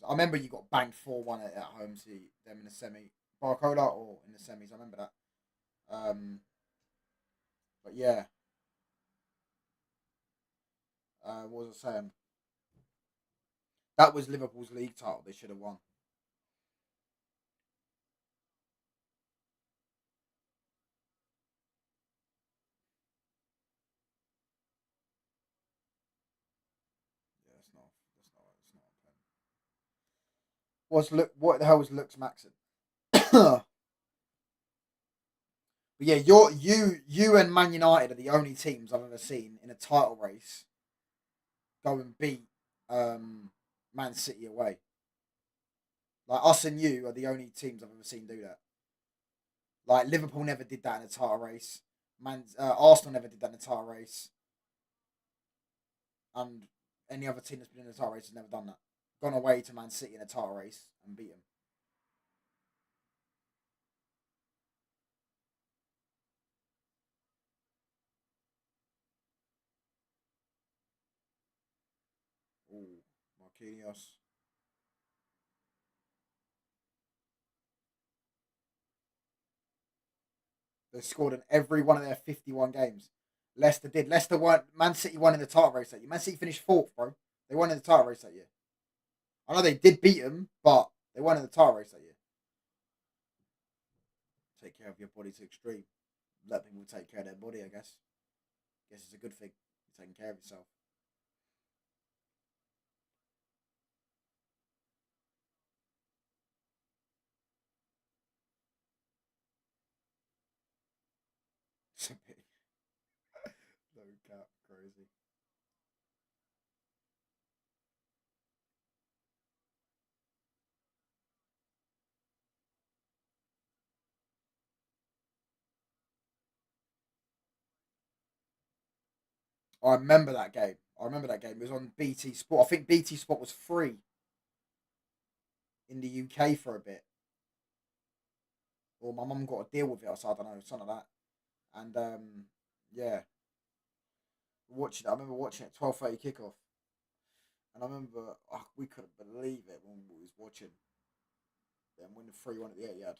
I remember you got banged 4-1 at home to them in the semi. Barcola or in the semis, I remember that. But yeah, what was I saying? That was Liverpool's league title. They should have won. Yeah, that's not. That's not. That's not a pen. What's look? What the hell was Lux Maxon? But yeah, you and Man United are the only teams I've ever seen in a title race go and beat Man City away. Like us and you are the only teams I've ever seen do that. Like Liverpool never did that in a title race. Arsenal never did that in a title race, and any other team that's been in a title race has never done that. Gone away to Man City in a title race and beat them. Ooh, Marquinhos. They scored in every one of their 51 games. Leicester did. Leicester won. Man City won in the title race that year. Man City finished fourth, bro. They won in the title race that year. I know they did beat them, but they won in the title race that year. Take care of your body to extreme. Let people take care of their body, I guess. Guess it's a good thing. You're taking care of yourself. No cap, crazy. I remember that game. I remember that game. It was on BT Sport. I think BT Sport was free in the UK for a bit, or my mum got a deal with it, so I don't know, something like that. And yeah, watching. I remember watching it 12:30 kickoff, and I remember we couldn't believe it when we was watching them win the 3-1 at the Etihad.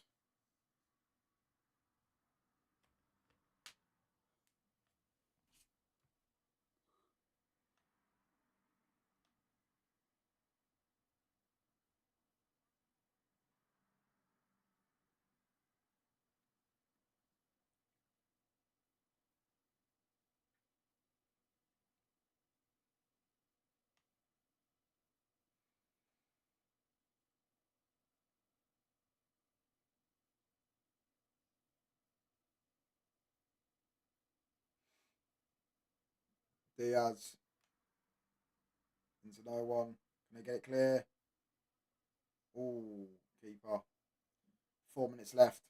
Diaz into no one. Can they get it clear? Ooh, keeper. 4 minutes left.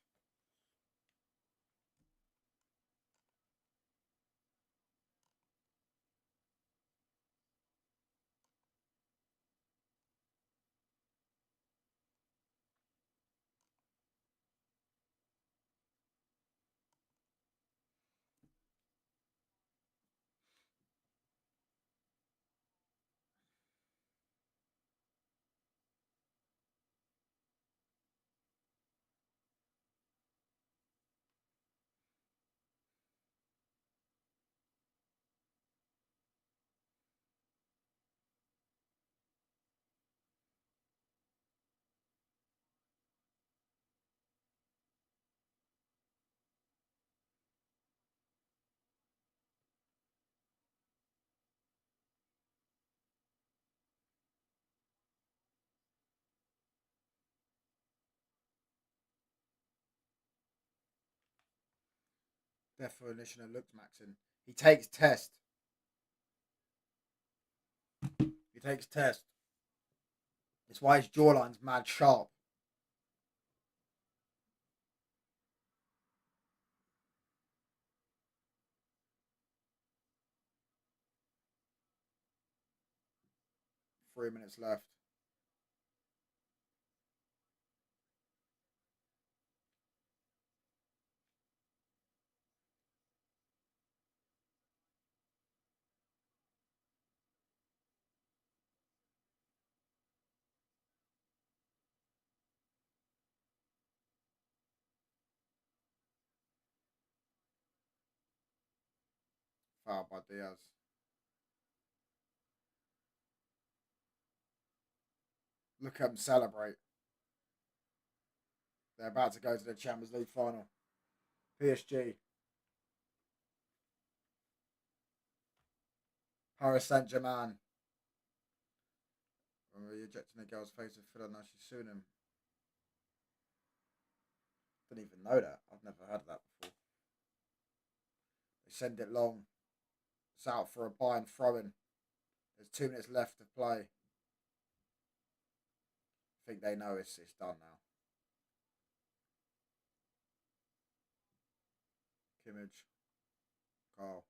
Definition of looks Maxon. He takes test. He takes test. It's why his jawline's mad sharp. Three minutes left. Foul by Diaz. Look at them celebrate. They're about to go to the Champions League final. PSG. Paris Saint-Germain. Ejecting a girl's face with filler, now she's suing him. Didn't even know that. I've never heard of that before. They send it long. It's out for a Bayern throw-in. There's 2 minutes left to play. I think they know it's done now. Kimmage. Carl.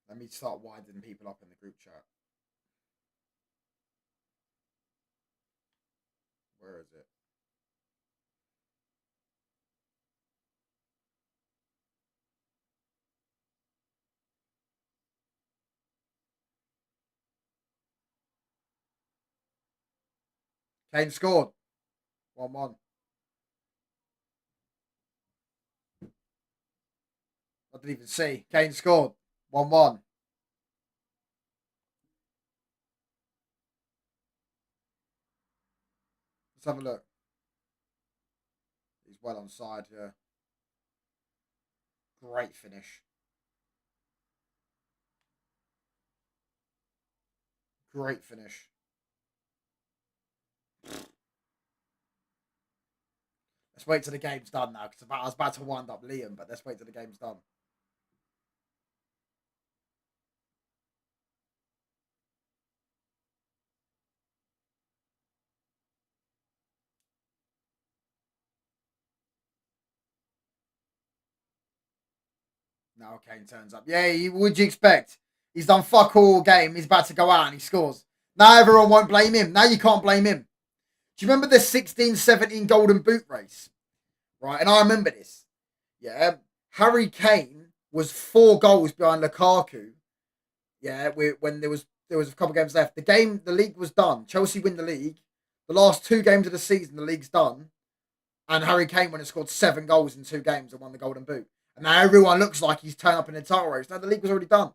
Let me start widening people up in the group chat. Where is it? Kane scored. 1-1. I didn't even see. Kane scored. 1-1. Let's have a look. He's well on side, yeah. Great finish. Great finish. Let's wait till the game's done now, because I was about to wind up Liam, but let's wait till the game's done. Now Kane turns up. Yeah, what'd you expect? He's done fuck all game. He's about to go out and he scores. Now everyone won't blame him. Now you can't blame him. Do you remember the 16-17 Golden Boot race? Right, and I remember this. Yeah, Harry Kane was 4 goals behind Lukaku. Yeah, when there was a couple of games left. The league was done. Chelsea win the league. The last 2 games of the season, the league's done. And Harry Kane went and scored 7 goals in 2 games and won the Golden Boot. And now everyone looks like he's turned up in the title race. Now the league was already done.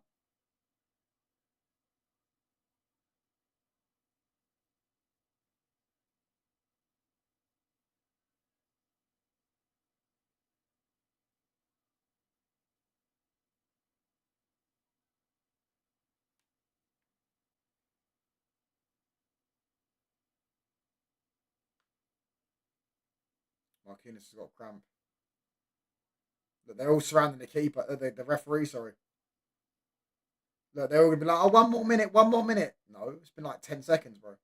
Marquinhos has got a cramp. Look, they're all surrounding the keeper, the referee, sorry. Look, they're all going to be like, oh, 1 more minute, 1 more minute. No, it's been like 10 seconds, bro.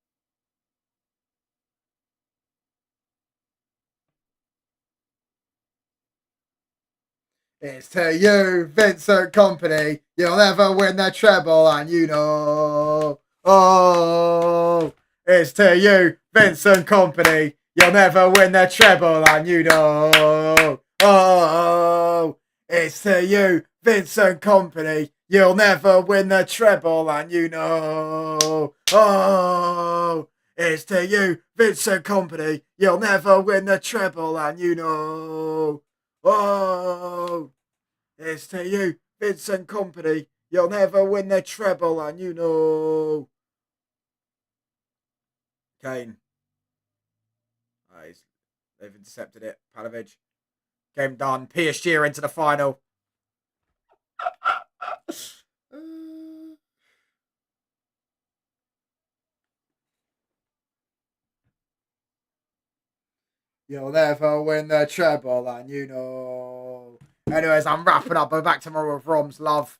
It's to you, Vincent Company. You'll never win the treble, and you know. Oh, it's to you, Vincent Company. You'll never win the treble, and you know. Oh, it's to you, Vincent Company. You'll never win the treble, and you know. Oh, it's to you, Vincent Company. You'll never win the treble, and you know. Oh, it's to you, Vincent Company. You'll never win the treble, and you know. Kane. They've intercepted it. Palovic. Game done. PSG are into the final. You'll never win the treble, and you know. Anyways, I'm wrapping up. I'm back tomorrow with Roms. Love.